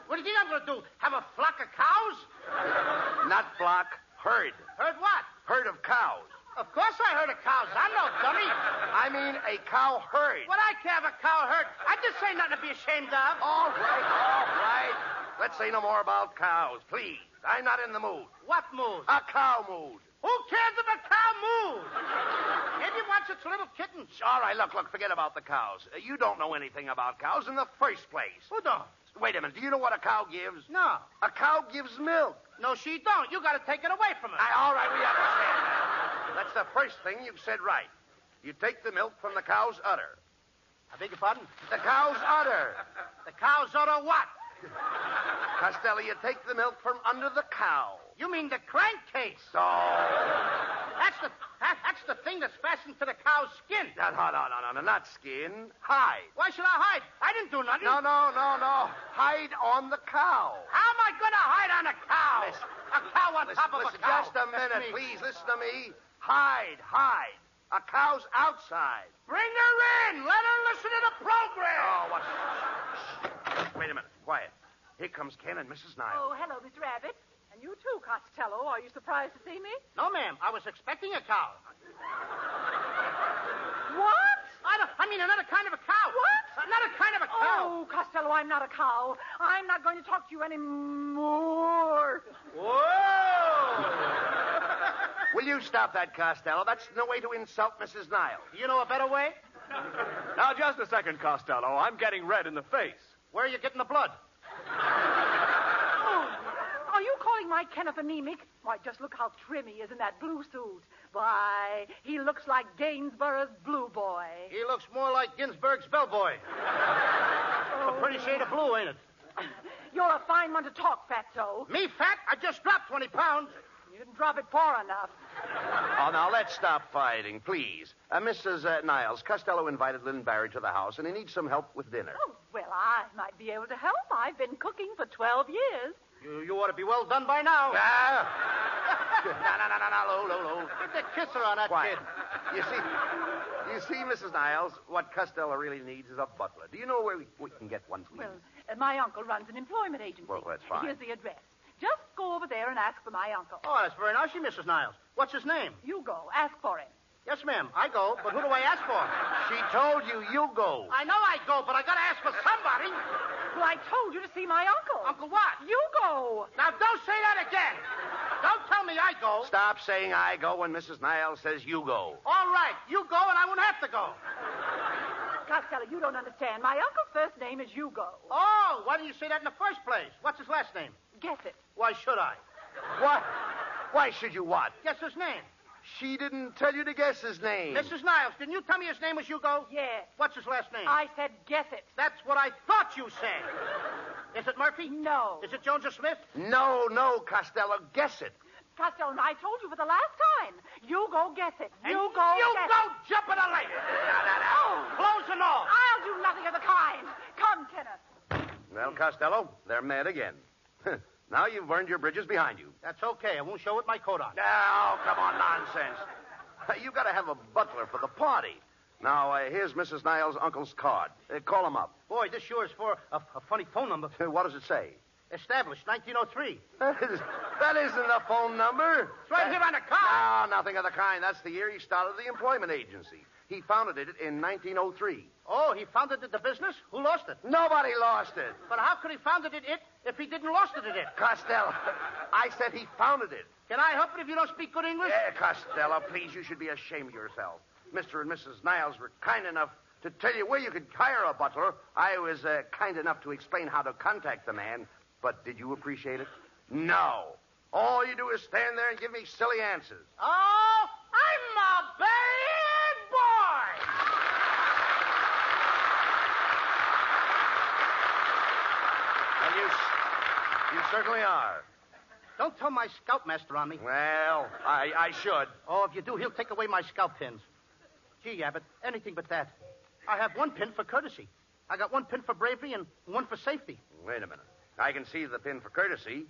What do you think I'm going to do? Have a flock of cows? Not flock, herd. Heard what? Herd of cows. Of course I heard of cows. I'm no dummy. I mean a cow herd. What I care of a cow herd? I just say nothing to be ashamed of. All right. Let's say no more about cows, please. I'm not in the mood. What mood? A cow mood. Who cares if a cow moves? Maybe it wants its little kittens. All right, look, forget about the cows. You don't know anything about cows in the first place. Who don't? Wait a minute. Do you know what a cow gives? No. A cow gives milk. No, she don't. You got to take it away from her. All right, we understand that. That's the first thing you've said right. You take the milk from the cow's udder. I beg your pardon? The cow's udder. The cow's udder what? Costello, you take the milk from under the cow. You mean the crankcase? Oh. That's the thing that's fastened to the cow's skin. No, not skin. Hide. Why should I hide? I didn't do nothing. No. Hide on the cow. How am I going to hide on a cow? Listen. A cow on top of a cow. Just a minute, please. Listen to me. Hide. A cow's outside. Bring her in. Let her listen to the program. Oh, what? Shh. Wait a minute. Quiet. Here comes Ken and Mrs. Niles. Oh, hello, Mr. Abbott. And you too, Costello. Are you surprised to see me? No, ma'am. I was expecting a cow. What? I mean, another kind of a cow. What? Another kind of a cow. Oh, Costello, I'm not a cow. I'm not going to talk to you anymore. Whoa! Will you stop that, Costello? That's no way to insult Mrs. Niles. Do you know a better way? Now, just a second, Costello. I'm getting red in the face. Where are you getting the blood? Are you calling my Kenneth anemic? Why, just look how trim he is in that blue suit. Why, he looks like Gainsborough's blue boy. He looks more like Ginsberg's bellboy. A pretty shade of blue, ain't it? You're a fine one to talk, Fatso. Me fat? I just dropped 20 pounds. You didn't drop it far enough. Oh, now, let's stop fighting, please. Mrs. Niles, Costello invited Lynn Barry to the house, and he needs some help with dinner. Oh, well, I might be able to help. I've been cooking for 12 years. You ought to be well done by now. No. Get the kisser on that Quiet. kid. You see, Mrs. Niles, what Costello really needs is a butler. Do you know where we can get one, please? Well, my uncle runs an employment agency. Well, that's fine. Here's the address. Just go over there and ask for my uncle. Oh, that's very nice of you, Mrs. Niles. What's his name? You go. Ask for him. Yes, ma'am. I go, but who do I ask for? She told you go. I know I go, but I gotta ask for somebody. Well, I told you to see my uncle. Uncle what? You go. Now, don't say that again. Don't tell me I go. Stop saying I go when Mrs. Niles says you go. All right, you go and I won't have to go. Costello, you don't understand. My uncle's first name is Hugo. Oh, why didn't you say that in the first place? What's his last name? Guess it. Why should I? What? Why should you what? Guess his name. She didn't tell you to guess his name. Mrs. Niles, didn't you tell me his name was Hugo? Yes. What's his last name? I said guess it. That's what I thought you said. Is it Murphy? No. Is it Jones or Smith? No, Costello. Guess it. Costello, I told you for the last time. You go guess it. And you go you guess go it. jump in a lake. Clothes and all. I'll do nothing of the kind. Come, Kenneth. Well, Costello, they're mad again. Now you've burned your bridges behind you. That's okay. I won't show with my coat on. Oh, come on, nonsense. You got to have a butler for the party. Now, here's Mrs. Niles' uncle's card. Call him up. Boy, this sure is for a funny phone number. What does it say? Established 1903. That isn't a phone number. It's right here on the card. No, nothing of the kind. That's the year he started the employment agency. He founded it in 1903. Oh, he founded the business? Who lost it? Nobody lost it. But how could he founded it if he didn't lost it? Costello, I said he founded it. Can I help it if you don't speak good English? Costello, please, you should be ashamed of yourself. Mr. and Mrs. Niles were kind enough to tell you where you could hire a butler. I was kind enough to explain how to contact the man. But did you appreciate it? No. All you do is stand there and give me silly answers. Oh, I'm a bad boy. And you certainly are. Don't tell my scoutmaster on me. Well, I should. Oh, if you do, he'll take away my scout pins. Gee, Abbott, anything but that. I have one pin for courtesy. I got one pin for bravery and one for safety. Wait a minute. I can see the pin for courtesy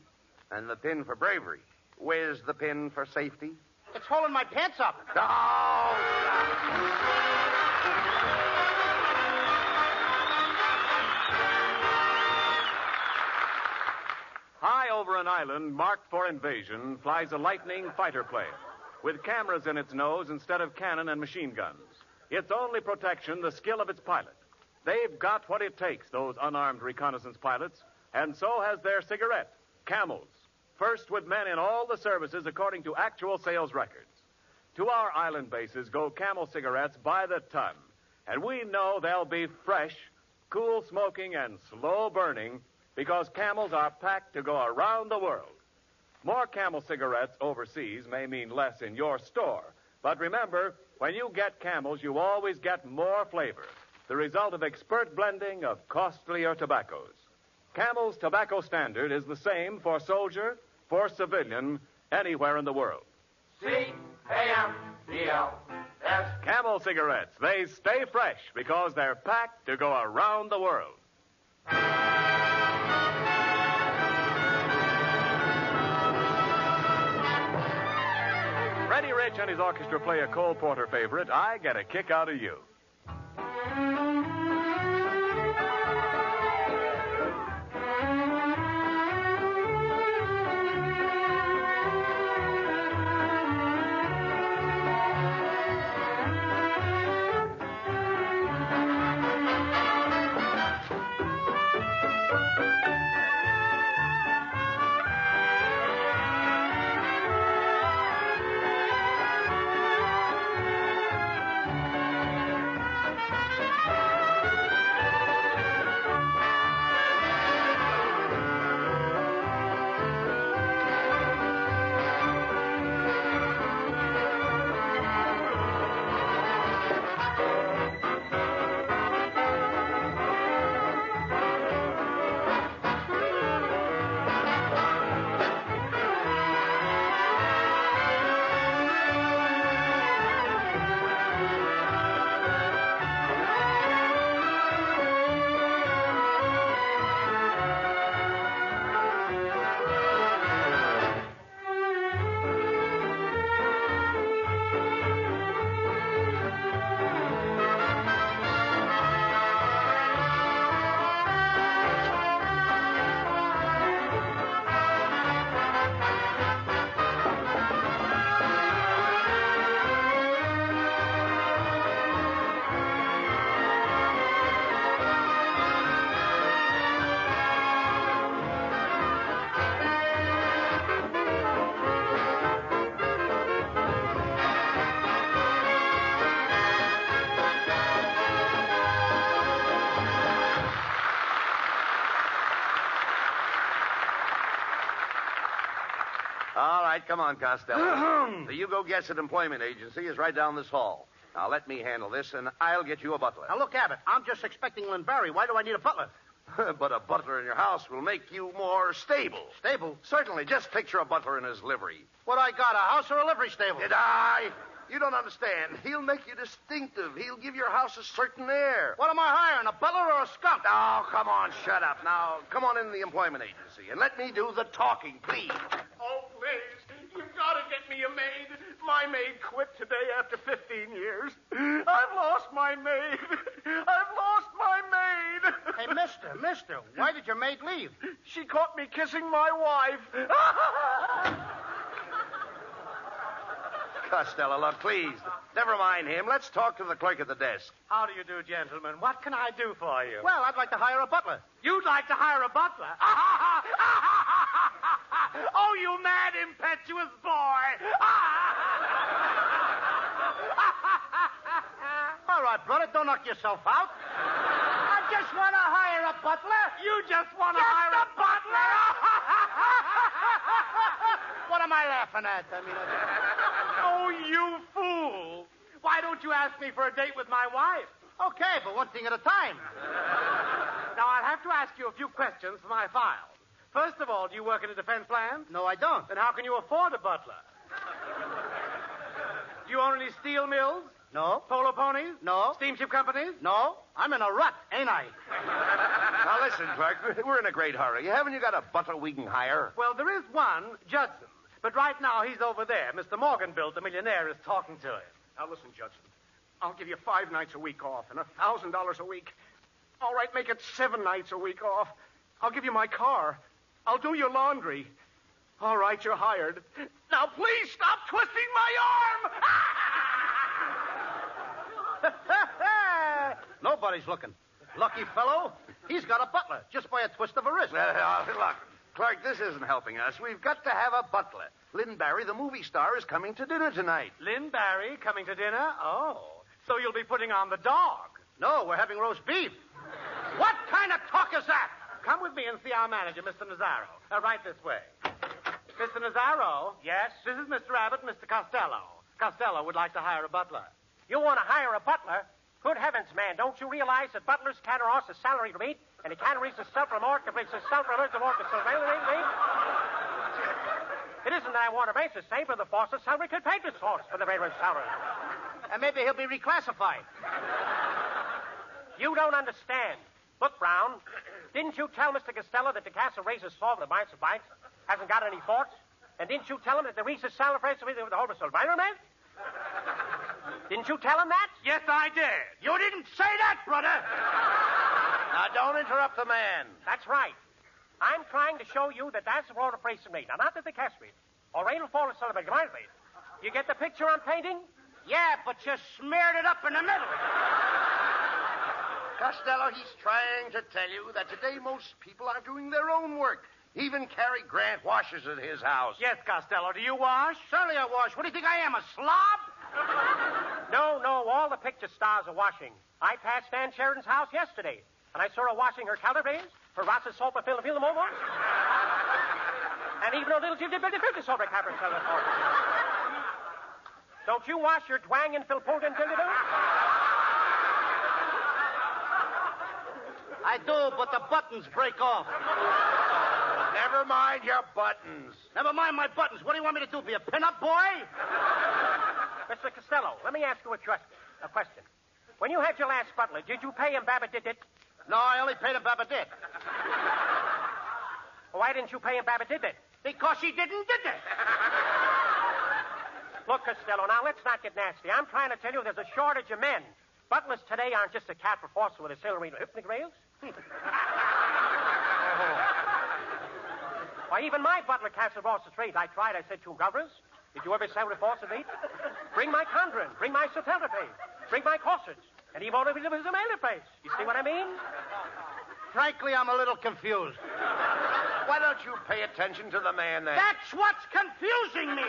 and the pin for bravery. Where's the pin for safety? It's holding my pants up. Oh! High over an island marked for invasion flies a Lightning fighter plane with cameras in its nose instead of cannon and machine guns. Its only protection, the skill of its pilot. They've got what it takes, those unarmed reconnaissance pilots, and so has their cigarette, Camels. First with men in all the services according to actual sales records. To our island bases go Camel cigarettes by the ton, and we know they'll be fresh, cool smoking, and slow burning because Camels are packed to go around the world. More Camel cigarettes overseas may mean less in your store, but remember, when you get Camels, you always get more flavor, the result of expert blending of costlier tobaccos. Camel's tobacco standard is the same for soldier, for civilian, anywhere in the world. C-A-M-E-L-S. Camel cigarettes, they stay fresh because they're packed to go around the world. Freddie Rich and his orchestra play a Cole Porter favorite, I Get a Kick Out of You. All right, come on, Costello. The You Go Guess It employment agency is right down this hall. Now, let me handle this, and I'll get you a butler. Now, look, Abbott, I'm just expecting Lynn Barry. Why do I need a butler? But a butler in your house will make you more stable. Stable? Certainly. Just picture a butler in his livery. What I got, a house or a livery stable? Did I? You don't understand. He'll make you distinctive. He'll give your house a certain air. What am I hiring, a butler or a skunk? Oh, come on, shut up. Now, come on in the employment agency and let me do the talking, please. Oh, please. You've got to get me a maid. My maid quit today after 15 years. I've lost my maid. I've lost my maid. Hey, mister, why did your maid leave? She caught me kissing my wife. Costello, look, please. Never mind him. Let's talk to the clerk at the desk. How do you do, gentlemen? What can I do for you? Well, I'd like to hire a butler. You'd like to hire a butler? Oh, you mad, impetuous boy! All right, brother, don't knock yourself out. I just want to hire a butler. You just want to hire a butler? What am I laughing at? I mean, Oh, you fool. Why don't you ask me for a date with my wife? Okay, but one thing at a time. Now, I'll have to ask you a few questions for my file. First of all, do you work in a defense plan? No, I don't. Then how can you afford a butler? Do you own any steel mills? No. Polo ponies? No. Steamship companies? No. I'm in a rut, ain't I? Now, listen, clerk. We're in a great hurry. Haven't you got a butler we can hire? Well, there is one, Judson. But right now, he's over there. Mr. Morganville, the millionaire, is talking to him. Now, listen, Judson. I'll give you 5 nights a week off and $1,000 a week. All right, make it 7 nights a week off. I'll give you my car. I'll do your laundry. All right, you're hired. Now, please stop twisting my arm. Nobody's looking. Lucky fellow. He's got a butler just by a twist of a wrist. Look, clerk, this isn't helping us. We've got to have a butler. Lynn Barry, the movie star, is coming to dinner tonight. Lynn Barry coming to dinner? Oh, so you'll be putting on the dog. No, we're having roast beef. What kind of talk is that? Come with me and see our manager, Mr. Nazaro. Right this way. Mr. Nazaro? Yes? This is Mr. Abbott and Mr. Costello. Costello would like to hire a butler. You want to hire a butler? Good heavens, man, don't you realize that butlers can't earn a salary to meet, and he can't reach the self-remark to reach the self-remark to work the salary. It isn't that I want to raise the same for the force of salary could pay the source for the very salary. And maybe he'll be reclassified. You don't understand. Look, Brown, didn't you tell Mr. Costello that the castle raises saw the bites of bites hasn't got any thoughts? And didn't you tell him that the reason salary raise with the whole man? Didn't you tell him that? Yes, I did. You didn't say that, brother. Now, don't interrupt the man. That's right. I'm trying to show you that that's the road of praise to me. Now, not that the cast me. Or rain will fall and celebrate my face. You get the picture I'm painting? Yeah, but you smeared it up in the middle. Costello, he's trying to tell you that today most people are doing their own work. Even Cary Grant washes at his house. Yes, Costello. Do you wash? Certainly I wash. What do you think I am, a slob? No, all the picture stars are washing. I passed Stan Sheridan's house yesterday, and I saw her washing her calabrese, her Ross's salt for film over, and even a little filter soap cover. Don't you wash your twang and filpult until you do? I do, but the buttons break off. Never mind your buttons. Never mind my buttons. What do you want me to do, be a pin-up boy? Mr. Costello, let me ask you a question. When you had your last butler, did you pay him Babbitt? No, I only paid him Babbitt. Why didn't you pay him Babbitt? Because he didn't did it. Look, Costello, now let's not get nasty. I'm trying to tell you there's a shortage of men. Butlers today aren't just a cat for force with a silvery hypnic rails. Why, even my butler cats have lost the trade. I tried. I said to him, Governors, did you ever sell with force of meat? Bring my conjuring. Bring my satellite. Bring my corsets. And he won't even live as a mailer face. You see what I mean? Frankly, I'm a little confused. Why don't you pay attention to the man then? That's what's confusing me.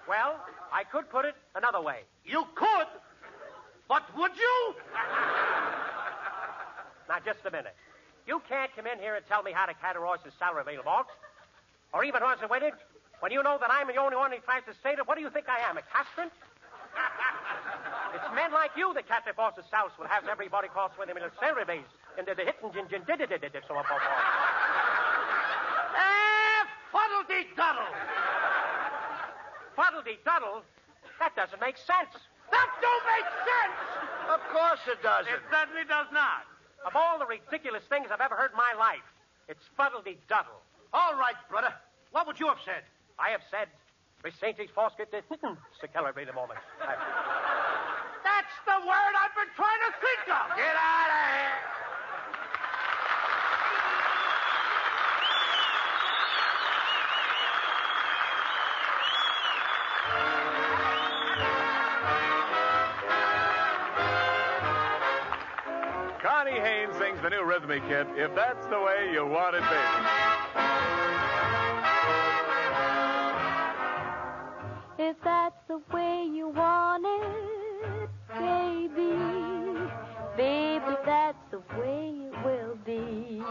Well, I could put it another way. You could? But would you? Now, just a minute. You can't come in here and tell me how to categorize the salary available. Or even horse-witted? When you know that I'm the only one who tries to state it, what do you think I am, a castrant? It's men like you that Captain Boss's South will have everybody cross with him in a ceremonies and the hitting did so above all. Fuddle-dee-duddle! Fuddle-dee-duddle? That doesn't make sense. That don't make sense! Of course it doesn't. It certainly does not. Of all the ridiculous things I've ever heard in my life, it's fuddle-dee-duddle. All right, brother. What would you have said? I have said, Recente's Fosket, celebrate a moment. That's the word I've been trying to think of! Get out of here! Connie Haynes sings the new rhythmic hit, If That's the Way You Want It, Baby. If that's the way you want it, baby, baby, that's the way it will be.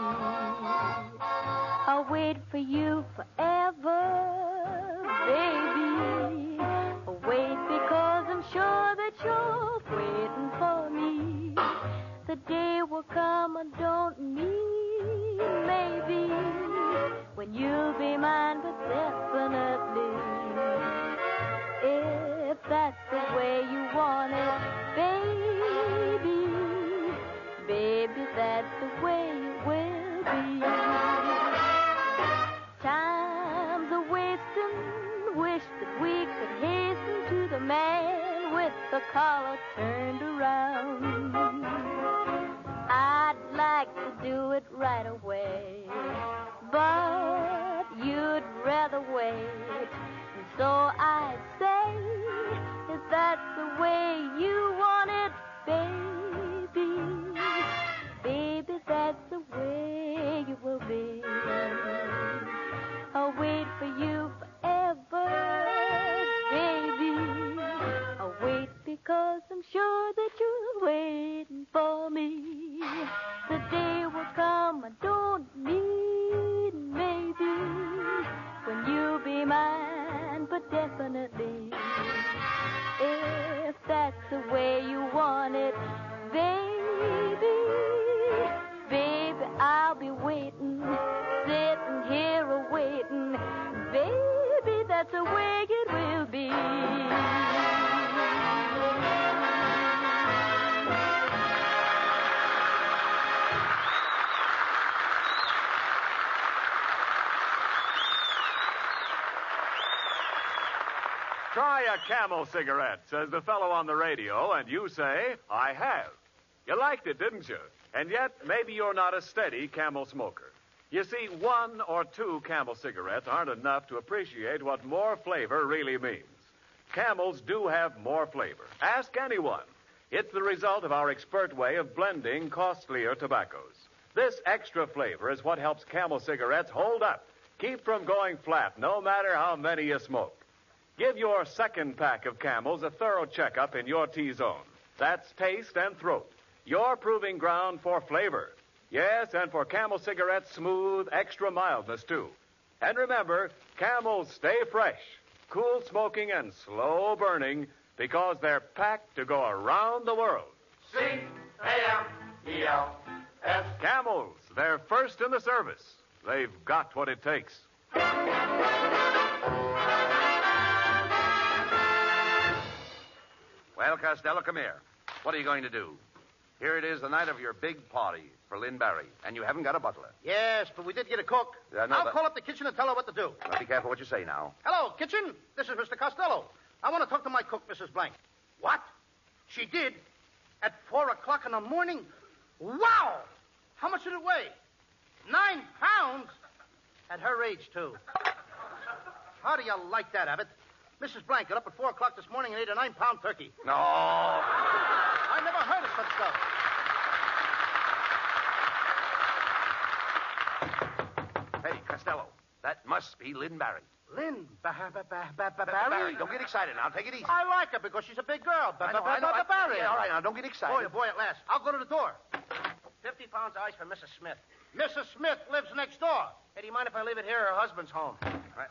I'll wait for you forever, baby. I'll wait because I'm sure that you're waiting for me. The day will come, I don't mean maybe, when you'll be mine, but definitely. If that's the way you want it, baby, baby, that's the way it will be. Time's a wasting, wish that we could hasten to the man with the collar turned around. I'd like to do it right away, but you'd rather wait. And so I say, if that's the way you want it, baby, baby, that's the way it will be. I'll wait for you forever, baby. I'll wait because I'm sure that you're waiting for me. The day will come, I don't need maybe, when you'll be mine, but definitely. If that's the way you want it, baby, baby, I'll be waiting, sitting here awaiting. Baby, that's the way it will be. Try a Camel cigarette, says the fellow on the radio, and you say, I have. You liked it, didn't you? And yet, maybe you're not a steady Camel smoker. You see, 1 or 2 Camel cigarettes aren't enough to appreciate what more flavor really means. Camels do have more flavor. Ask anyone. It's the result of our expert way of blending costlier tobaccos. This extra flavor is what helps Camel cigarettes hold up, keep from going flat, no matter how many you smoke. Give your second pack of Camels a thorough checkup in your T-zone. That's taste and throat. Your proving ground for flavor. Yes, and for Camel cigarettes, smooth, extra mildness, too. And remember, Camels stay fresh, cool smoking and slow burning because they're packed to go around the world. C-A-M-E-L-S. Camels, they're first in the service. They've got what it takes. Well, Costello, come here. What are you going to do? Here it is, the night of your big party for Lynn Barry, and you haven't got a butler. Yes, but we did get a cook. I'll call up the kitchen and tell her what to do. Now, be careful what you say now. Hello, kitchen. This is Mr. Costello. I want to talk to my cook, Mrs. Blank. What? She did? At 4 o'clock in the morning? Wow! How much did it weigh? 9 pounds? At her age, too. How do you like that, Abbott? Mrs. Blank got up at 4 o'clock this morning and ate a 9-pound turkey. No. I never heard of such stuff. Hey, Costello, that must be Lynn Barry. Lynn Barry? Barry, don't get excited now. Take it easy. I like her because she's a big girl. I know. Barry. Yeah, all right, now, don't get excited. Boy, at last. I'll go to the door. 50 pounds of ice for Mrs. Smith. Mrs. Smith lives next door. Hey, do you mind if I leave it here? Her husband's home. Right.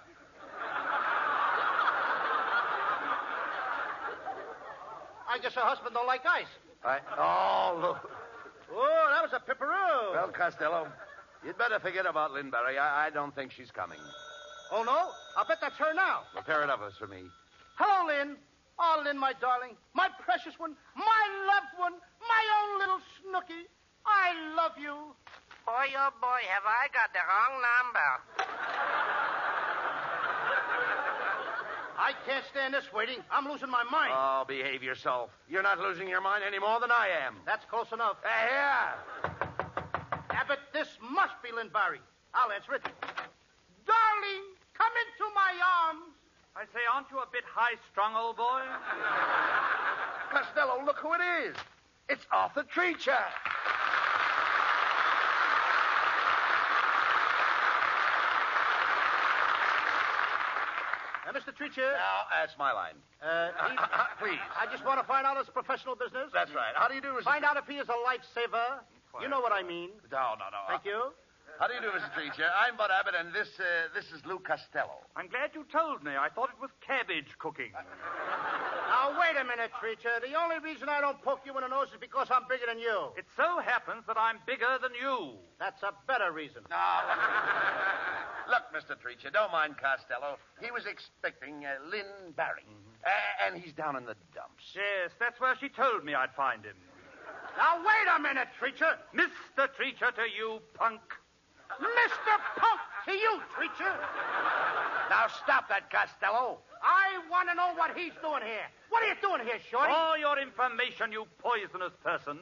I guess her husband don't like ice. Oh, look. Oh, that was a pipperoo. Well, Costello, you'd better forget about Lynn Barry. I don't think she's coming. Oh, no? I'll bet that's her now. A pair of us for me. Hello, Lynn. Oh, Lynn, my darling. My precious one. My loved one. My own little snooky. I love you. Boy, oh boy, have I got the wrong number. I can't stand this waiting. I'm losing my mind. Oh, behave yourself. You're not losing your mind any more than I am. That's close enough. Here. Abbott, this must be Lynn Barry. I'll answer it. Darling, come into my arms. I say, aren't you a bit high-strung, old boy? Costello, look who it is. It's Arthur Treacher. Mr. Treacher. Now, that's my line. Please. I just want to find out his professional business. That's right. How do you do, Mr. Find out if he is a lifesaver. You know what I mean. No. Thank you. How do you do, Mr. Treacher? I'm Bud Abbott, and this is Lou Costello. I'm glad you told me. I thought it was cabbage cooking. Now, wait a minute, Treacher. The only reason I don't poke you in the nose is because I'm bigger than you. It so happens that I'm bigger than you. That's a better reason. Look, Mr. Treacher, don't mind Costello. He was expecting Lynn Barry, and he's down in the dumps. Yes, that's where she told me I'd find him. Now, wait a minute, Treacher. Mr. Treacher to you, punk. Mr. Punk to you, Treacher. Now, stop that, Costello. I want to know what he's doing here. What are you doing here, Shorty? For your information, you poisonous person,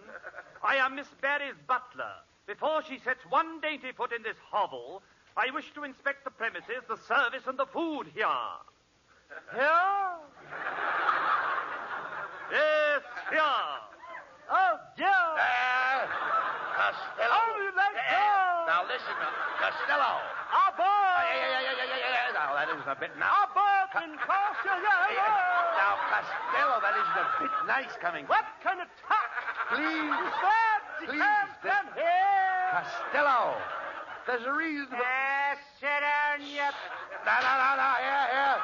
I am Miss Barry's butler. Before she sets one dainty foot in this hovel, I wish to inspect the premises, the service, and the food here. Here? Yes, here. Oh, dear. Costello. Oh, let go. Now, listen, Costello. Abbott. Yeah. Now, that isn't a bit nice. Abbott in Costello. Now, Costello, that isn't a bit nice coming. What kind of talk? Please. Come here. Costello. There's a reason. Sit down, you... No. Here.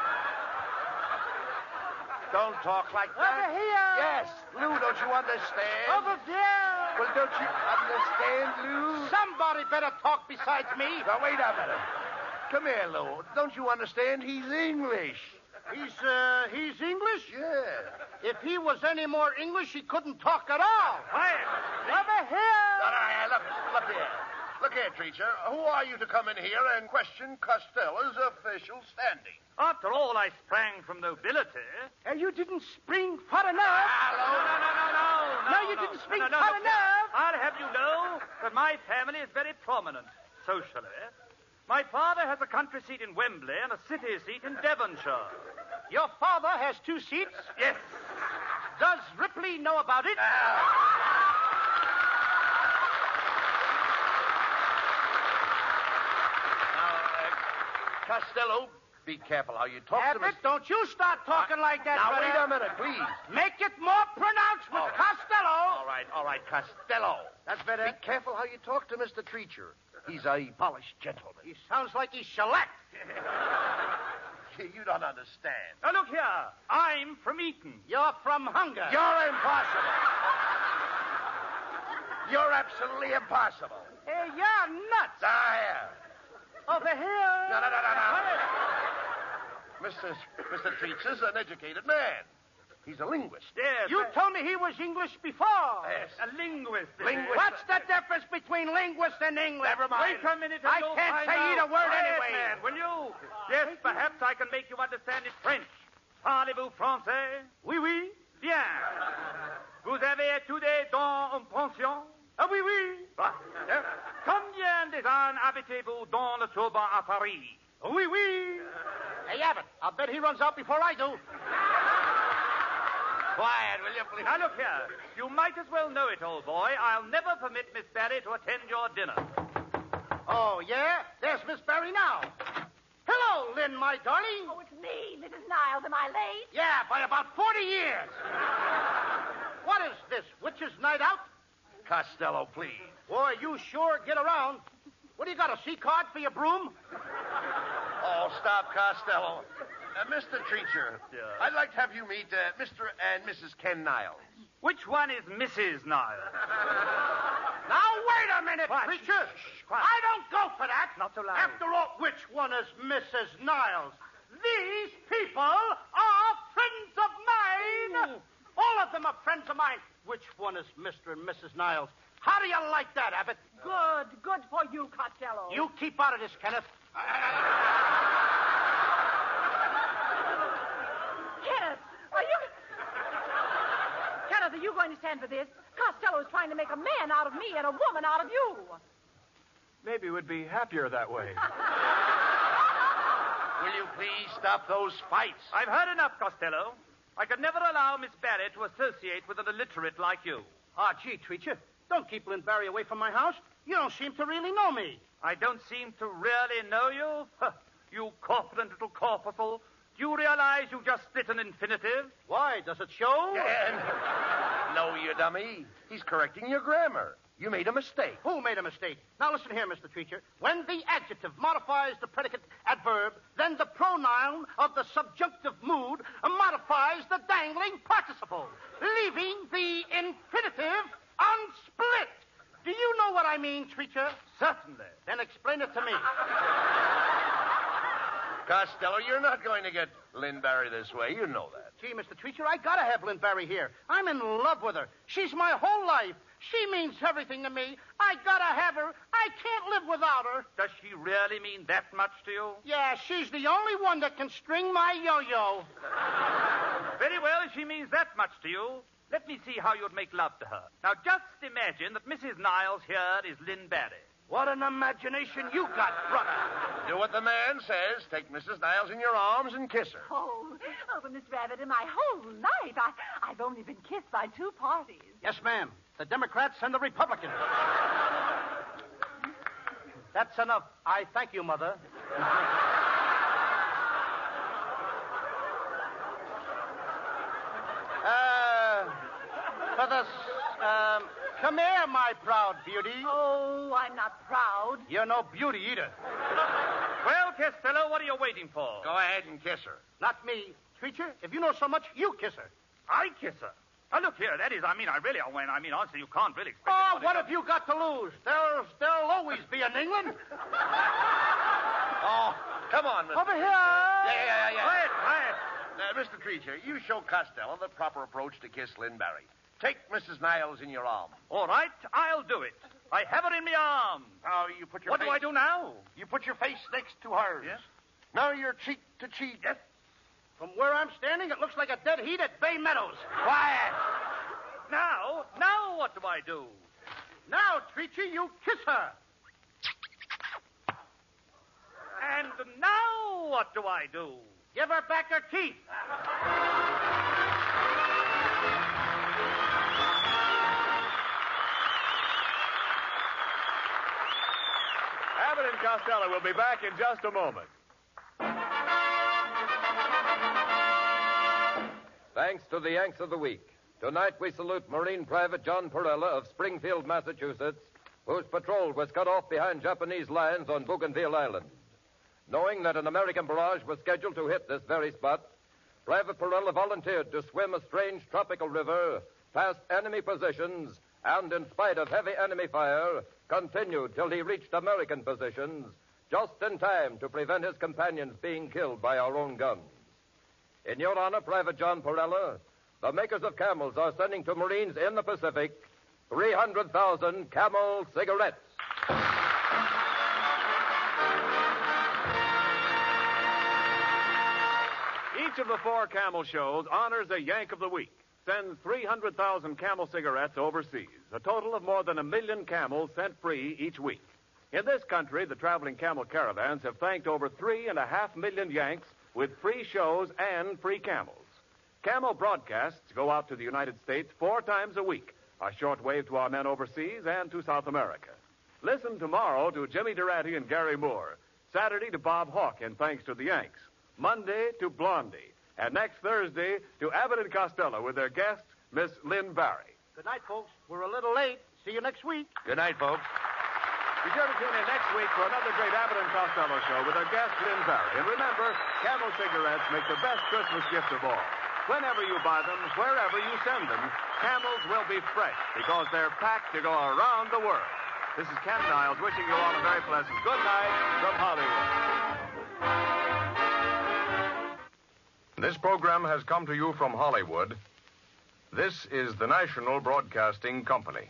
Don't talk like that. Over here. Yes. Lou, don't you understand? Over there. Well, don't you understand, Lou? Somebody better talk besides me. Now, wait a minute. Come here, Lou. Don't you understand? He's English. He's English? Yeah. If he was any more English, he couldn't talk at all. Over here. No, look here. Look here, Treacher. Who are you to come in here and question Costello's official standing? After all, I sprang from nobility. You didn't spring far enough. No, you didn't spring far enough. I'll have you know that my family is very prominent socially. My father has a country seat in Wembley and a city seat in Devonshire. Your father has 2 seats? Yes. Does Ripley know about it? Costello, be careful how you talk to Abbott, don't you start talking like that, Now, brother. wait a minute, please. Make it more pronounced with Costello. All right, Costello. That's better. Be careful how you talk to Mr. Treacher. He's a polished gentleman. He sounds like he's shellacked. You don't understand. Now, look here. I'm from Eton. You're from Hunger. You're impossible. You're absolutely impossible. Hey, you're nuts. Here. Over here. No. Mr. Treacher's an educated man. He's a linguist. Yes. You told me he was English before. Yes. A linguist. What's the difference between linguist and English? Never mind. Wait a minute. I can't say either word anyway. Man, will you? Yes, perhaps I can make you understand it French. Parlez-vous français? Oui. Bien. Vous avez étudié dans une pension? Ah, oui. Combien des ans habitez-vous dans le Turban à Paris? Oui. Hey, Abbott, I'll bet he runs out before I do. Quiet, will you, please? Now, look here. You might as well know it, old boy. I'll never permit Miss Barry to attend your dinner. Oh, yeah? There's Miss Barry now. Hello, Lynn, my darling. Oh, it's me, Mrs. Niles. Am I late? Yeah, by about 40 years. What is this, witch's night out? Costello, please. Boy, you sure get around. What do you got, a C card for your broom? Oh, stop, Costello. Mr. Treacher, I'd like to have you meet Mr. and Mrs. Ken Niles. Which one is Mrs. Niles? Now, wait a minute, preacher. I don't go for that. Not so loud. After all, which one is Mrs. Niles? These people are friends of mine. All of them are friends of mine. Which one is Mr. and Mrs. Niles? How do you like that, Abbott? Good for you, Costello. You keep out of this, Kenneth. Kenneth, are you going to stand for this? Costello is trying to make a man out of me and a woman out of you. Maybe we'd be happier that way. Will you please stop those fights? I've heard enough, Costello. I could never allow Miss Barry to associate with an illiterate like you. Ah, gee, Treacher, don't keep Lynn Barry away from my house. You don't seem to really know me. I don't seem to really know you? Huh, you corpulent little corpuscle. Do you realize you just split an infinitive? Why? Does it show? No, you dummy. He's correcting your grammar. You made a mistake. Who made a mistake? Now listen here, Mr. Treacher. When the adjective modifies the predicate adverb, then the pronoun of the subjunctive mood modifies the dangling participle, leaving the infinitive unsplit. Do you know what I mean, Treacher? Certainly. Then explain it to me. Costello, you're not going to get Lynn Barry this way. You know that. Gee, Mr. Treacher, I gotta have Lynn Barry here. I'm in love with her. She's my whole life. She means everything to me. I gotta have her. I can't live without her. Does she really mean that much to you? Yeah, she's the only one that can string my yo-yo. Very well, if she means that much to you, let me see how you'd make love to her. Now, just imagine that Mrs. Niles here is Lynn Barry. What an imagination you got, brother. Do what the man says. Take Mrs. Niles in your arms and kiss her. Oh, Miss Rabbit, in my whole life, I've only been kissed by two parties. Yes, ma'am. The Democrats and the Republicans. That's enough. I thank you, Mother. For the... come here, my proud beauty. Oh, I'm not proud. You're no beauty either. Well, Costello, what are you waiting for? Go ahead and kiss her. Not me. Treacher, if you know so much, you kiss her. I kiss her? Now, look here, that is, honestly, you can't really expect... Oh, what have you got to lose? There'll always be an England. Oh, come on, Mr. Over here. Yeah. Quiet. Mr. Treacher, you show Costello the proper approach to kiss Lynn Barry. Take Mrs. Niles in your arm. All right, I'll do it. I have her in my arms. Now, you put your What face... do I do now? You put your face next to hers. Yes. Now you're cheek to cheek. Yes. From where I'm standing, it looks like a dead heat at Bay Meadows. Quiet. Now what do I do? Now, Treacher, you kiss her. And now what do I do? Give her back her teeth. Abbott and Costello will be back in just a moment. Thanks to the Yanks of the Week. Tonight we salute Marine Private John Perella of Springfield, Massachusetts, whose patrol was cut off behind Japanese lines on Bougainville Island. Knowing that an American barrage was scheduled to hit this very spot, Private Perella volunteered to swim a strange tropical river past enemy positions and, in spite of heavy enemy fire, continued till he reached American positions, just in time to prevent his companions being killed by our own guns. In your honor, Private John Perella, the makers of Camels are sending to Marines in the Pacific 300,000 Camel cigarettes. Each of the four Camel shows honors a Yank of the Week, sends 300,000 Camel cigarettes overseas, a total of more than 1 million camels sent free each week. In this country, the traveling camel caravans have thanked over 3.5 million Yanks with free shows and free camels. Camel broadcasts go out to the United States 4 times a week, a shortwave to our men overseas and to South America. Listen tomorrow to Jimmy Durante and Gary Moore, Saturday to Bob Hawke and Thanks to the Yanks, Monday to Blondie, and next Thursday to Abbott and Costello with their guest, Miss Lynn Barry. Good night, folks. We're a little late. See you next week. Good night, folks. Be sure to tune in next week for another great Abbott and Costello show with our guest, Lynn Barry. And remember, Camel cigarettes make the best Christmas gift of all. Whenever you buy them, wherever you send them, Camels will be fresh because they're packed to go around the world. This is Ken Niles wishing you all a very pleasant good night from Hollywood. This program has come to you from Hollywood. This is the National Broadcasting Company.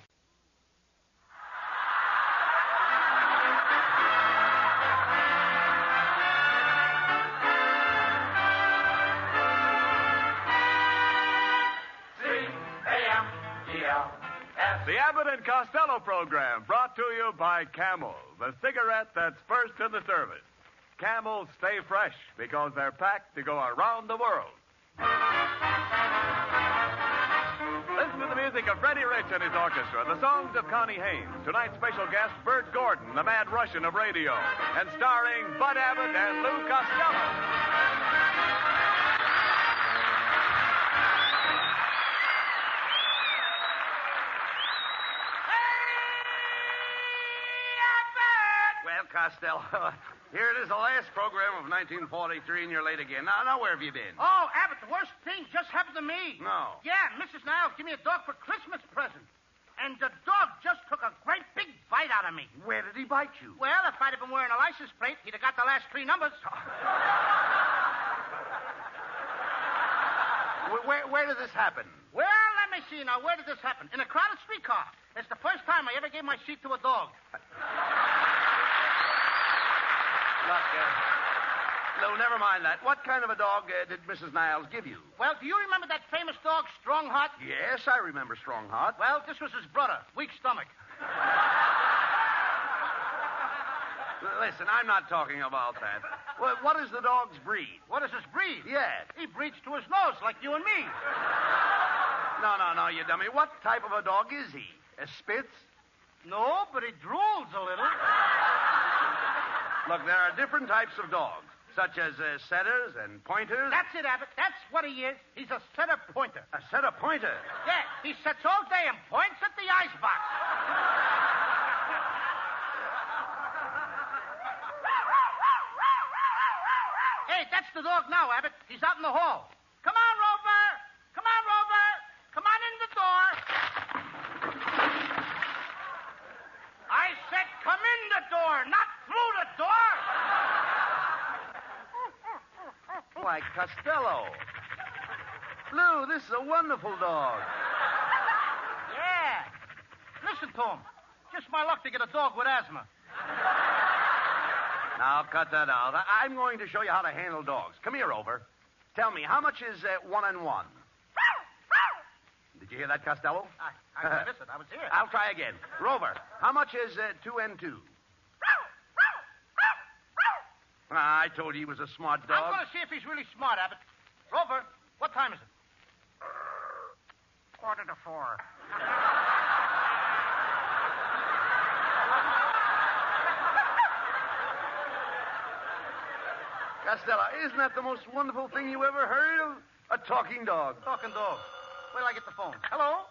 The Abbott and Costello program brought to you by Camel, the cigarette that's first in the service. Camels stay fresh because they're packed to go around the world. Listen to the music of Freddie Rich and his orchestra, the songs of Connie Haynes, tonight's special guest, Bert Gordon, the Mad Russian of radio, and starring Bud Abbott and Lou Costello. Costello, here it is, the last program of 1943, and you're late again. Now, where have you been? Oh, Abbott, the worst thing just happened to me. No. Yeah, Mrs. Niles gave me a dog for Christmas present. And the dog just took a great big bite out of me. Where did he bite you? Well, if I'd have been wearing a license plate, he'd have got the last three numbers. Where did this happen? Well, let me see now. Where did this happen? In a crowded streetcar. It's the first time I ever gave my seat to a dog. Look, Lou, never mind that. What kind of a dog did Mrs. Niles give you? Well, do you remember that famous dog, Strongheart? Yes, I remember Strongheart. Well, this was his brother, Weak Stomach. Listen, I'm not talking about that. Well, what is the dog's breed? What is his breed? Yes. He breeds to his nose, like you and me. No, you dummy. What type of a dog is he? A Spitz? No, but he drools a little. Look, there are different types of dogs, such as setters and pointers. That's it, Abbott. That's what he is. He's a setter pointer. A setter pointer? Yeah, he sits all day and points at the icebox. Hey, that's the dog now, Abbott. He's out in the hall. Come on, Rover. Come on, Rover. Come on in the door. I said come in the door, not through the door. Why, Costello. Lou, this is a wonderful dog. Yeah. Listen to him. Just my luck to get a dog with asthma. Now, cut that out. I'm going to show you how to handle dogs. Come here, Rover. Tell me, how much is 1 and 1? Did you hear that, Costello? I didn't miss it. I was here. I'll try again. Rover, how much is 2 and 2? I told you he was a smart dog. I'm going to see if he's really smart, Abbott. Rover, what time is it? 3:45. Costello, isn't that the most wonderful thing you ever heard of? A talking dog. Talking dog. Wait till I get the phone. Hello?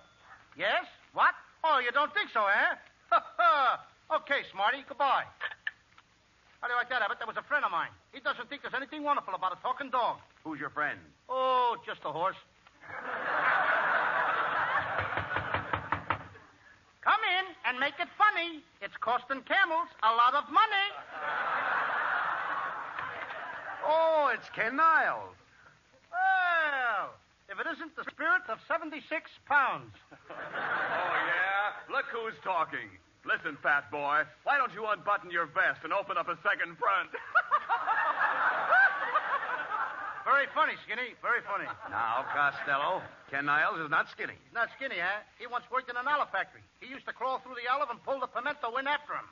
Yes? What? Oh, you don't think so, eh? Okay, Smarty. Goodbye. How do you like that, Abbott? That was a friend of mine. He doesn't think there's anything wonderful about a talking dog. Who's your friend? Oh, just a horse. Come in and make it funny. It's costing camels a lot of money. Oh, it's Ken Niles. Well, if it isn't the spirit of 76 pounds. Oh, yeah? Look who's talking. Listen, fat boy, why don't you unbutton your vest and open up a second front? Very funny, Skinny. Very funny. Now, Costello, Ken Niles is not skinny. He's not skinny, huh? He once worked in an olive factory. He used to crawl through the olive and pull the pimento in after him.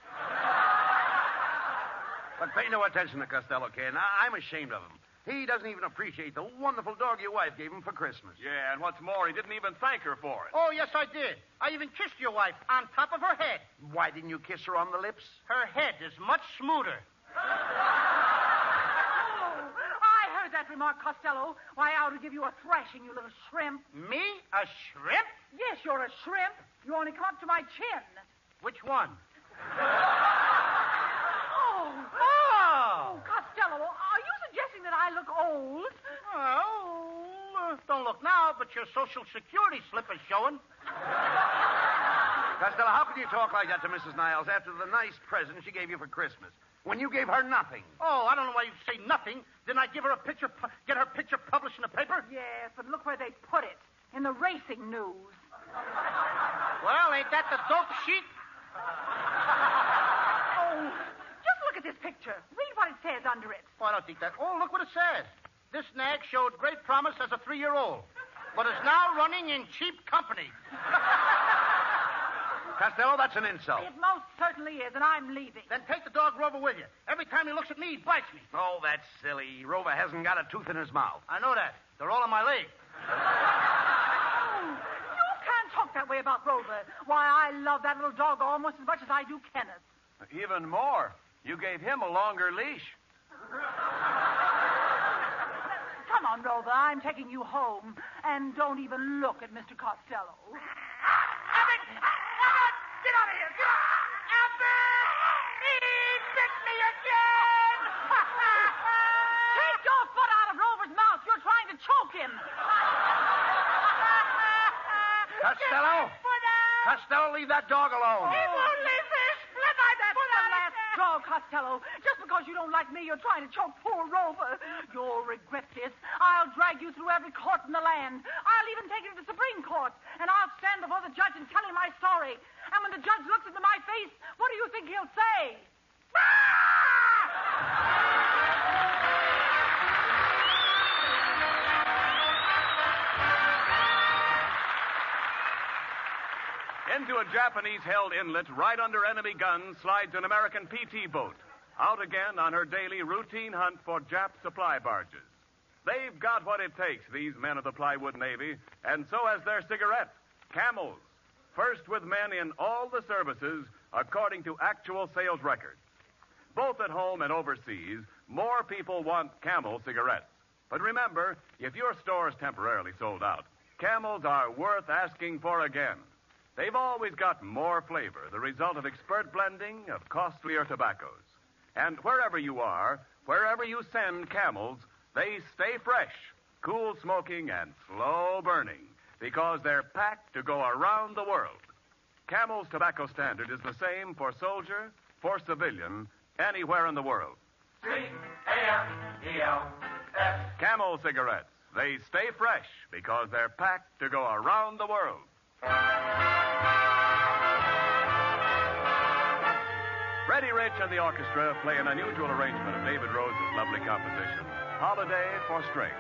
But pay no attention to Costello, Ken. I'm ashamed of him. He doesn't even appreciate the wonderful dog your wife gave him for Christmas. Yeah, and what's more, he didn't even thank her for it. Oh, yes, I did. I even kissed your wife on top of her head. Why didn't you kiss her on the lips? Her head is much smoother. I heard that remark, Costello. Why, I ought to give you a thrashing, you little shrimp. Me? A shrimp? Yes, you're a shrimp. You only come up to my chin. Which one? now, but your Social Security slip is showing. Costello, how can you talk like that to Mrs. Niles after the nice present she gave you for Christmas? When you gave her nothing. Oh, I don't know why you say nothing. Didn't I give her a picture, get her picture published in the paper? Yes, but look where they put it. In the racing news. Well, ain't that the dope sheet? Oh, just look at this picture. Read what it says under it. Oh, I don't think that. Oh, look what it says. This nag showed great promise as a 3-year-old, but is now running in cheap company. Costello, that's an insult. It most certainly is, and I'm leaving. Then take the dog Rover with you. Every time he looks at me, he bites me. Oh, that's silly. Rover hasn't got a tooth in his mouth. I know that. They're all on my leg. You can't talk that way about Rover. Why, I love that little dog almost as much as I do Kenneth. Even more. You gave him a longer leash. Come on, Rover. I'm taking you home. And don't even look at Mr. Costello. Abbott! Abbott! Get out of here! Get out! Abbott! He bit me again! Take your foot out of Rover's mouth. You're trying to choke him. Costello! Costello, leave that dog alone. He won't leave this. Let my That's the last straw, Costello. Just because you don't like me, you're trying to choke poor Rover. You'll regret this. I'll drag you through every court in the land. I'll even take you to the Supreme Court. And I'll stand before the judge and tell him my story. And when the judge looks into my face, what do you think he'll say? Into a Japanese-held inlet right under enemy guns slides an American PT boat, out again on her daily routine hunt for Jap supply barges. They've got what it takes, these men of the plywood Navy, and so has their cigarette, Camels. First with men in all the services, according to actual sales records. Both at home and overseas, more people want Camel cigarettes. But remember, if your store's temporarily sold out, Camels are worth asking for again. They've always got more flavor, the result of expert blending of costlier tobaccos. And wherever you are, wherever you send Camels, they stay fresh, cool smoking and slow burning, because they're packed to go around the world. Camel's tobacco standard is the same for soldier, for civilian, anywhere in the world. C-A-M-E-L-S. Camel cigarettes. They stay fresh because they're packed to go around the world. Freddie Rich and the orchestra play an unusual arrangement of David Rose's lovely composition, Holiday for Strings.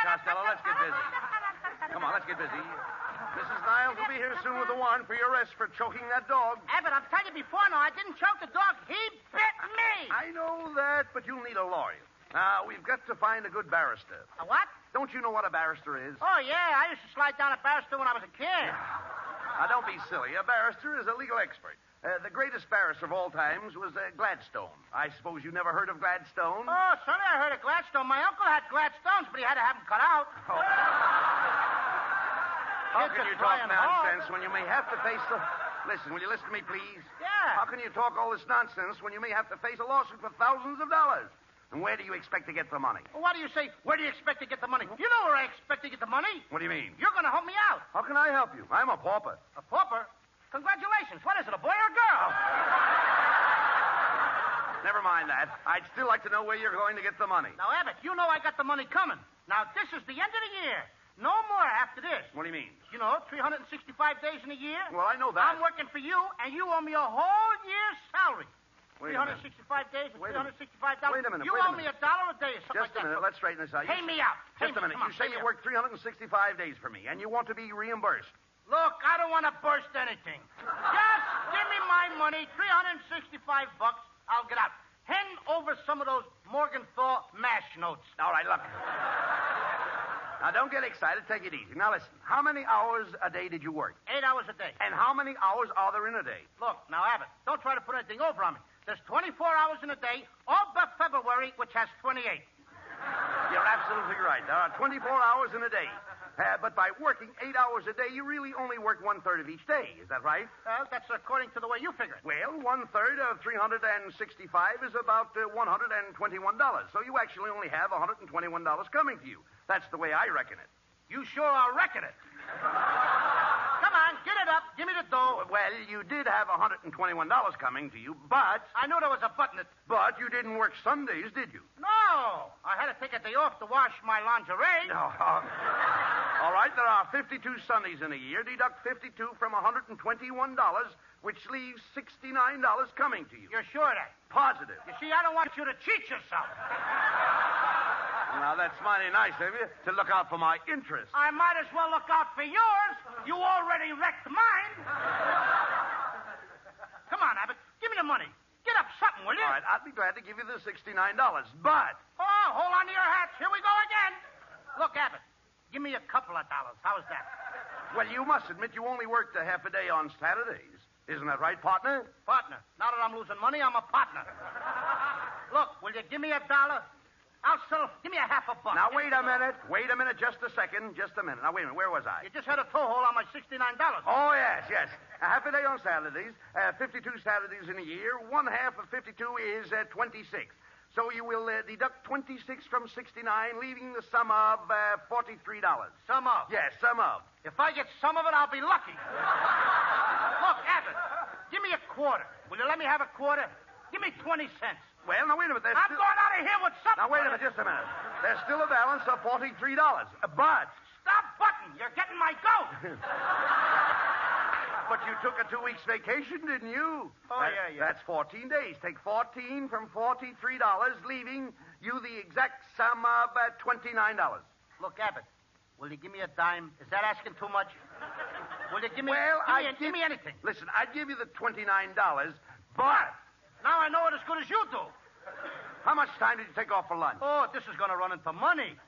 Costello, let's get busy. Come on, let's get busy. Mrs. Niles will be here soon with a warrant for your arrest for choking that dog. Abbott, I've told you before now, I didn't choke the dog. He bit me. I know that, but you'll need a lawyer. Now, we've got to find a good barrister. A what? Don't you know what a barrister is? Oh, yeah, I used to slide down a barrister when I was a kid. Now, don't be silly. A barrister is a legal expert. The greatest barrister of all times was Gladstone. I suppose you never heard of Gladstone? Oh, Sonny, I heard of Gladstone. My uncle had Gladstones, but he had to have them cut out. How can you talk nonsense when you may have to face the... Listen, will you listen to me, please? Yeah. How can you talk all this nonsense when you may have to face a lawsuit for thousands of dollars? And where do you expect to get the money? Well, what do you say? Where do you expect to get the money? You know where I expect to get the money. What do you mean? You're going to help me out. How can I help you? I'm a pauper. A pauper? Congratulations. What is it, a boy or a girl? Never mind that. I'd still like to know where you're going to get the money. Now, Abbott, you know I got the money coming. Now, this is the end of the year. No more after this. What do you mean? You know, 365 days in a year. Well, I know that. I'm working for you, and you owe me a whole year's salary. Wait a minute. 365 days with $365. Wait a minute. You owe me $1 a day or something Just like that. a minute. Let's straighten this out. Pay me out. Just a minute. You say you worked 365 days for me, and you want to be reimbursed. Look, I don't want to burst anything. Just give me my money, $365. I'll get out. Hand over some of those Morgenthau MASH notes. All right, look. Now, don't get excited. Take it easy. Now, listen. How many hours a day did you work? 8 hours a day. And how many hours are there in a day? Look, now, Abbott, don't try to put anything over on me. There's 24 hours in a day, all but February, which has 28. You're absolutely right. There are 24 hours in a day. But by working 8 hours a day, you really only work 1/3 of each day. Is that right? Well, that's according to the way you figure it. Well, 1/3 of 365 is about $121. So you actually only have $121 coming to you. That's the way I reckon it. You sure are wrecking it. Come on, get it up. Give me the dough. Well, you did have $121 coming to you, but... I knew there was a button that... But you didn't work Sundays, did you? No. I had to take a day off to wash my lingerie. No. All right, there are 52 Sundays in a year. Deduct 52 from $121, which leaves $69 coming to you. You're sure of that? Positive. You see, I don't want you to cheat yourself. Now, that's mighty nice of you to look out for my interests. I might as well look out for yours. You already wrecked mine. Come on, Abbott. Give me the money. Get up something, will you? All right, I'd be glad to give you the $69, but... Oh, hold on to your hats. Here we go again. Look, Abbott, give me a couple of dollars. How's that? Well, you must admit you only worked a half a day on Saturdays. Isn't that right, partner? Partner. Now that I'm losing money, I'm a partner. Look, will you give me $1? I'll settle. Give me $50. Now, wait a minute. Wait a minute. Just a second. Just a minute. Now, wait a minute. Where was I? You just had a toe hole on my $69. Oh, yes. A half a day on Saturdays, 52 Saturdays in a year. 1/2 of 52 is 26. So you will deduct 26 from 69, leaving the sum of $43. Sum of? Yes, sum of. If I get some of it, I'll be lucky. Look, Abbott, give me a quarter. Will you let me have a quarter? Give me 20 cents. Well, now, wait a minute. I'm going out of here with something. Now, wait a minute, just a minute. There's still a balance of $43. But... Stop button. You're getting my goat. But you took a 2 weeks vacation, didn't you? Oh, yeah. That's 14 days. Take 14 from $43, leaving you the exact sum of $29. Look, Abbott, will you give me a dime? Is that asking too much? Will you give me... Well, give me anything. Listen, I'd give you the $29, but... Now I know it as good as you do. How much time did you take off for lunch? Oh, this is going to run into money.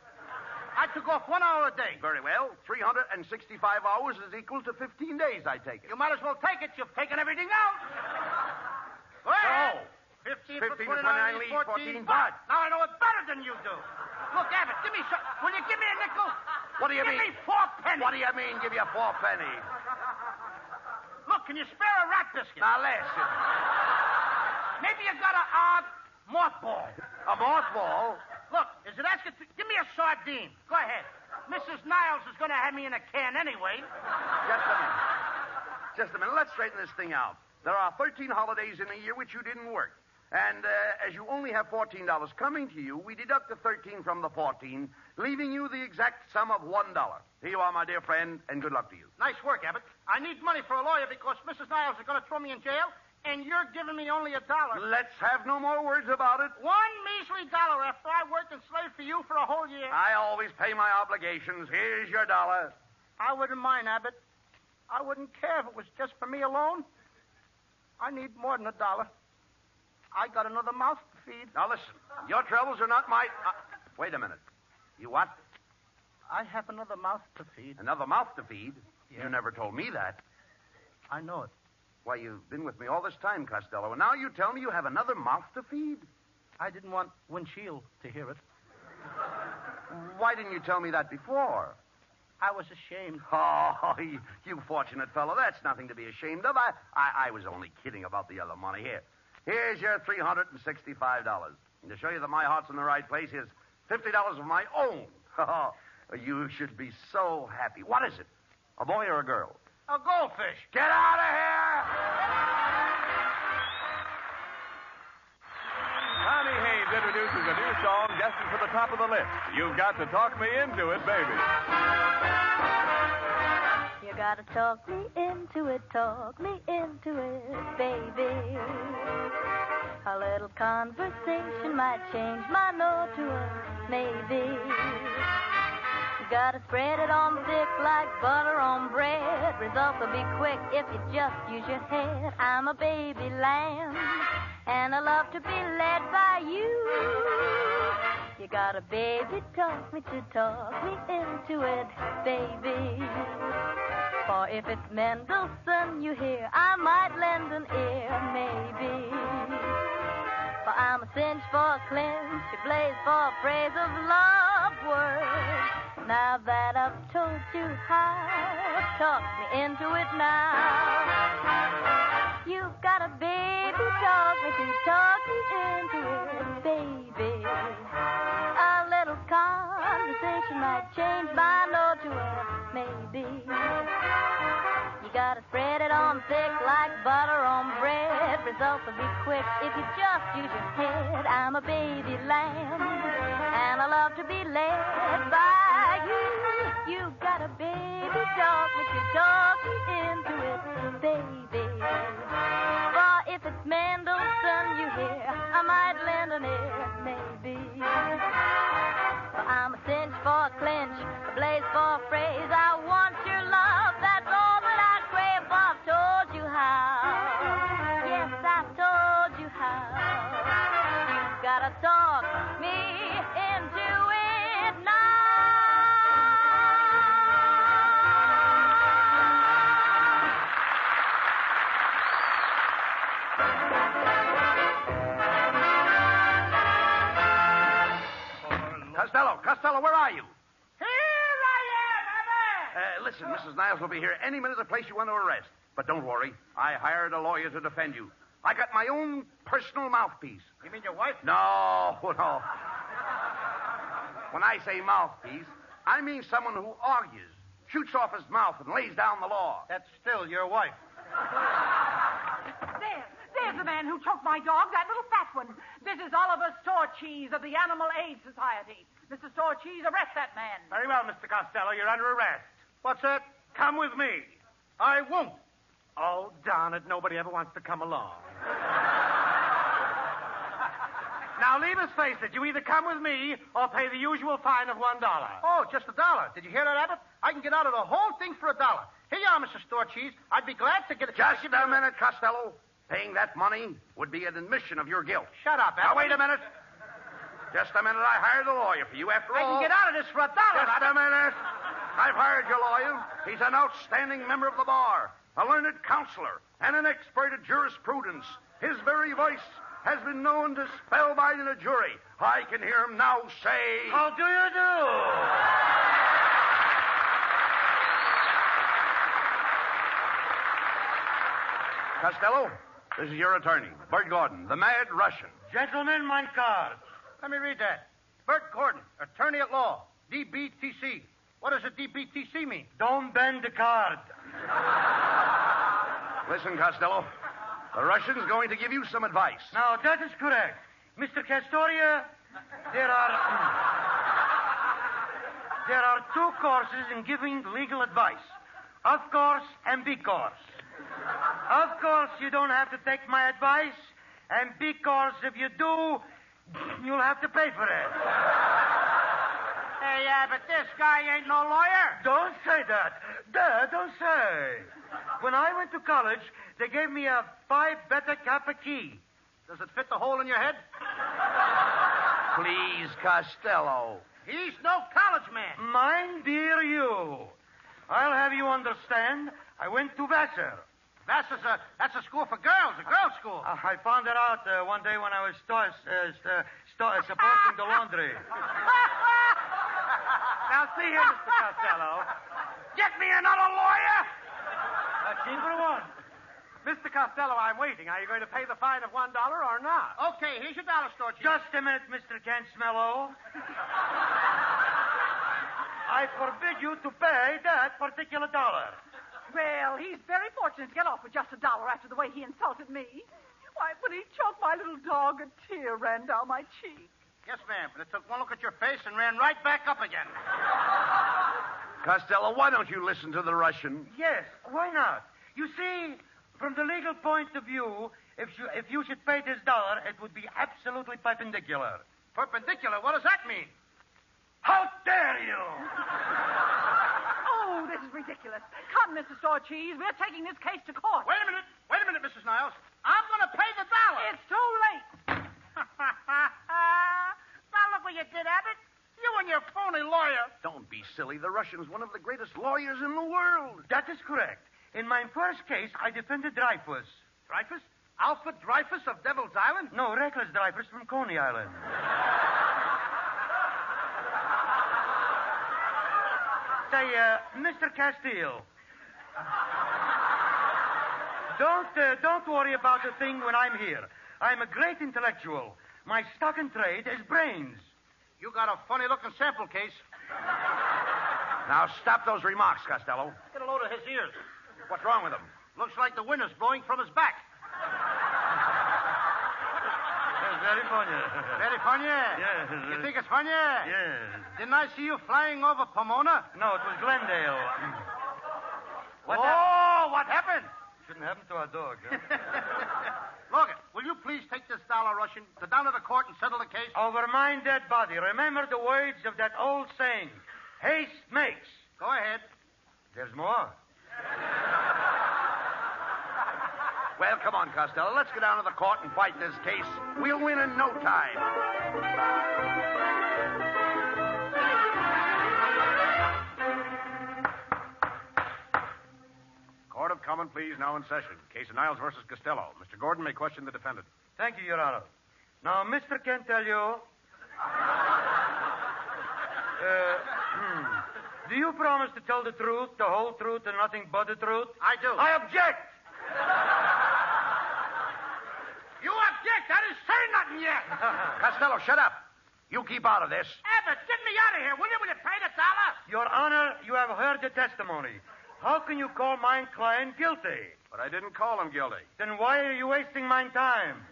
I took off 1 hour a day. Very well. 365 hours is equal to 15 days, I take it. You might as well take it. You've taken everything out. Go ahead. 15 for 29 leaves 14. But... Now I know it better than you do. Look, Abbott, give me some... Will you give me a nickel? What do you mean? Give me 4 pennies. What do you mean, give you 4 pennies? Look, can you spare a rat biscuit? Now, listen. Maybe you got a mothball. A mothball? Look, is it asking... Give me a sardine. Go ahead. Mrs. Niles is going to have me in a can anyway. Just a minute. Let's straighten this thing out. There are 13 holidays in a year which you didn't work. And as you only have $14 coming to you, we deduct the 13 from the 14, leaving you the exact sum of $1. Here you are, my dear friend, and good luck to you. Nice work, Abbott. I need money for a lawyer because Mrs. Niles is going to throw me in jail, and you're giving me only $1. Let's have no more words about it. $1 measly after I worked and slaved for you for a whole year. I always pay my obligations. Here's your $1. I wouldn't mind, Abbott. I wouldn't care if it was just for me alone. I need more than $1. I got another mouth to feed. Now, listen. Your troubles are not my... wait a minute. You what? I have another mouth to feed. Another mouth to feed? Yeah. You never told me that. I know it. Why, you've been with me all this time, Costello, and now you tell me you have another mouth to feed? I didn't want Windshield to hear it. Why didn't you tell me that before? I was ashamed. Oh, you fortunate fellow. That's nothing to be ashamed of. I was only kidding about the other money. Here's your $365. And to show you that my heart's in the right place, here's $50 of my own. Oh, you should be so happy. What is it? A boy or a girl? A goldfish. Get out of here! Tommy Haynes introduces a new song destined for the top of the list. You've got to talk me into it, baby. You gotta talk me into it, baby. A little conversation might change my no to a maybe. You gotta spread it on thick like butter on bread. Results will be quick if you just use your head. I'm a baby lamb, and I love to be led by you. You gotta baby talk me into it, baby. For if it's Mendelssohn you hear, I might lend an ear, maybe. For I'm a cinch for a clinch, a blaze for a phrase of love words. Now that I've told you how, talk me into it now. You've got a baby, talk me into it, baby. A little conversation might change my no to a maybe. You gotta spread it on thick like butter on bread. Results will be quick if you just use your head. I'm a baby lamb, and I love to be led by you. You got a baby, talk me into it, baby. For if it's Mendelssohn you hear, I might lend an ear, maybe. For I'm a cinch for a clinch, a blaze for a phrase. I want your love, that's all that I crave. I've told you how. Yes, I've told you how. You've gotta talk me into it now. Costello, where are you? Here I am, Abbott! Listen, Mrs. Niles will be here any minute to place you under arrest. But don't worry. I hired a lawyer to defend you. I got my own personal mouthpiece. You mean your wife? No. When I say mouthpiece, I mean someone who argues, shoots off his mouth, and lays down the law. That's still your wife. There's the man who choked my dog, that little fat one. This is Oliver Storecheese of the Animal Aid Society. Mr. Storecheese, arrest that man. Very well, Mr. Costello. You're under arrest. What's that? Come with me. I won't. Oh, darn it. Nobody ever wants to come along. Now, leave us face it. You either come with me or pay the usual fine of $1. Oh, just $1. Did you hear that, Abbott? I can get out of the whole thing for $1. Here you are, Mr. Storecheese. I'd be glad to get it. Just a minute, Costello. Paying that money would be an admission of your guilt. Shut up, Abbott. Now, wait a minute. Just a minute. I hired a lawyer for you, after all. I can get out of this for $1. Just a minute. I've hired your lawyer. He's an outstanding member of the bar, a learned counselor, and an expert at jurisprudence. His very voice has been known to spellbind in a jury. I can hear him now say... How do you do? Costello, this is your attorney, Bert Gordon, the Mad Russian. Gentlemen, my card. Let me read that. Bert Gordon, attorney at law, DBTC. What does a DBTC mean? Don't bend the card. Listen, Costello, the Russian's going to give you some advice. Now, that is correct. Mr. Castoria, there are two courses in giving legal advice. Of course and B course. Of course, you don't have to take my advice, and B course, if you do, you'll have to pay for it. Hey, Abbott, this guy ain't no lawyer. Don't say that. Don't say. When I went to college, they gave me a Phi Beta Kappa key. Does it fit the hole in your head? Please, Costello. He's no college man. Mind dear you. I'll have you understand, I went to Vassar. That's a school for girls, a girls' school. I found it out one day when I was supporting the laundry. Now, see here, Mr. Costello. Get me another lawyer! Cheaper one. Mr. Costello, I'm waiting. Are you going to pay the fine of $1 or not? Okay, here's your dollar store, Chief. Just a minute, Mr. Cansmello. I forbid you to pay that particular dollar. Well, he's very fortunate to get off with just $1 after the way he insulted me. Why, when he choked my little dog, a tear ran down my cheek. Yes, ma'am, but it took one look at your face and ran right back up again. Costello, why don't you listen to the Russian? Yes, why not? You see, from the legal point of view, if you should pay this dollar, it would be absolutely perpendicular. Perpendicular? What does that mean? How dare you! Oh, this is ridiculous. Come, Mr. Store Cheese. We're taking this case to court. Wait a minute, Mrs. Niles. I'm going to pay the dollar. It's too late. Now look what you did, Abbott. You and your phony lawyer. Don't be silly. The Russian's one of the greatest lawyers in the world. That is correct. In my first case, I defended Dreyfus. Dreyfus? Alfred Dreyfus of Devil's Island? No, Reckless Dreyfus from Coney Island. Say, Mr. Castile. Don't worry about a thing when I'm here. I'm a great intellectual. My stock in trade is brains. You got a funny-looking sample case. Now, stop those remarks, Costello. Get a load of his ears. What's wrong with him? Looks like the wind is blowing from his back. Very funny. Very funny? Yes. You think it's funny? Yes. Didn't I see you flying over Pomona? No, it was Glendale. What happened? Shouldn't happen to our dog, huh? Look, will you please take this dollar, Russian, down to the court and settle the case? Over my dead body. Remember the words of that old saying. Haste makes. Go ahead. There's more. Well, come on, Costello. Let's go down to the court and fight this case. We'll win in no time. Court of Common Pleas now in session. Case of Niles versus Costello. Mr. Gordon may question the defendant. Thank you, Your Honor. Now, Mr. Kent tell you... do you promise to tell the truth, the whole truth, and nothing but the truth? I do. I object! You object? I didn't say nothing yet. Costello, shut up. You keep out of this. Abbott, get me out of here, will you? Will you pay the dollar? Your Honor, you have heard the testimony. How can you call my client guilty? But I didn't call him guilty. Then why are you wasting my time?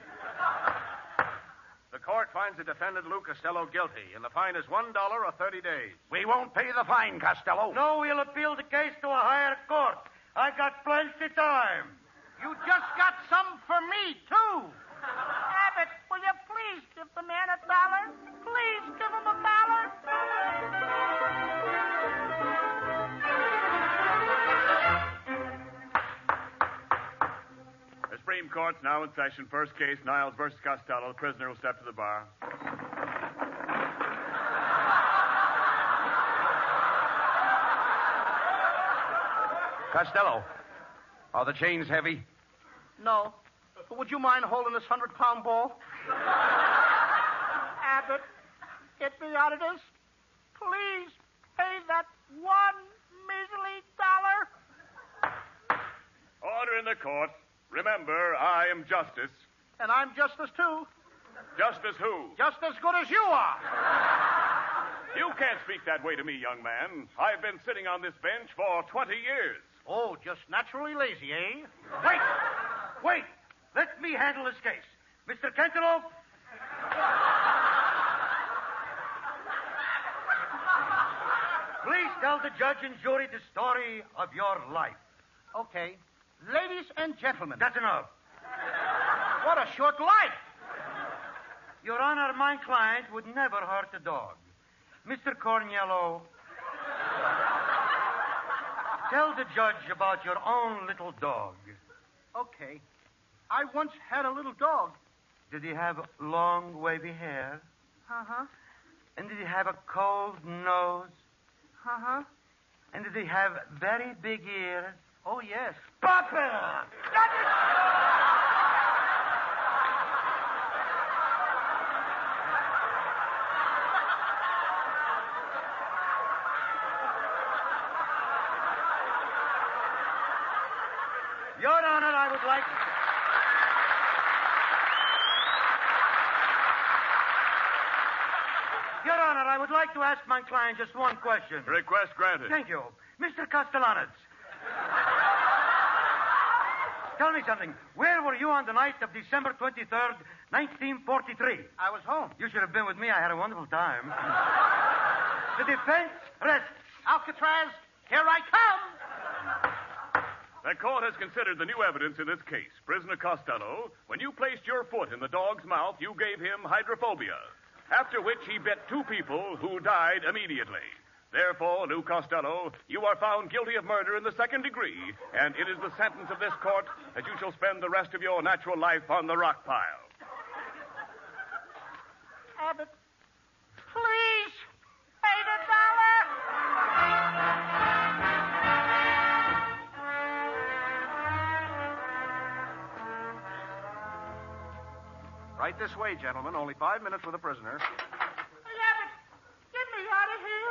The court finds the defendant, Lou Costello, guilty, and the fine is $1 or 30 days. We won't pay the fine, Costello. No, we'll appeal the case to a higher court. I got plenty time. You just got some for me, too. Abbott, will you please give the man $1? Please give him $1. The Supreme Court's now in session. First case, Niles versus Costello. The prisoner will step to the bar. Costello, are the chains heavy? No. But would you mind holding this 100-pound ball? Abbott, get me out of this. Please pay that one measly $1. Order in the court. Remember, I am justice. And I'm justice, too. Justice who? Just as good as you are. You can't speak that way to me, young man. I've been sitting on this bench for 20 years. Oh, just naturally lazy, eh? Wait. Let me handle this case. Mr. Cantaloupe. Please tell the judge and jury the story of your life. Okay. Ladies and gentlemen. That's enough. What a short life. Your Honor, my client would never hurt a dog. Mr. Corniello, tell the judge about your own little dog. Okay. I once had a little dog. Did he have long, wavy hair? Uh-huh. And did he have a cold nose? Uh-huh. And did he have very big ears? Oh, yes. Papa! Your Honor, I would like... Your Honor, I would like to ask my client just one question. Request granted. Thank you. Mr. Castellanos. Tell me something. Where were you on the night of December 23rd, 1943? I was home. You should have been with me. I had a wonderful time. The defense rests. Alcatraz, here I come. The court has considered the new evidence in this case. Prisoner Costello, when you placed your foot in the dog's mouth, you gave him hydrophobia, after which he bit two people who died immediately. Therefore, Lou Costello, you are found guilty of murder in the second degree, and it is the sentence of this court that you shall spend the rest of your natural life on the rock pile. Abbott, please, pay the dollar. Right this way, gentlemen. Only 5 minutes with a prisoner. Abbott, get me out of here.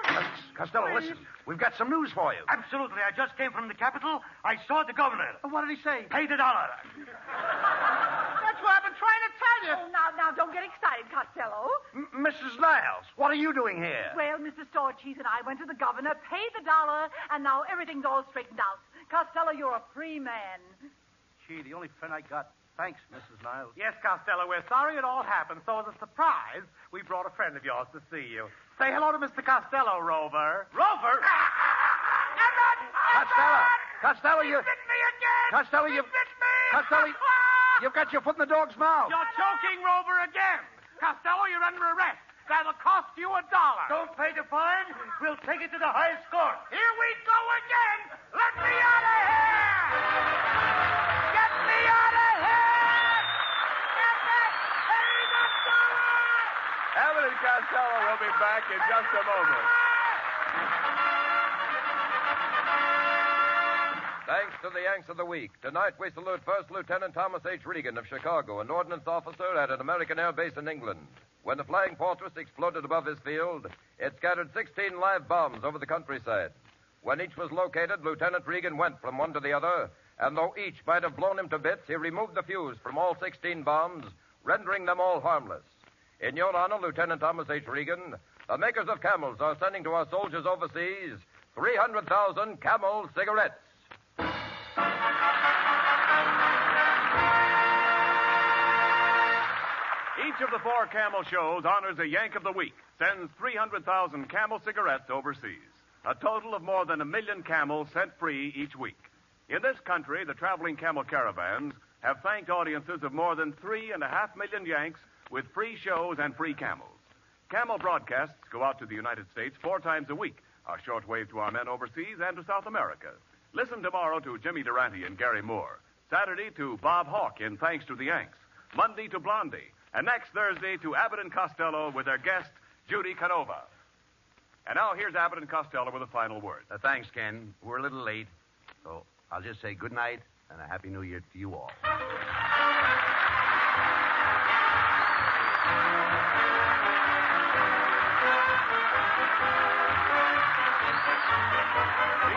Costello, listen. We've got some news for you. Absolutely. I just came from the Capitol. I saw the governor. What did he say? Pay the $1. That's what I've been trying to tell you. Oh, now, don't get excited, Costello. Mrs. Niles, what are you doing here? Well, Mr. Storcheese and I went to the governor, paid the $1, and now everything's all straightened out. Costello, you're a free man. Gee, the only friend I got. Thanks, Mrs. Niles. Yes, Costello, we're sorry it all happened, so as a surprise, we brought a friend of yours to see you. Say hello to Mr. Costello, Rover. Rover? Costello, you... Bit me again. Costello, you... Bit me. Costello, you've got your foot in the dog's mouth. You're choking Rover again. Costello, you're under arrest. That'll cost you $1. Don't pay the fine. We'll take it to the highest court. Here we go again. Let me out of here. Get me out of here. Abbott and Costello will be back in just a moment. Thanks to the Yanks of the Week. Tonight we salute First Lieutenant Thomas H. Regan of Chicago, an ordnance officer at an American air base in England. When the Flying Fortress exploded above his field, it scattered 16 live bombs over the countryside. When each was located, Lieutenant Regan went from one to the other, and though each might have blown him to bits, he removed the fuse from all 16 bombs, rendering them all harmless. In your honor, Lieutenant Thomas H. Regan, the makers of Camels are sending to our soldiers overseas 300,000 Camel cigarettes. Each of the 4 Camel shows honors a Yank of the Week, sends 300,000 Camel cigarettes overseas. A total of more than 1 million camels sent free each week. In this country, the traveling camel caravans have thanked audiences of more than 3.5 million Yanks with free shows and free camels. Camel broadcasts go out to the United States 4 times a week, our shortwave to our men overseas and to South America. Listen tomorrow to Jimmy Durante and Gary Moore. Saturday to Bob Hawke in Thanks to the Yanks. Monday to Blondie. And next Thursday to Abbott and Costello with their guest, Judy Canova. And now here's Abbott and Costello with a final word. Thanks, Ken. We're a little late, so I'll just say good night and a Happy New Year to you all. Be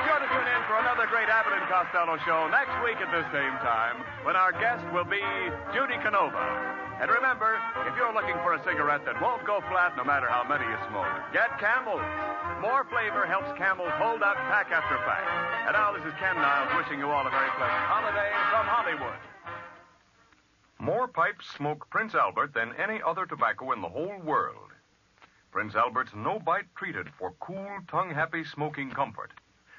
sure to tune in for another great Abbott and Costello show next week at this same time when our guest will be Judy Canova. And remember, if you're looking for a cigarette that won't go flat no matter how many you smoke, get Camels. More flavor helps Camels hold up pack after pack. And now this is Ken Niles wishing you all a very pleasant holiday from Hollywood. More pipes smoke Prince Albert than any other tobacco in the whole world. Prince Albert's no-bite treated for cool, tongue-happy smoking comfort.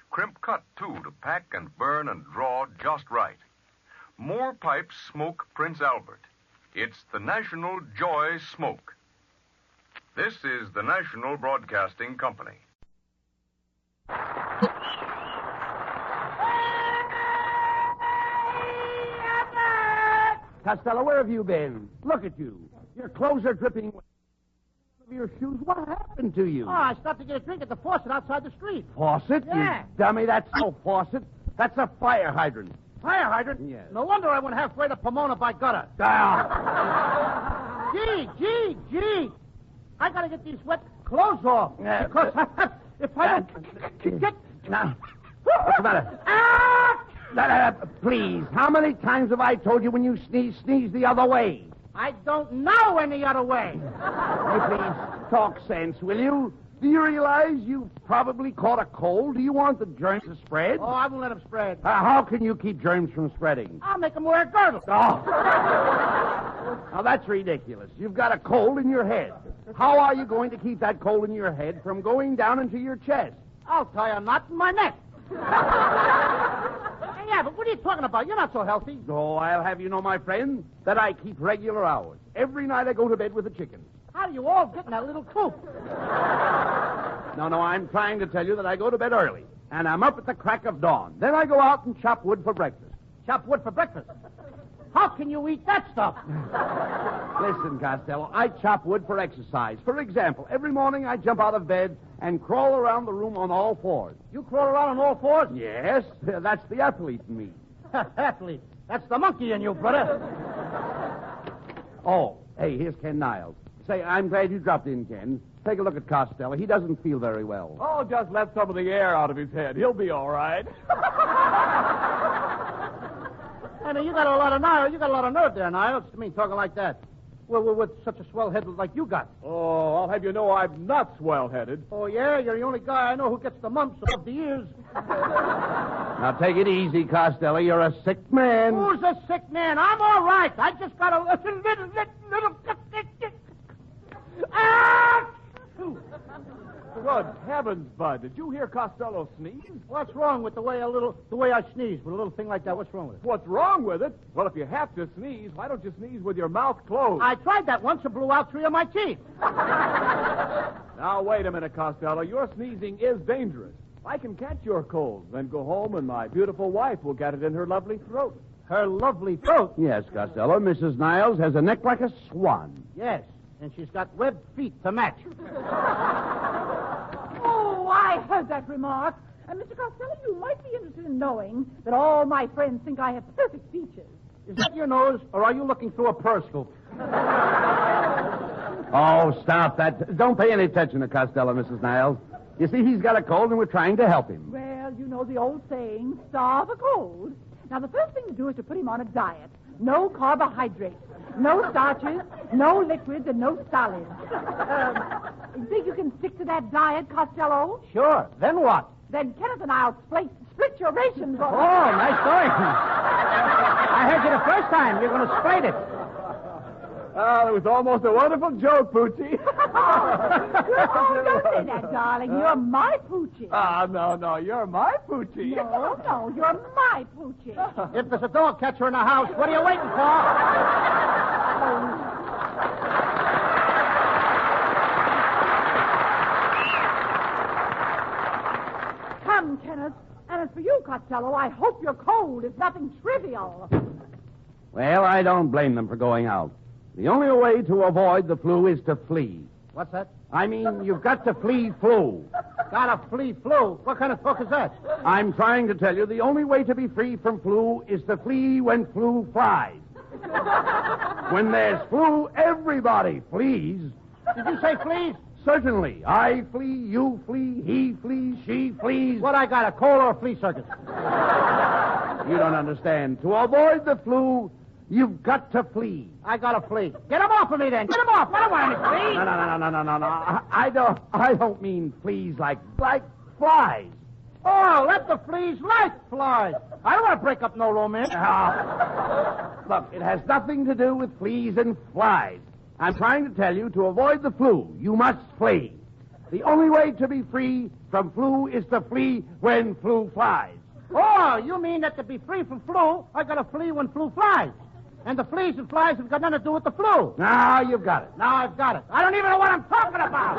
Crimp cut, too, to pack and burn and draw just right. More pipes smoke Prince Albert. It's the National Joy Smoke. This is the National Broadcasting Company. Costello, where have you been? Look at you. Your clothes are dripping with your shoes. What happened to you? Oh, I stopped to get a drink at the faucet outside the street. Faucet? Yeah. You dummy, that's no faucet. That's a fire hydrant. Fire hydrant? Yes. No wonder I went halfway to Pomona by gutter. Gee. I gotta get these wet clothes off. Because if I don't get... Now, what's the matter? Please, how many times have I told you when you sneeze the other way? I don't know any other way. You please talk sense, will you? Do you realize you've probably caught a cold? Do you want the germs to spread? Oh, I won't let them spread. How can you keep germs from spreading? I'll make them wear girdles. Oh. Now, that's ridiculous. You've got a cold in your head. How are you going to keep that cold in your head from going down into your chest? I'll tie a knot in my neck. Yeah, but what are you talking about? You're not so healthy. Oh, I'll have you know, my friend, that I keep regular hours. Every night I go to bed with the chickens. How do you all get in that little coop? No, I'm trying to tell you that I go to bed early, and I'm up at the crack of dawn. Then I go out and chop wood for breakfast. Chop wood for breakfast? How can you eat that stuff? Listen, Costello, I chop wood for exercise. For example, every morning I jump out of bed and crawl around the room on all fours. You crawl around on all fours? Yes, that's the athlete in me. Athlete? That's the monkey in you, brother. Oh, hey, here's Ken Niles. Say, I'm glad you dropped in, Ken. Take a look at Costello. He doesn't feel very well. Oh, just let some of the air out of his head. He'll be all right. I mean, you got a lot of nerve there, Niles. I mean, talking like that. Well, with such a swell head like you got. Oh, I'll have you know I'm not swell-headed. Oh, yeah? You're the only guy I know who gets the mumps above the ears. Now, take it easy, Costello. You're a sick man. Who's a sick man? I'm all right. I just got a little... Ah! Good heavens, Bud. Did you hear Costello sneeze? What's wrong with the way I sneeze with a little thing like that? What's wrong with it? What's wrong with it? Well, if you have to sneeze, why don't you sneeze with your mouth closed? I tried that once and blew out 3 of my teeth. Now, wait a minute, Costello. Your sneezing is dangerous. I can catch your cold, then go home and my beautiful wife will get it in her lovely throat. Her lovely throat? Yes, Costello. Mrs. Niles has a neck like a swan. Yes, and she's got webbed feet to match. Oh, I heard that remark. And Mr. Costello, you might be interested in knowing that all my friends think I have perfect features. Is that your nose, or are you looking through a periscope? Oh, stop that. Don't pay any attention to Costello, Mrs. Niles. You see, he's got a cold, and we're trying to help him. Well, you know the old saying, starve a cold. Now, the first thing to do is to put him on a diet. No carbohydrates, no starches, no liquids, and no solids. You think you can stick to that diet, Costello? Sure. Then what? Then Kenneth and I'll split your rations. Oh, nice going. I heard you the first time. You're going to split it. Oh, it was almost a wonderful joke, Poochie. Oh, don't say that, darling. You're my Poochie. No, you're my Poochie. No, you're my Poochie. If there's a dog catcher in the house, what are you waiting for? Come, Kenneth. And as for you, Costello, I hope your cold is nothing trivial. Well, I don't blame them for going out. The only way to avoid the flu is to flee. What's that? I mean, you've got to flee flu. Gotta flee flu? What kind of talk is that? I'm trying to tell you the only way to be free from flu is to flee when flu flies. When there's flu, everybody flees. Did you say flees? Certainly. I flee, you flee, he flees, she flees. What I got, a cold or a flea circus? You don't understand. To avoid the flu, you've got to flee. I gotta flee. Get him off of me then. Get him off. I don't want any fleas. No. I don't mean fleas like flies. Oh, let the fleas like flies. I don't want to break up no romance. Look, it has nothing to do with fleas and flies. I'm trying to tell you, to avoid the flu, you must flee. The only way to be free from flu is to flee when flu flies. Oh, you mean that to be free from flu, I gotta flee when flu flies. And the fleas and flies have got nothing to do with the flu. Now you've got it. Now I've got it. I don't even know what I'm talking about.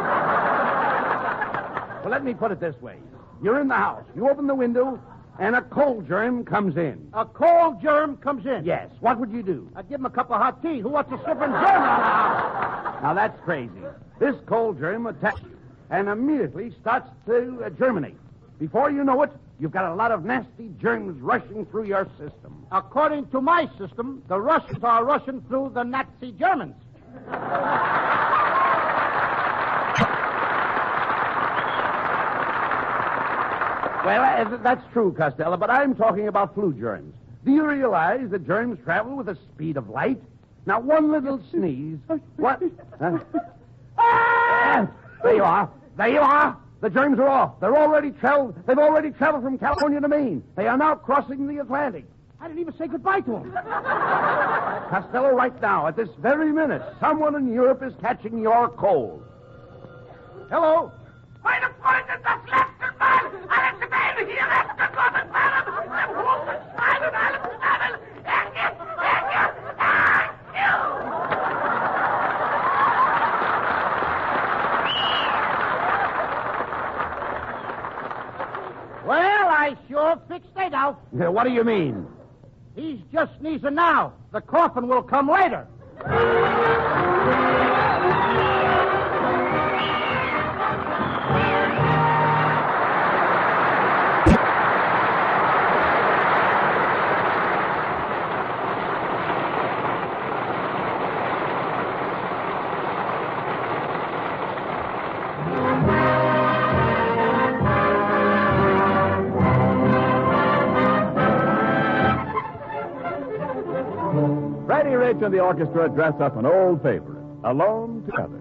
Well, let me put it this way. You're in the house. You open the window, and a cold germ comes in. A cold germ comes in? Yes. What would you do? I'd give him a cup of hot tea. Who wants a slipping germ in the house? Now, that's crazy. This cold germ attacks you and immediately starts to germinate. Before you know it, You've got a lot of nasty germs rushing through your system. According to my system, the Russians are rushing through the Nazi Germans. Well, that's true, Costello, but I'm talking about flu germs. Do you realize that germs travel with the speed of light? Now, one little sneeze. What? Huh? There you are. There you are. The germs are off. They've already traveled from California to Maine. They are now crossing the Atlantic. I didn't even say goodbye to them. Costello, right now, at this very minute, someone in Europe is catching your cold. Hello? Meine Freunde, das letzte Mal, alle zusammen hier festgekommen waren, dem Hof schneiden alle zusammen. Well, I sure fixed it out. What do you mean? He's just sneezing now. The coffin will come later. Freddie Rich and the orchestra dress up an old favorite, Alone Together.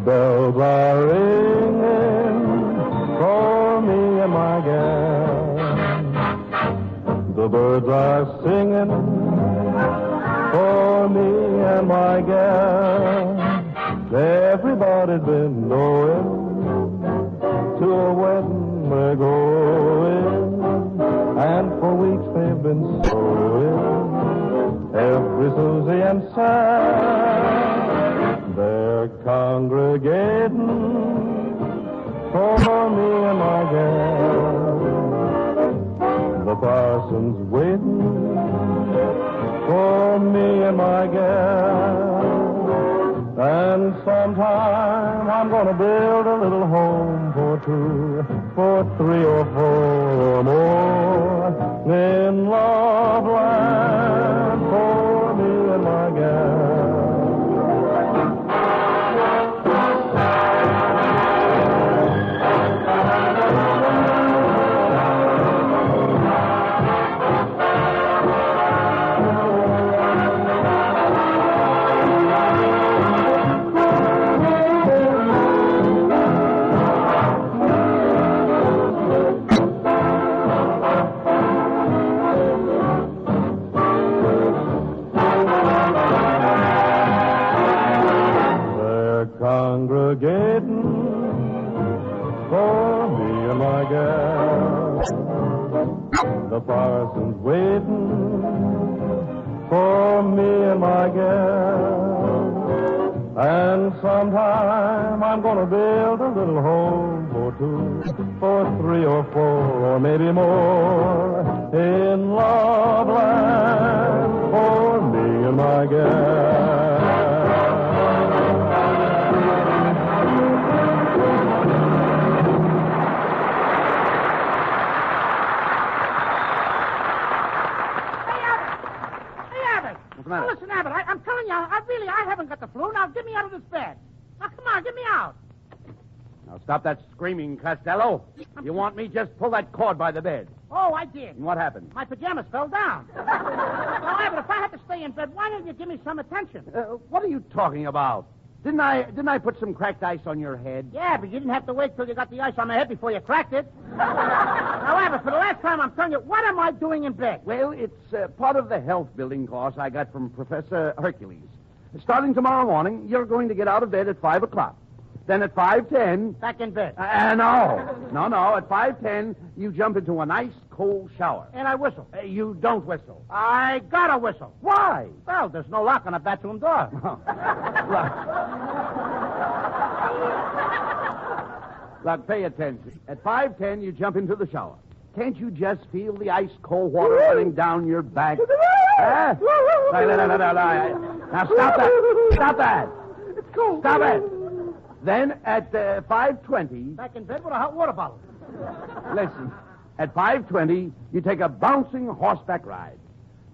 bells are ringing for me and my gal. The birds are singing for me and my gal. Everybody's been going to a wedding we're going, and for weeks they've been sewing every Susie and Sam. They're congregating for me and my gal. The parson's waiting for me and my gal. And sometime I'm gonna build a little home for two, for three or four or more in love land for me and my gal. Congregating for me and my gal. The parson's waiting for me and my gal. And sometime I'm gonna build a little home for two, for three or four, or maybe more in love land for me and my gal. Now, get me out of this bed. Now, come on, get me out. Now, stop that screaming, Costello. You want me, just pull that cord by the bed. Oh, I did. And what happened? My pajamas fell down. However, if I had to stay in bed, why don't you give me some attention? What are you talking about? Didn't I put some cracked ice on your head? Yeah, but you didn't have to wait till you got the ice on my head before you cracked it. However, for the last time, I'm telling you, what am I doing in bed? Well, it's part of the health building course I got from Professor Hercules. Starting tomorrow morning, you're going to get out of bed at 5 o'clock. Then at 5:10... Back in bed. No. At 5:10, you jump into a nice cold shower. And I whistle. You don't whistle. I gotta whistle. Why? Well, there's no lock on a bathroom door. Look, pay attention. At 5:10, you jump into the shower. Can't you just feel the ice-cold water running down your back? Huh? Now, stop that. Stop that. It's cold. Stop it. Then at 5:20... Back in bed with a hot water bottle. Listen. At 5:20, you take a bouncing horseback ride.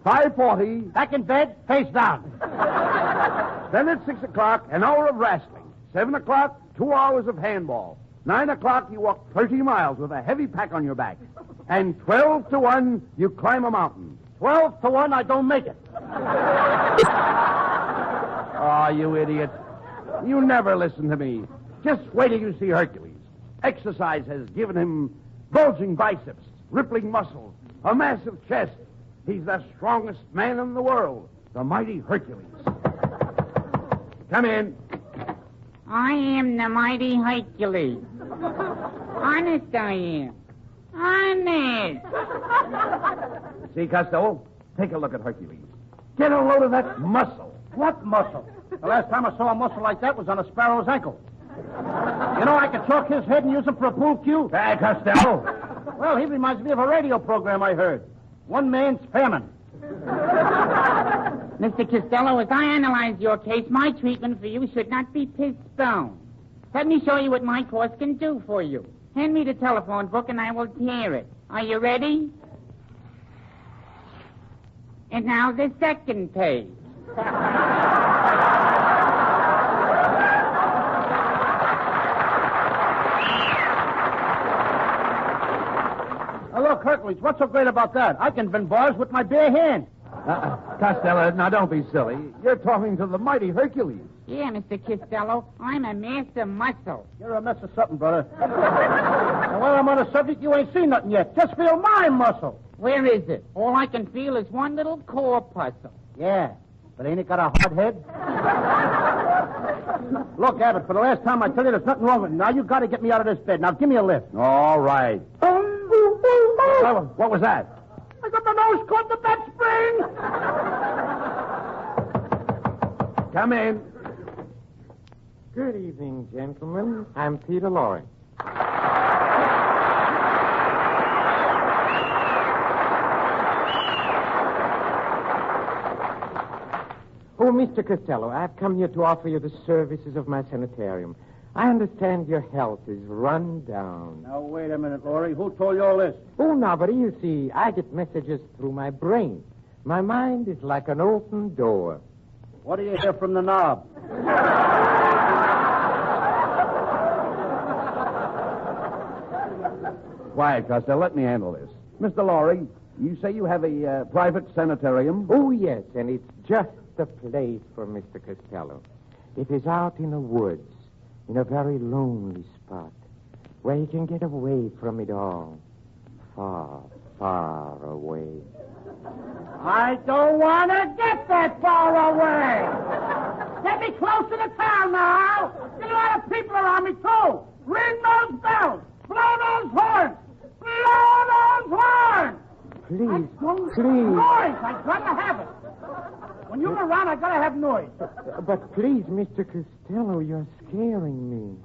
5:40... Back in bed, face down. Then at 6 o'clock, an hour of wrestling. 7 o'clock, 2 hours of handball. 9 o'clock, you walk 30 miles with a heavy pack on your back. And 12 to 1, you climb a mountain. 12 to 1, I don't make it. Oh, you idiot. You never listen to me. Just wait till you see Hercules. Exercise has given him bulging biceps, rippling muscles, a massive chest. He's the strongest man in the world, the mighty Hercules. Come in. I am the mighty Hercules. Honest, I am. Honest. See, Costello? Take a look at Hercules. Get a load of that muscle. What muscle? The last time I saw a muscle like that was on a sparrow's ankle. You know, I could chalk his head and use him for a pool cue. Hey, Costello. Well, he reminds me of a radio program I heard. One man's famine. Mr. Costello, as I analyze your case, my treatment for you should not be postponed. Let me show you what my course can do for you. Hand me the telephone book and I will tear it. Are you ready? And now the second page. Now, look, Hercules, what's so great about that? I can bend bars with my bare hand. Costello, now don't be silly. You're talking to the mighty Hercules. Yeah, Mr. Costello, I'm a master muscle. You're a mess of something, brother. And while I'm on the subject, you ain't seen nothing yet. Just feel my muscle. Where is it? All I can feel is one little corpuscle. Yeah, but ain't it got a hard head? Look, Abbott, for the last time I tell you there's nothing wrong with it. Now you got to get me out of this bed. Now give me a lift. All right. What was that? I got my nose caught in the bed spring. Come in. Good evening, gentlemen. I'm Peter Lorre. Oh, Mr. Costello, I've come here to offer you the services of my sanitarium. I understand your health is run down. Now, wait a minute, Laurie. Who told you all this? Oh, nobody. You see, I get messages through my brain. My mind is like an open door. What do you hear from the knob? Quiet, Costello. Let me handle this. Mr. Lorre, you say you have a private sanitarium? Oh, yes, and it's just the place for Mr. Costello. It is out in the woods, in a very lonely spot, where he can get away from it all. Far, far away. I don't want to get that far away. Get me close to the town now. There's a lot of people around me, too. Ring those bells. Blow those horns. Blow those horns. Please, Noise. I got to have it. When you're around, I got to have noise. But please, Mr. Costello, you're scaring me.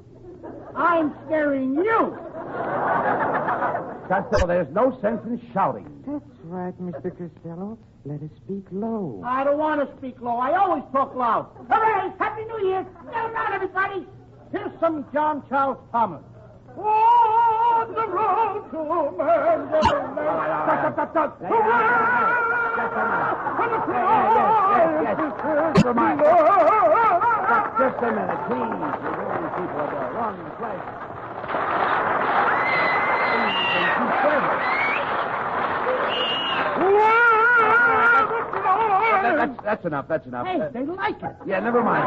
I'm scaring you. Costello, there's no sense in shouting. That's right, Mr. Costello. Let us speak low. I don't want to speak low. I always talk loud. Hooray! Happy New Year! Get around, everybody. Here's some John Charles Thomas. On the road to Just a minute, please. We're going people are there. Run, flash. That's enough. Hey, they like it. Yeah, never mind.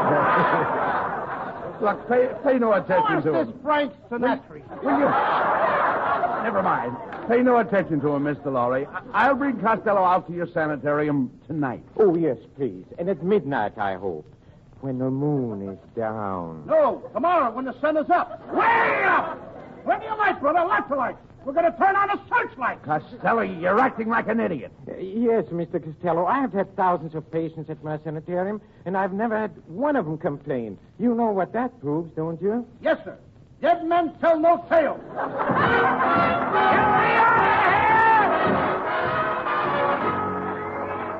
Look, pay no attention to Who is him. this Frank Sinatra? Will you? Never mind. Pay no attention to him, Mr. Lorry. I'll bring Costello out to your sanitarium tonight. Oh, yes, please. And at midnight, I hope. When the moon is down. No, tomorrow when the sun is up. Way up! Plenty of light, brother. Lots of light. We're going to turn on a searchlight. Costello, you're acting like an idiot. Yes, Mr. Costello. I have had thousands of patients at my sanitarium, and I've never had one of them complain. You know what that proves, don't you? Yes, sir. Dead men tell no tales.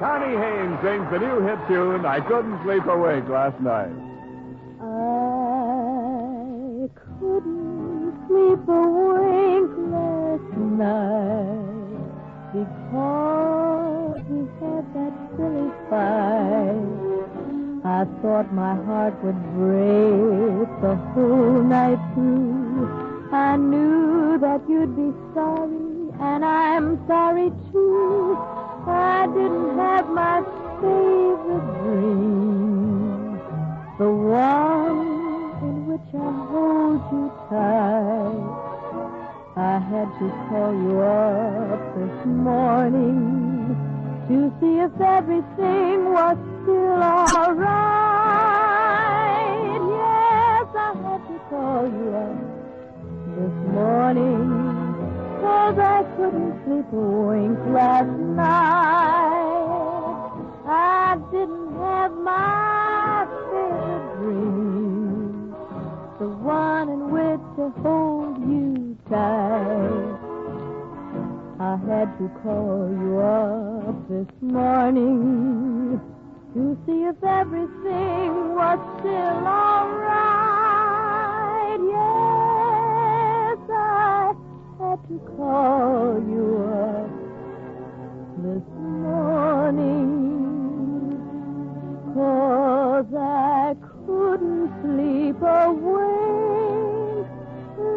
Connie Haynes sings the new hit tune, I Couldn't Sleep Awake Last Night. I couldn't sleep awake last night because we had that silly fight. I thought my heart would break the whole night through. I knew that you'd be sorry, and I'm sorry too. I didn't have my favorite dream, the one in which I hold you tight. I had to call you up this morning to see if everything was still all right. Yes, I had to call you up this morning, 'cause I couldn't sleep a wink last night. I didn't have my favorite dream, the one in which to hold you tight. I had to call you up this morning to see if everything was still all right. Yes, I had to call you up this morning, 'cause I couldn't sleep a wink last night.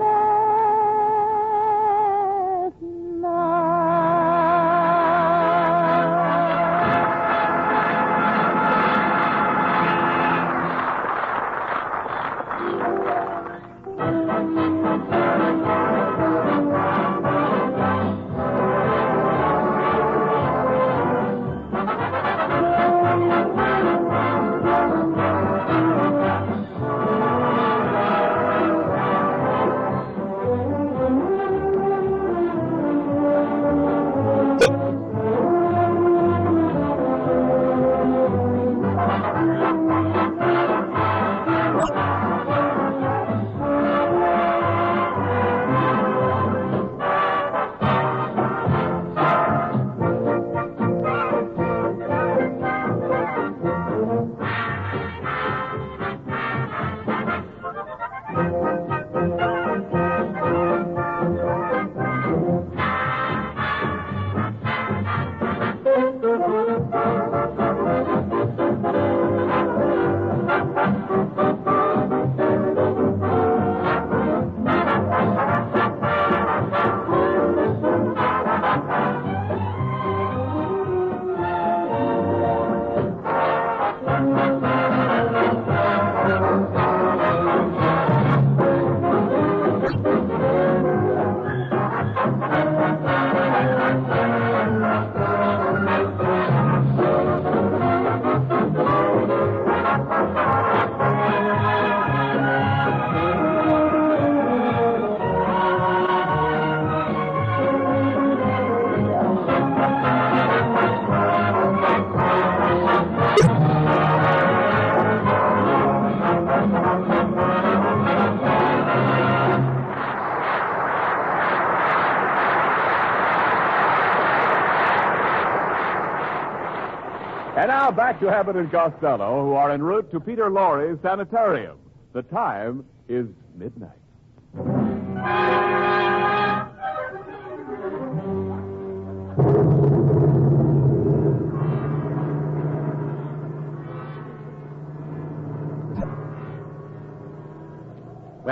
And now back to Abbott and Costello, who are en route to Peter Lorre's sanitarium. The time is midnight.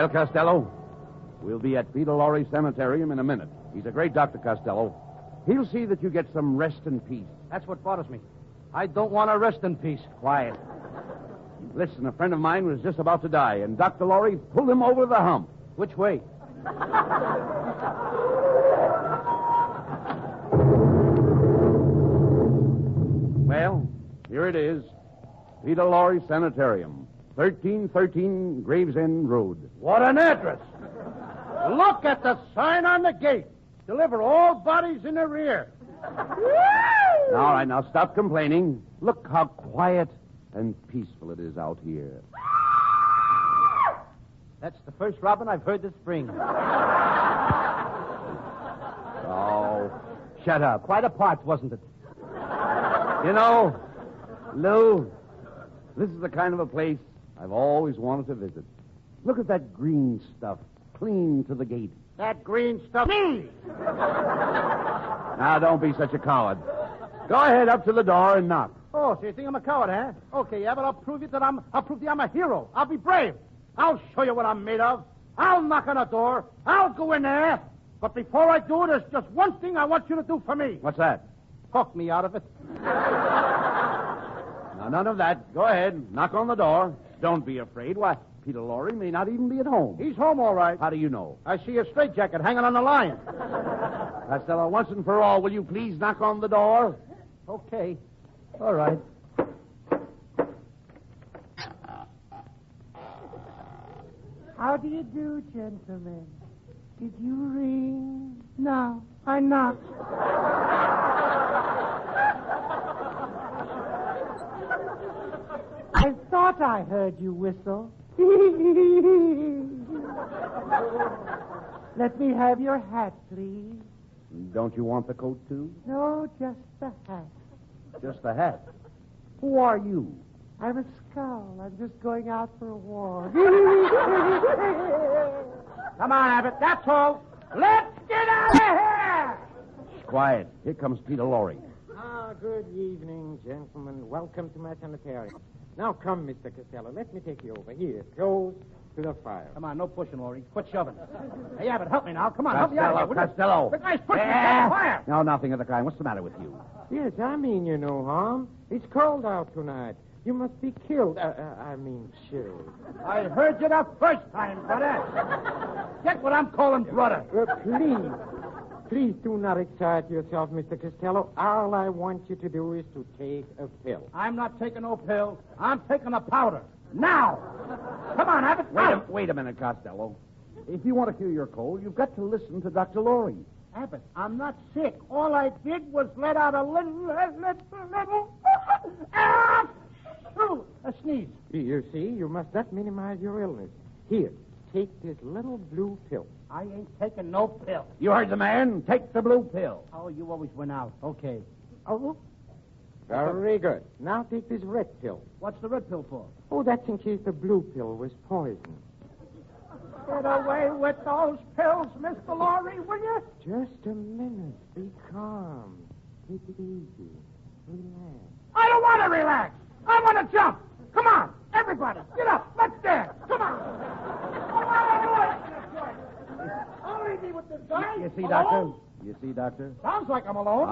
Well, Costello, we'll be at Peter Lorre's sanitarium in a minute. He's a great doctor, Costello. He'll see that you get some rest and peace. That's what bothers me. I don't want to rest in peace. Quiet. Listen, a friend of mine was just about to die, and Dr. Lorre pulled him over the hump. Which way? Well, here it is. Peter Lorre Sanitarium, 1313 Gravesend Road. What an address! Look at the sign on the gate. Deliver all bodies in the rear. All right, now stop complaining. Look how quiet and peaceful it is out here. That's the first robin I've heard this spring. Oh, shut up. Quite a part, wasn't it? You know, Lou, this is the kind of a place I've always wanted to visit. Look at that green stuff clean to the gate. That green stuff. Me! Now, don't be such a coward. Go ahead up to the door and knock. Oh, so you think I'm a coward, huh? Okay, yeah, but I'll prove to you I'm a hero. I'll be brave. I'll show you what I'm made of. I'll knock on the door. I'll go in there. But before I do, there's just one thing I want you to do for me. What's that? Talk me out of it. Now, none of that. Go ahead. Knock on the door. Don't be afraid. Why, Peter Lorre may not even be at home. He's home, all right. How do you know? I see a straitjacket hanging on the line. Costello, once and for all, will you please knock on the door? Okay. All right. How do you do, gentlemen? Did you ring? No, I knocked. I thought I heard you whistle. Let me have your hat, please. Don't you want the coat, too? No, just the hat. Just the hat. Who are you? I'm a skull. I'm just going out for a walk. Come on, Abbott. That's all. Let's get out of here! Quiet. Here comes Peter Lorre. Good evening, gentlemen. Welcome to my sanitarium. Now come, Mr. Costello. Let me take you over here, close to the fire. Come on, no pushing, Lorre. Quit shoving. Hey, Abbott, help me now. Come on, help me out here. Costello. The guy's pushing me on fire. No, nothing of the kind. What's the matter with you? Yes, I mean you no harm. It's cold out tonight. You must be killed. Chilled. I heard you the first time, brother. Get what I'm calling brother. Please do not excite yourself, Mr. Costello. All I want you to do is to take a pill. I'm not taking no pill. I'm taking a powder. Now! Come on, Abbott. Wait a minute, Costello. If you want to cure your cold, you've got to listen to Dr. Lorre. Abbott, I'm not sick. All I did was let out a little a sneeze. You see, you must not minimize your illness. Here, take this little blue pill. I ain't taking no pill. You heard the man. Take the blue pill. Oh, you always went out. Okay. Oh. Very good. Now take this red pill. What's the red pill for? Oh, that's in case the blue pill was poison. Get away with those pills, Mr. Lorre, will you? Just a minute. Be calm. Take it easy. Relax. I don't want to relax. I want to jump. Come on, everybody, get up. Let's dance. Come on. I'll leave me with this guy. You see, Doctor? You see, Doctor? Sounds like I'm alone.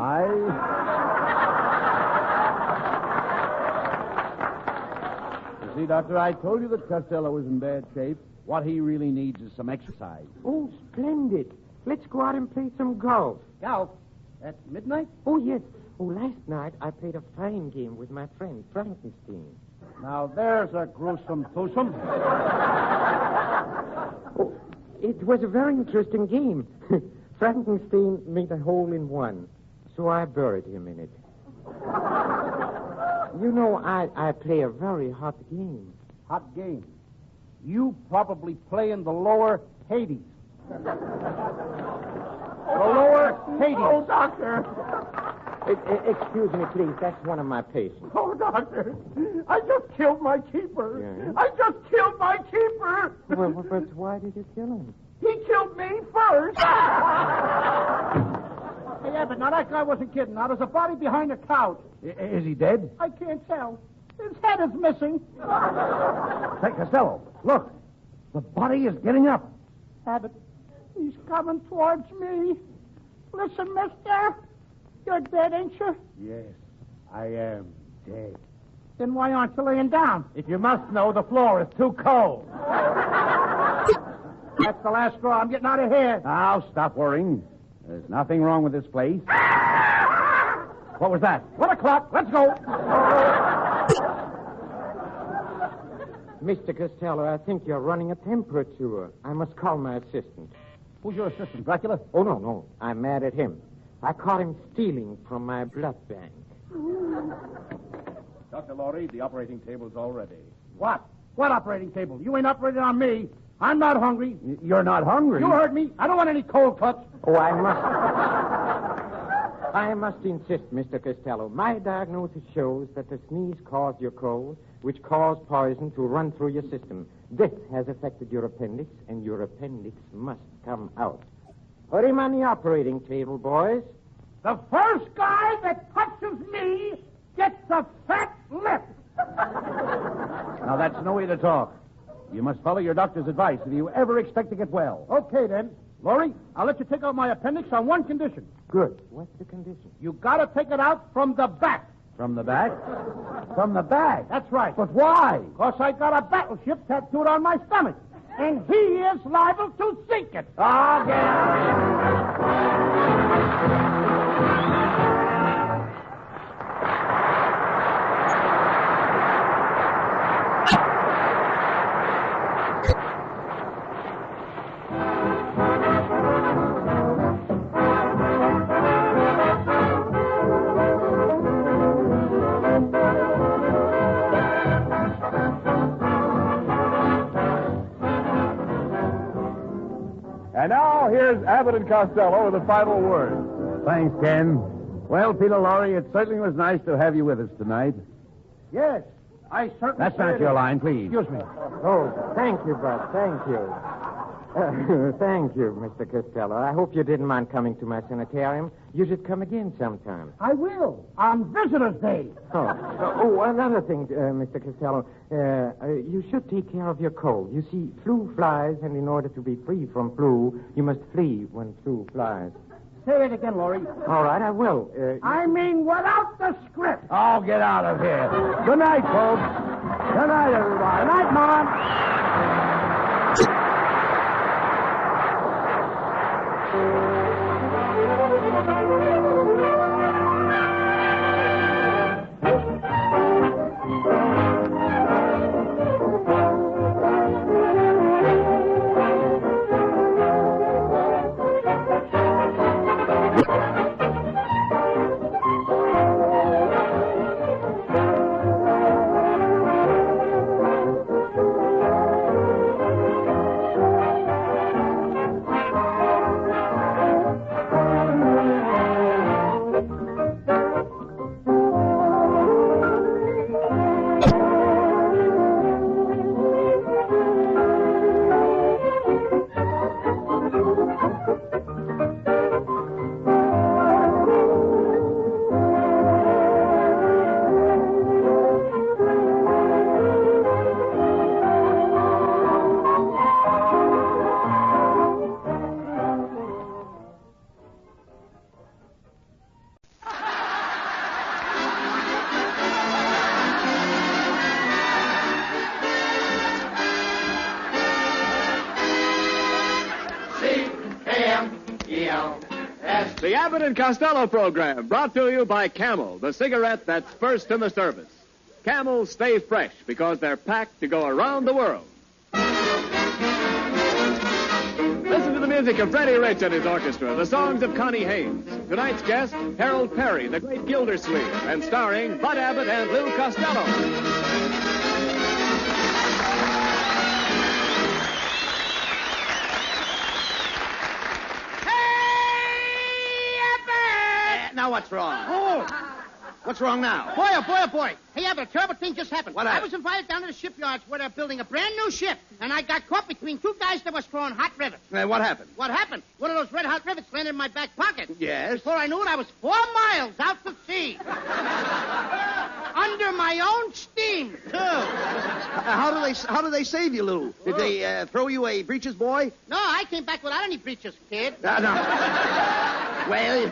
You see, Doctor, I told you that Costello was in bad shape. What he really needs is some exercise. Oh, splendid. Let's go out and play some golf. Golf? At midnight? Oh, yes. Oh, last night I played a fine game with my friend Frankenstein. Now, there's a gruesome twosome. Oh, it was a very interesting game. Frankenstein made a hole in one, so I buried him in it. You know, I play a very hot game. Hot game? You probably play in the lower Hades. The lower Hades. Oh, doctor. Excuse me, please. That's one of my patients. Oh, doctor. I just killed my keeper. Yeah? I just killed my keeper. Well, but why did you kill him? He killed me first. Hey, Abbott, now that guy wasn't kidding. Now, there's a body behind the couch. Is he dead? I can't tell. His head is missing. Hey, Costello, look. The body is getting up. Abbott, he's coming towards me. Listen, mister, you're dead, ain't you? Yes, I am dead. Then why aren't you laying down? If you must know, the floor is too cold. That's the last straw. I'm getting out of here. Now, stop worrying. There's nothing wrong with this place. What was that? 1 o'clock. Let's go. Mr. Costello, I think you're running a temperature. I must call my assistant. Who's your assistant, Dracula? Oh, no. I'm mad at him. I caught him stealing from my blood bank. Dr. Laurie, the operating table's all ready. What? What operating table? You ain't operating on me. I'm not hungry. You're not hungry? You heard me. I don't want any cold cuts. Oh, I must insist, Mr. Costello. My diagnosis shows that the sneeze caused your cold, which caused poison to run through your system. This has affected your appendix, and your appendix must come out. Put him on the operating table, boys. The first guy that touches me gets a fat lip. Now, that's no way to talk. You must follow your doctor's advice if you ever expect to get well. Okay, then. Laurie, I'll let you take out my appendix on one condition. Good. What's the condition? You gotta take it out from the back. From the back? From the back? That's right. But why? Because I got a battleship tattooed on my stomach. And he is liable to sink it. Oh, get out. And now, here's Abbott and Costello with the final word. Thanks, Ken. Well, Peter Lorre, it certainly was nice to have you with us tonight. Yes, I certainly... That's not your line, please. Excuse me. Oh, thank you, Bud. Thank you. Thank you, Mr. Costello. I hope you didn't mind coming to my sanitarium. You should come again sometime. I will, on Visitor's Day. Oh, another thing, Mr. Costello. You should take care of your cold. You see, flu flies, and in order to be free from flu, you must flee when flu flies. Say it again, Laurie. All right, I will. I mean without the script. Oh, get out of here. Good night, folks. Good night, everybody. Good night, Mom. The Abbott and Costello program brought to you by Camel, the cigarette that's first in the service. Camel stay fresh because they're packed to go around the world. Listen to the music of Freddie Rich and his orchestra, the songs of Connie Haynes. Tonight's guest, Harold Perry, the great Gildersleeve, and starring Bud Abbott and Lou Costello. Now what's wrong? Oh! What's wrong now? Boy, oh boy, oh boy. Hey, Abbott, a terrible thing just happened. What happened? I was invited down to the shipyards where they're building a brand new ship, and I got caught between two guys that was throwing hot rivets. What happened? What happened? One of those red hot rivets landed in my back pocket. Yes? Before I knew it, I was 4 miles out to sea. Under my own steam, too. How do they save you, Lou? Did they throw you a breeches boy? No, I came back without any breeches, kid. No. Well,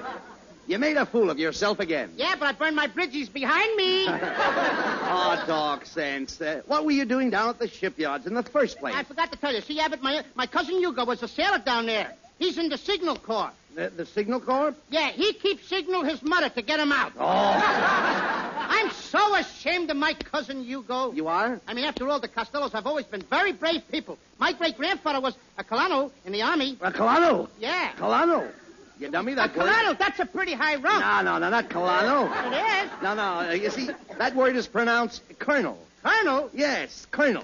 you made a fool of yourself again. Yeah, but I burned my bridges behind me. Oh, talk sense. What were you doing down at the shipyards in the first place? I forgot to tell you. See, Abbott, my cousin Hugo was a sailor down there. He's in the Signal Corps. The Signal Corps? Yeah, he keeps signal his mother to get him out. Oh. I'm so ashamed of my cousin Hugo. You are? I mean, after all, the Costellos have always been very brave people. My great-grandfather was a Colonel in the Army. A Colonel? Yeah. Colonel? You dummy, that word... Colonel, that's a pretty high rank. No, not Colonel. It is. No, you see, that word is pronounced Colonel. Colonel? Yes, Colonel.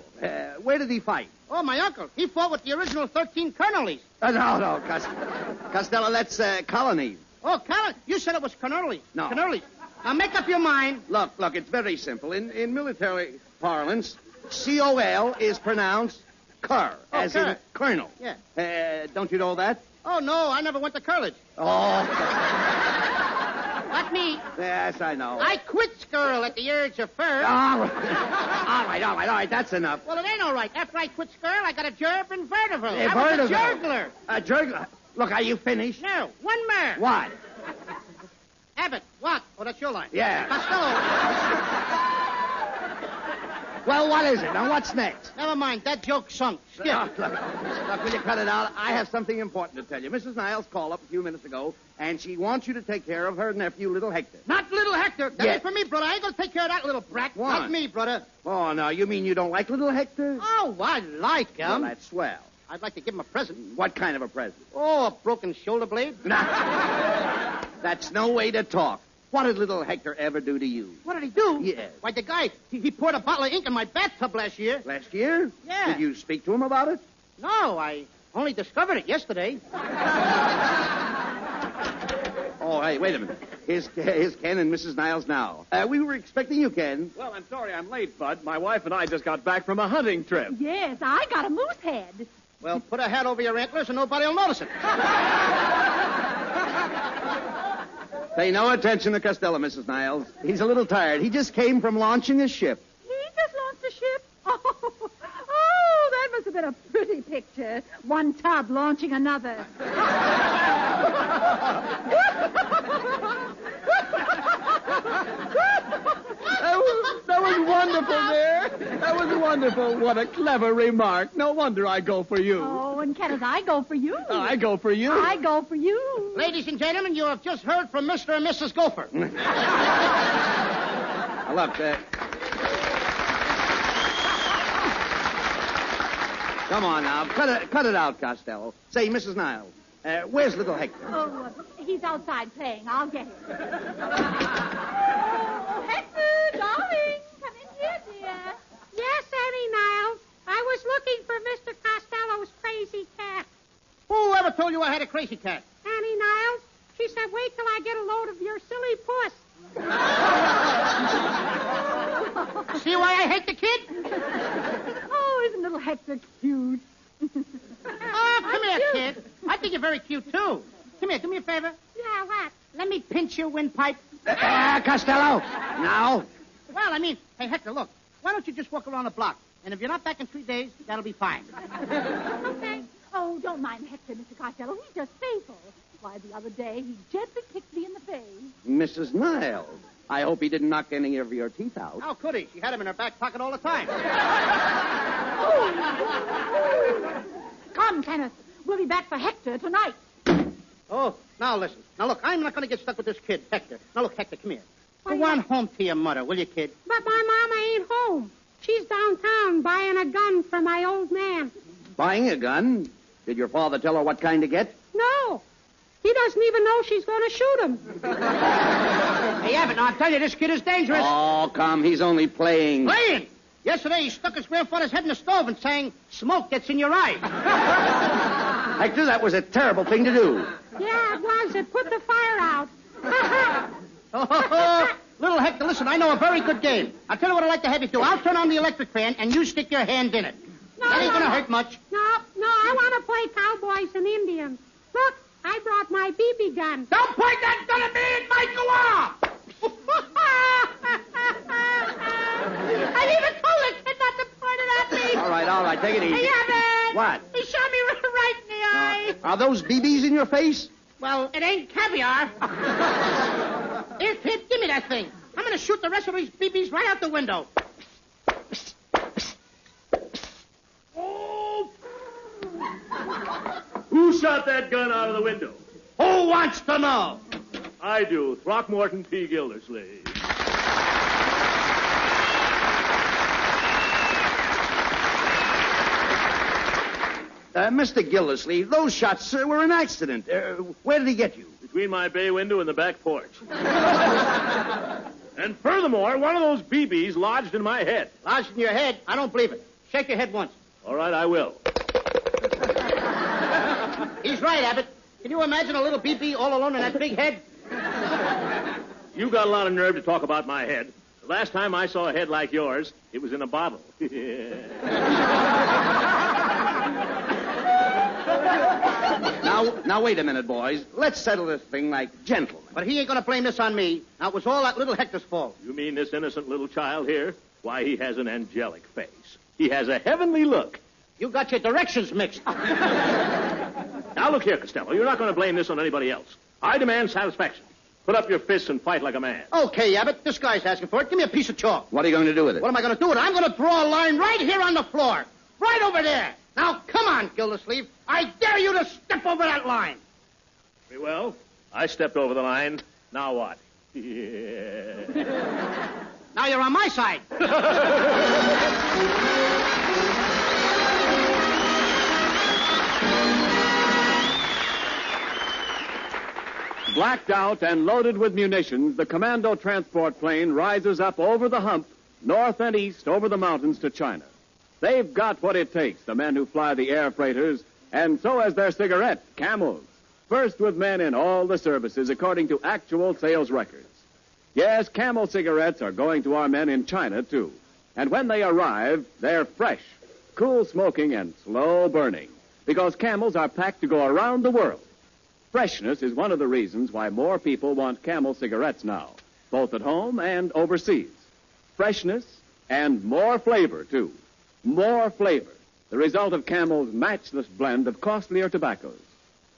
Where did he fight? Oh, my uncle. He fought with the original 13 colonels. No, Costello, that's colonies. Oh, colonel. You said it was colonels. No. Colonels. Now, make up your mind. Look, it's very simple. In military parlance, C-O-L is pronounced cur, as in colonel. Yeah. Don't you know that? Oh, no, I never went to college. Oh. Not me. Yes, I know. I quit school at the age of 4. All right, that's enough. Well, it ain't all right. After I quit school, I got a job in Vertival. I was Vertival. a juggler. A juggler? Look, are you finished? No, one more. What? Abbott, what? Oh, that's your line. Yeah. Costello. Well, what is it? Now, what's next? Never mind. That joke sunk. Skip. Look, will you cut it out? I have something important to tell you. Mrs. Niles called up a few minutes ago, and she wants you to take care of her nephew, little Hector. Not little Hector. That Yes. ain't for me, brother. I ain't going to take care of that little brat. Why? Not me, brother. Oh, no, you mean you don't like little Hector? Oh, I like him. Well, that's swell. I'd like to give him a present. What kind of a present? Oh, a broken shoulder blade. That's no way to talk. What did little Hector ever do to you? What did he do? Yes. Why, the guy, he poured a bottle of ink in my bathtub last year. Last year? Yeah. Did you speak to him about it? No, I only discovered it yesterday. Oh, hey, wait a minute. Here's Ken and Mrs. Niles now. We were expecting you, Ken. Well, I'm sorry I'm late, Bud. My wife and I just got back from a hunting trip. Yes, I got a moose head. Well, put a hat over your antlers and nobody will notice it. Pay no attention to Costello, Mrs. Niles. He's a little tired. He just came from launching a ship. He just launched a ship? Oh, that must have been a pretty picture. One tub launching another. That was wonderful, dear. That was wonderful. What a clever remark. No wonder I go for you. Oh, and Kenneth, I go for you. I go for you. I go for you. Ladies and gentlemen, you have just heard from Mr. and Mrs. Gopher. Look, come on now. Cut it out, Costello. Say, Mrs. Niles, where's little Hector? Oh, he's outside playing. I'll get him. Oh, Hector, darling, come in here, dear. Yes, Annie Niles. I was looking for Mr. Costello's crazy cat. Who ever told you I had a crazy cat? Annie Niles. She said, wait till I get a load of your silly puss. See why I hate the kid? Oh, isn't little Hector cute? Oh, come here, kid. I think you're very cute, too. Come here, do me a favor. Yeah, what? Let me pinch your windpipe. Costello, now. Well, I mean, hey, Hector, look. Why don't you just walk around the block? And if you're not back in 3 days, that'll be fine. Okay. Oh, don't mind Hector, Mr. Costello. He's just playful. Why, the other day, he gently kicked me in the face. Mrs. Niles, I hope he didn't knock any of your teeth out. How could he? She had him in her back pocket all the time. Come, Kenneth. We'll be back for Hector tonight. Oh, now listen. Now, look, I'm not going to get stuck with this kid, Hector. Now, look, Hector, come here. Go on home to your mother, will you, kid? But my mama ain't home. She's downtown buying a gun for my old man. Buying a gun? Did your father tell her what kind to get? No. He doesn't even know she's going to shoot him. Hey, Abbott, now, I tell you, this kid is dangerous. Oh, come, he's only playing. Playing? Yesterday, he stuck his grandfather's head in the stove and sang, "Smoke gets in your eye." Hector, that was a terrible thing to do. Yeah, it was. It put the fire out. Little Hector, listen, I know a very good game. I'll tell you what I'd like to have you do. I'll turn on the electric fan, and you stick your hand in it. No, that ain't going to hurt much. No, I want to play cowboys and Indians. Look, I brought my BB gun. Don't point that gun at me. It might go off. I even told the kid not to point it at me. All right, take it easy. Hey, Abbott. What? He shot me right in the eye. Are those BBs in your face? Well, it ain't caviar. Here, kid, give me that thing. I'm going to shoot the rest of these BBs right out the window. Who shot that gun out of the window? Who wants to know? I do. Throckmorton P. Gildersleeve. Mr. Gildersleeve, those shots were an accident. Where did he get you? Between my bay window and the back porch. And furthermore, one of those BBs lodged in my head. Lodged in your head? I don't believe it. Shake your head once. All right, I will. He's right, Abbott. Can you imagine a little BB all alone in that big head? You got a lot of nerve to talk about my head. The last time I saw a head like yours, it was in a bottle. Now, wait a minute, boys. Let's settle this thing like gentlemen. But he ain't going to blame this on me. Now, it was all that little Hector's fault. You mean this innocent little child here? Why, he has an angelic face. He has a heavenly look. You got your directions mixed. Now, look here, Costello. You're not going to blame this on anybody else. I demand satisfaction. Put up your fists and fight like a man. Okay, Abbott. This guy's asking for it. Give me a piece of chalk. What are you going to do with it? What am I going to do with it? I'm going to draw a line right here on the floor. Right over there. Now, come on, Gildersleeve. I dare you to step over that line. Very well. I stepped over the line. Now what? Yeah. Now you're on my side. Blacked out and loaded with munitions, the commando transport plane rises up over the hump, north and east over the mountains to China. They've got what it takes, the men who fly the air freighters, and so has their cigarette, Camels. First with men in all the services according to actual sales records. Yes, Camel cigarettes are going to our men in China, too. And when they arrive, they're fresh, cool smoking, and slow burning, because Camels are packed to go around the world. Freshness is one of the reasons why more people want Camel cigarettes now, both at home and overseas. Freshness and more flavor, too. More flavor, the result of Camel's matchless blend of costlier tobaccos.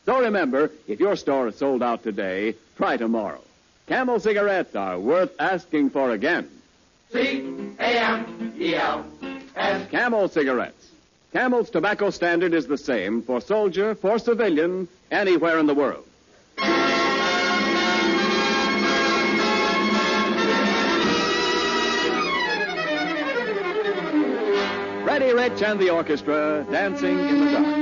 So remember, if your store is sold out today, try tomorrow. Camel cigarettes are worth asking for again. C-A-M-E-L-S. Camel cigarettes. Camel's tobacco standard is the same for soldier, for civilian, anywhere in the world. Freddie Rich and the orchestra dancing in the dark.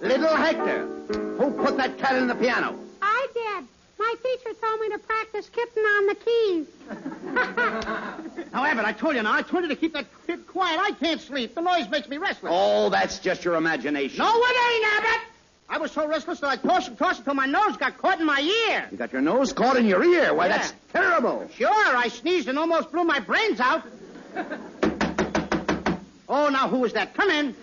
Little Hector, who put that cat in the piano? I did. My teacher told me to practice kitten on the keys. Now, Abbott, I told you to keep that kid quiet. I can't sleep. The noise makes me restless. Oh, that's just your imagination. No, it ain't, Abbott. I was so restless that I tossed until my nose got caught in my ear. You got your nose caught in your ear. Why, Yeah. that's terrible. Sure, I sneezed and almost blew my brains out. Oh, now who is that? Come in.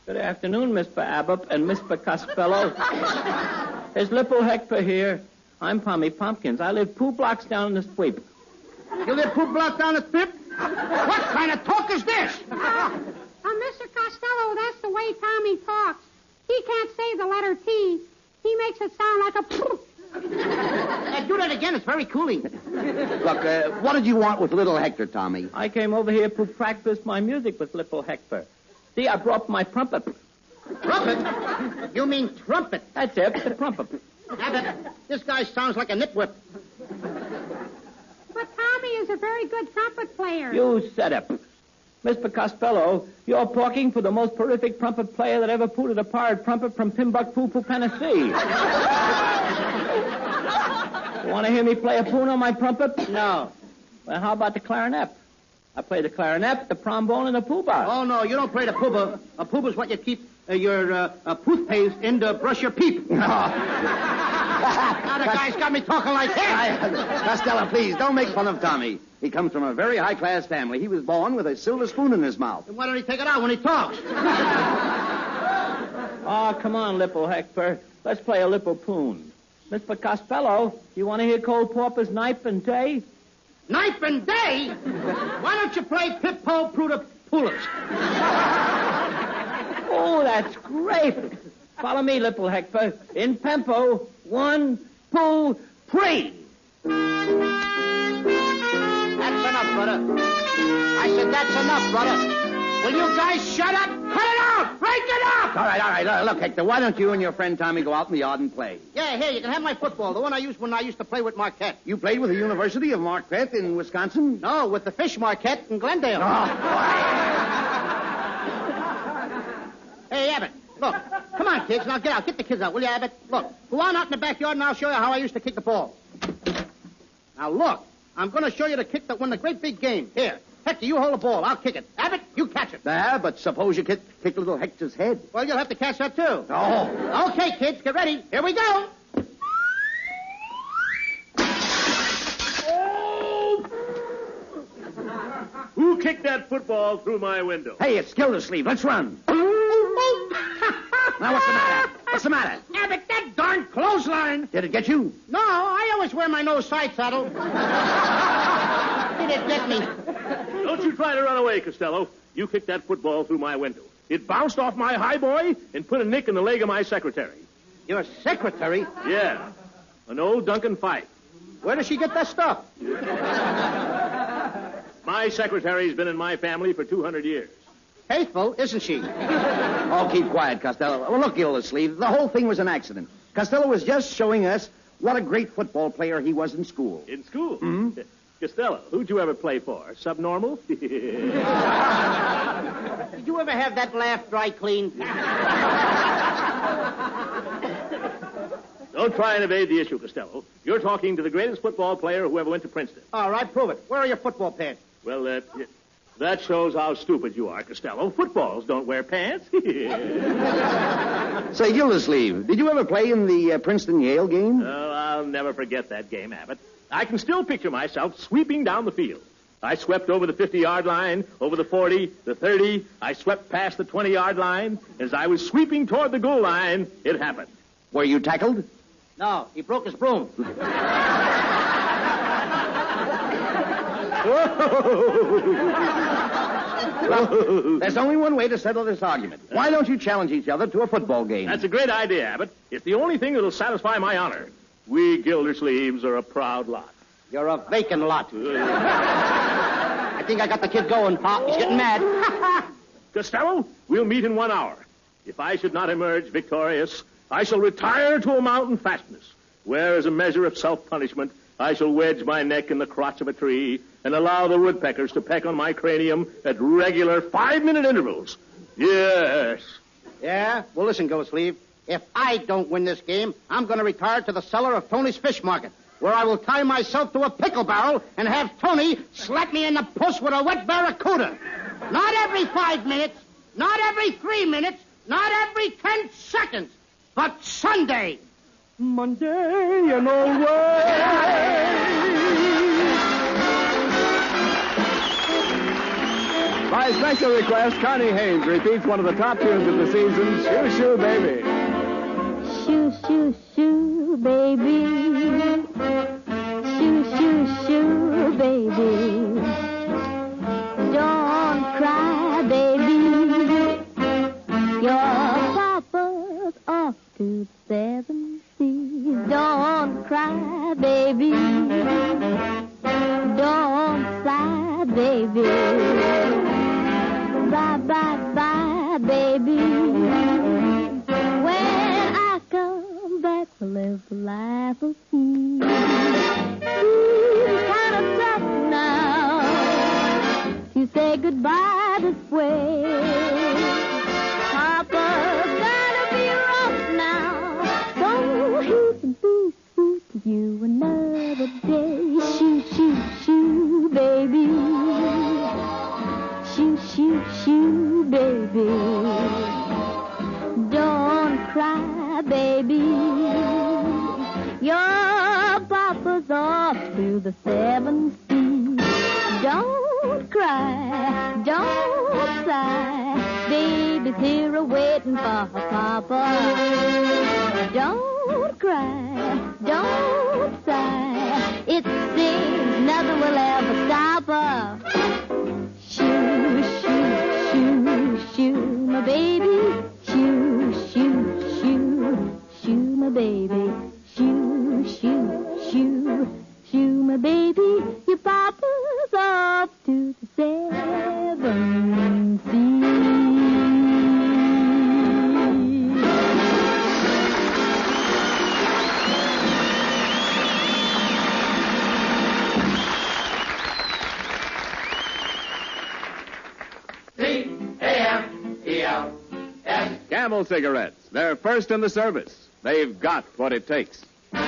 Good afternoon, Mr. Abbott and Mr. Costello. There's Lipple Hector here. I'm Pommy Pumpkins. I live 2 blocks down the street. You live 2 blocks down the strip? What kind of talk is this? Mr. Costello, that's the way Tommy talks. He can't say the letter T. He makes it sound like a poof. Do that again. It's very cooling. Look, what did you want with little Hector, Tommy? I came over here to practice my music with Lipple Hector. See, I brought my trumpet. Trumpet? You mean trumpet? That's it, the trumpet. Abbott, this guy sounds like a nitwhip. But Tommy is a very good trumpet player. You said it. Mr. Costello, you're talking to the most terrific trumpet player that ever pooted a pirate trumpet from Timbuktu to Tennessee. You want to hear me play a poon on my trumpet? No. Well, how about the clarinet? I play the clarinet, the trombone, and the poobah. Oh, no, you don't play the poobah. A poobah's what you keep your toothpaste in to brush your peep. No. Now the guy's got me talking like that. Costello, please, don't make fun of Tommy. He comes from a very high-class family. He was born with a silver spoon in his mouth. Then why don't he take it out when he talks? Oh, come on, Lipple Hector. Let's play a Lipple poon. Mr. Costello, you want to hear Cole Porpoise Night and Day? Night and day? Why don't you play Pip-Po Pruda Pulis? Oh, that's great. Follow me, Lipple Hector. In tempo. 1, 2, 3. That's enough, brother. I said that's enough, brother. Will you guys shut up? Cut it out! Break it up! All right. Look, Hector, why don't you and your friend Tommy go out in the yard and play? Yeah, here, you can have my football, the one I used when I used to play with Marquette. You played with the University of Marquette in Wisconsin? No, with the Fish Marquette in Glendale. Oh, Hey, Abbott, look. Come on, kids. Now get out. Get the kids out, will you, Abbott? Look, go on out in the backyard and I'll show you how I used to kick the ball. Now, look. I'm going to show you the kick that won the great big game. Here. Hector, you hold the ball. I'll kick it. Abbott, you catch it. But suppose you kick little Hector's head. Well, you'll have to catch that, too. Oh. Okay, kids, get ready. Here we go. Who kicked that football through my window? Hey, it's Gildersleeve. Let's run. Now, what's the matter? What's the matter? Abbott, that darn clothesline. Did it get you? No, I always wear my nose side saddle. Did it get me? Don't you try to run away, Costello. You kicked that football through my window. It bounced off my high boy and put a nick in the leg of my secretary. Your secretary? Yeah. An old Duncan Fife. Where does she get that stuff? My secretary's been in my family for 200 years. Faithful, isn't she? Oh, keep quiet, Costello. Well, look, Gildersleeve, the whole thing was an accident. Costello was just showing us what a great football player he was in school. In school? Mm-hmm. Costello, who'd you ever play for? Subnormal? Did you ever have that laugh dry clean? Don't try and evade the issue, Costello. You're talking to the greatest football player who ever went to Princeton. All right, prove it. Where are your football pants? Well, that shows how stupid you are, Costello. Footballs don't wear pants. Say, Gildersleeve, did you ever play in the Princeton-Yale game? Oh, I'll never forget that game, Abbott. I can still picture myself sweeping down the field. I swept over the 50-yard line, over the 40, the 30. I swept past the 20-yard line. As I was sweeping toward the goal line, it happened. Were you tackled? No, he broke his broom. Well, there's only one way to settle this argument. Why don't you challenge each other to a football game? That's a great idea, Abbott. It's the only thing that'll satisfy my honor. We Gildersleeves are a proud lot. You're a vacant lot. I think I got the kid going, Pop. He's getting mad. Costello, we'll meet in 1 hour. If I should not emerge victorious, I shall retire to a mountain fastness, where, as a measure of self-punishment, I shall wedge my neck in the crotch of a tree and allow the woodpeckers to peck on my cranium at regular 5-minute intervals. Yes. Yeah? Well, listen, Gildersleeve. If I don't win this game, I'm going to retire to the cellar of Tony's Fish Market, where I will tie myself to a pickle barrel and have Tony slap me in the puss with a wet barracuda. Not every 5 minutes, not every 3 minutes, not every 10 seconds, but Sunday. Monday and always. By special request, Connie Haynes repeats one of the top tunes of the season, Shoo Shoo Baby. Shoo, shoo, shoo, baby. Shoo, shoo, shoo, baby. Don't cry, baby. Your papa's off to the 7 seas. Don't cry, baby. Don't sigh, baby. Bye, bye, bye, baby. When I come back, we'll live the life of peace. It's kind of tough now to say goodbye this way. Papa's gonna be rough now, so he can be sweet to you another day. Shoo, shoo, shoo, baby. Shoo, shoo, shoo, baby. Don't cry, baby. Your papa's off to the 7 seas. Don't cry, don't sigh. Baby's here a-waiting for her papa. Don't cry, don't sigh. It seems nothing will ever stop her. Shoo, shoo, shoo, shoo, my baby. Shoo, shoo, shoo, shoo, my baby. Shoo, shoo, shoo, shoo, my baby. Your papa's off to the 7 seas. C-A-M-E-L-S. Camel cigarettes. They're first in the service. They've got what it takes. Good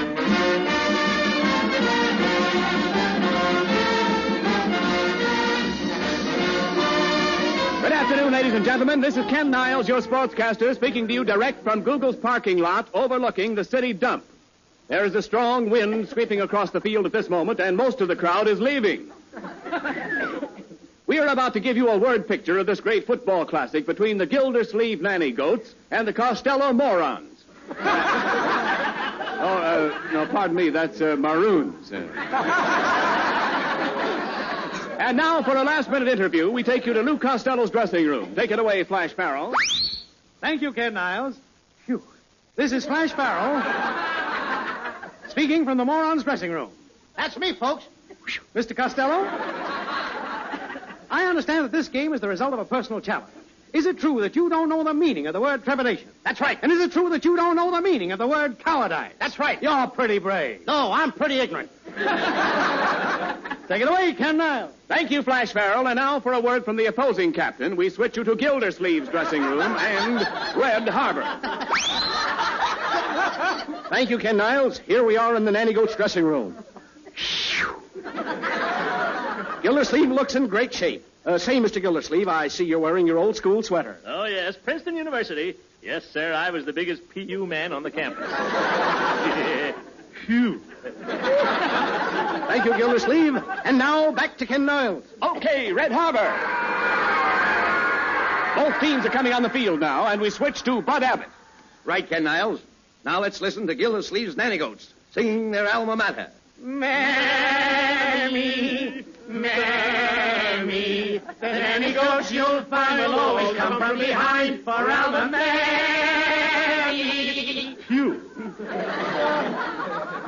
afternoon, ladies and gentlemen. This is Ken Niles, your sportscaster, speaking to you direct from Google's parking lot overlooking the city dump. There is a strong wind sweeping across the field at this moment, and most of the crowd is leaving. We are about to give you a word picture of this great football classic between the Gildersleeve Nanny Goats and the Costello Morons. No, pardon me, that's Maroons. And now, for a last-minute interview, we take you to Lou Costello's dressing room. Take it away, Flash Farrell. Thank you, Ken Niles. Phew. This is Flash Farrell, speaking from the Morons' dressing room. That's me, folks. Mr. Costello, I understand that this game is the result of a personal challenge. Is it true that you don't know the meaning of the word trepidation? That's right. And is it true that you don't know the meaning of the word cowardice? That's right. You're pretty brave. No, I'm pretty ignorant. Take it away, Ken Niles. Thank you, Flash Farrell. And now, for a word from the opposing captain, we switch you to Gildersleeve's dressing room and Red Harbor. Thank you, Ken Niles. Here we are in the Nanny Goat's dressing room. Gildersleeve looks in great shape. Say, Mr. Gildersleeve, I see you're wearing your old school sweater. Oh, yes, Princeton University. Yes, sir, I was the biggest PU man on the campus. Phew. Thank you, Gildersleeve. And now, back to Ken Niles. Okay, Red Harbor. Both teams are coming on the field now, and we switch to Bud Abbott. Right, Ken Niles. Now let's listen to Gildersleeve's Nanny Goats singing their alma mater. Mammy, Mammy, the nanny goats you'll find will always come from behind for Alma Mammy. Phew.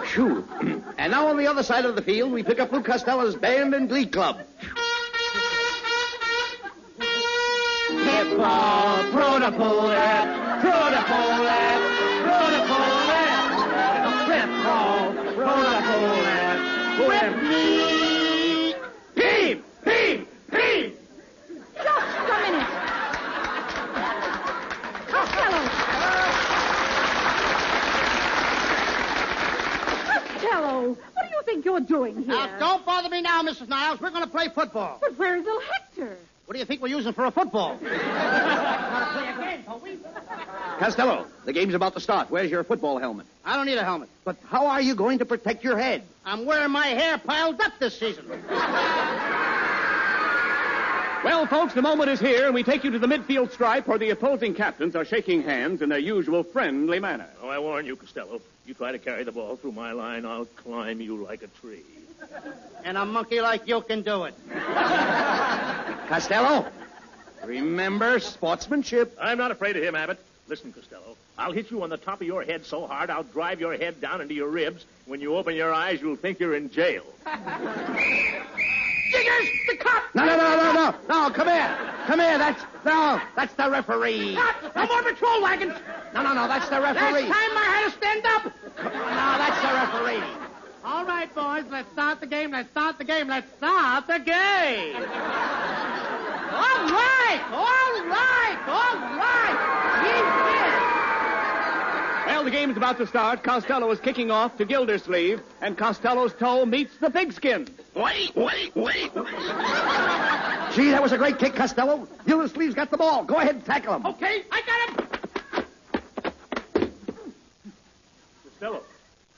Phew. And now on the other side of the field, we pick up Lou Costello's band and glee club. Hip-hop, protopole, protopole, protopole, hip-hop, protopole, with me. Peep, peep, peep. Just a minute. Costello. Costello, what do you think you're doing here? Now, don't bother me now, Mrs. Niles. We're going to play football. But where's little Hector? What do you think we're using for a football? Gotta play again, don't we? Costello, the game's about to start. Where's your football helmet? I don't need a helmet. But how are you going to protect your head? I'm wearing my hair piled up this season. Well, folks, the moment is here, and we take you to the midfield stripe where the opposing captains are shaking hands in their usual friendly manner. Oh, I warn you, Costello. You try to carry the ball through my line, I'll climb you like a tree. And a monkey like you can do it. Costello, remember sportsmanship. I'm not afraid of him, Abbott. Listen, Costello, I'll hit you on the top of your head so hard I'll drive your head down into your ribs. When you open your eyes, you'll think you're in jail. Jiggers, the cop! No, come here. That's the referee. Cop, no more patrol wagons. No, that's the referee. Last time I had to stand up. No, that's the referee. All right, boys, let's start the game. All right. Well, the game's about to start. Costello is kicking off to Gildersleeve, and Costello's toe meets the pigskin. Wait. Gee, that was a great kick, Costello. Gildersleeve's got the ball. Go ahead and tackle him. Okay, I got him. Costello,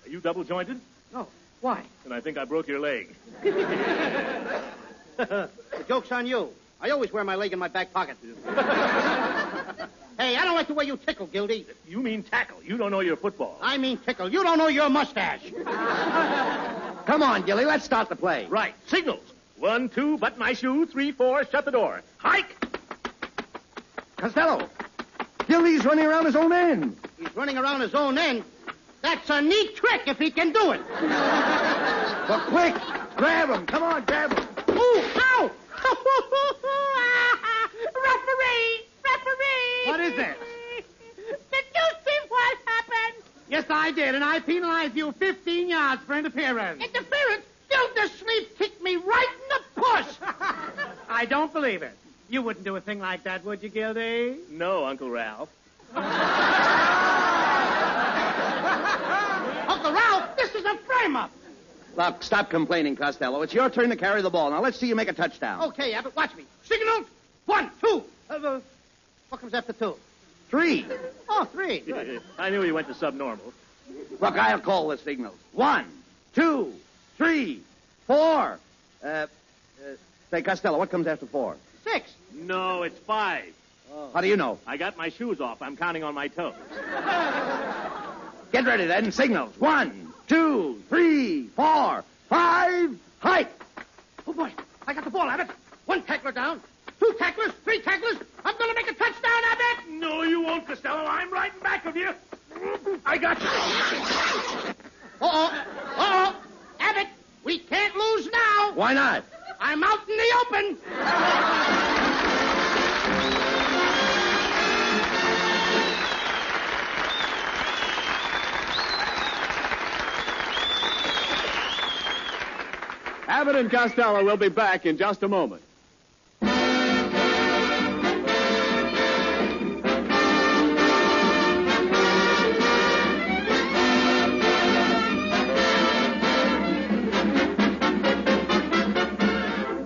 are you double-jointed? No. Why? And I think I broke your leg. The joke's on you. I always wear my leg in my back pocket. Hey, I don't like the way you tickle, Gildy. You mean tackle. You don't know your football. I mean tickle. You don't know your mustache. Come on, Gilly, let's start the play. Right. Signals. 1, 2, button my shoe. 3, 4, shut the door. Hike! Costello, Gilly's running around his own end. He's running around his own end? That's a neat trick if he can do it. But quick, grab him. Come on, grab him. Ooh, ow! Referee! What is it? Did you see what happened? Yes, I did, and I penalized you 15 yards for interference. Interference? Gildersleeve kicked me right in the puss. I don't believe it. You wouldn't do a thing like that, would you, Gildy? No, Uncle Ralph. Uncle Ralph, this is a frame-up. Look, stop complaining, Costello. It's your turn to carry the ball. Now, let's see you make a touchdown. Okay, Abbott, watch me. Signals. 1, 2. What comes after 2? 3. Oh, 3. Good. I knew he went to subnormal. Look, I'll call the signals. 1, 2, 3, 4. Say, Costello, what comes after 4? 6. No, it's 5. Oh. How do you know? I got my shoes off. I'm counting on my toes. Get ready, then. Signals. 1, 2, 3, 4, 5. Hike! Oh, boy. I got the ball, Abbott. 1 tackler down. 2 tacklers. 3 tacklers. I'm going to make a touchdown, Abbott. No, you won't, Costello. I'm right in back of you. I got you. Uh-oh. Abbott, we can't lose now. Why not? I'm out in the open. Abbott and Costello will be back in just a moment.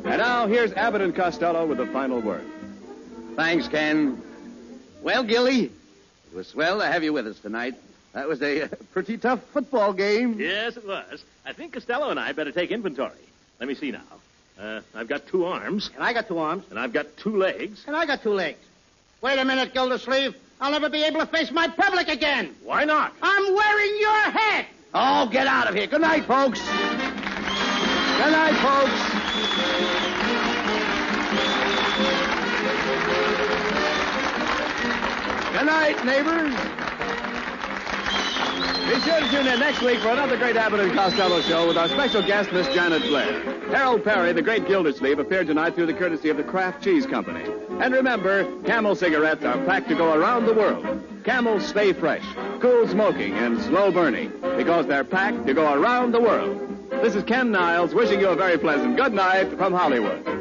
And now, here's Abbott and Costello with the final word. Thanks, Ken. Well, Gilly, it was swell to have you with us tonight. That was a pretty tough football game. Yes, it was. I think Costello and I better take inventory. Let me see now. I've got 2 arms. And I got 2 arms. And I've got 2 legs. And I got 2 legs. Wait a minute, Gildersleeve. I'll never be able to face my public again. Why not? I'm wearing your head. Oh, get out of here. Good night, folks. Good night, folks. Good night, neighbors. Be sure to tune in next week for another great Abbott and Costello show with our special guest, Miss Janet Blair. Harold Perry, the great Gildersleeve, appeared tonight through the courtesy of the Kraft Cheese Company. And remember, Camel cigarettes are packed to go around the world. Camels stay fresh, cool smoking, and slow burning because they're packed to go around the world. This is Ken Niles wishing you a very pleasant good night from Hollywood.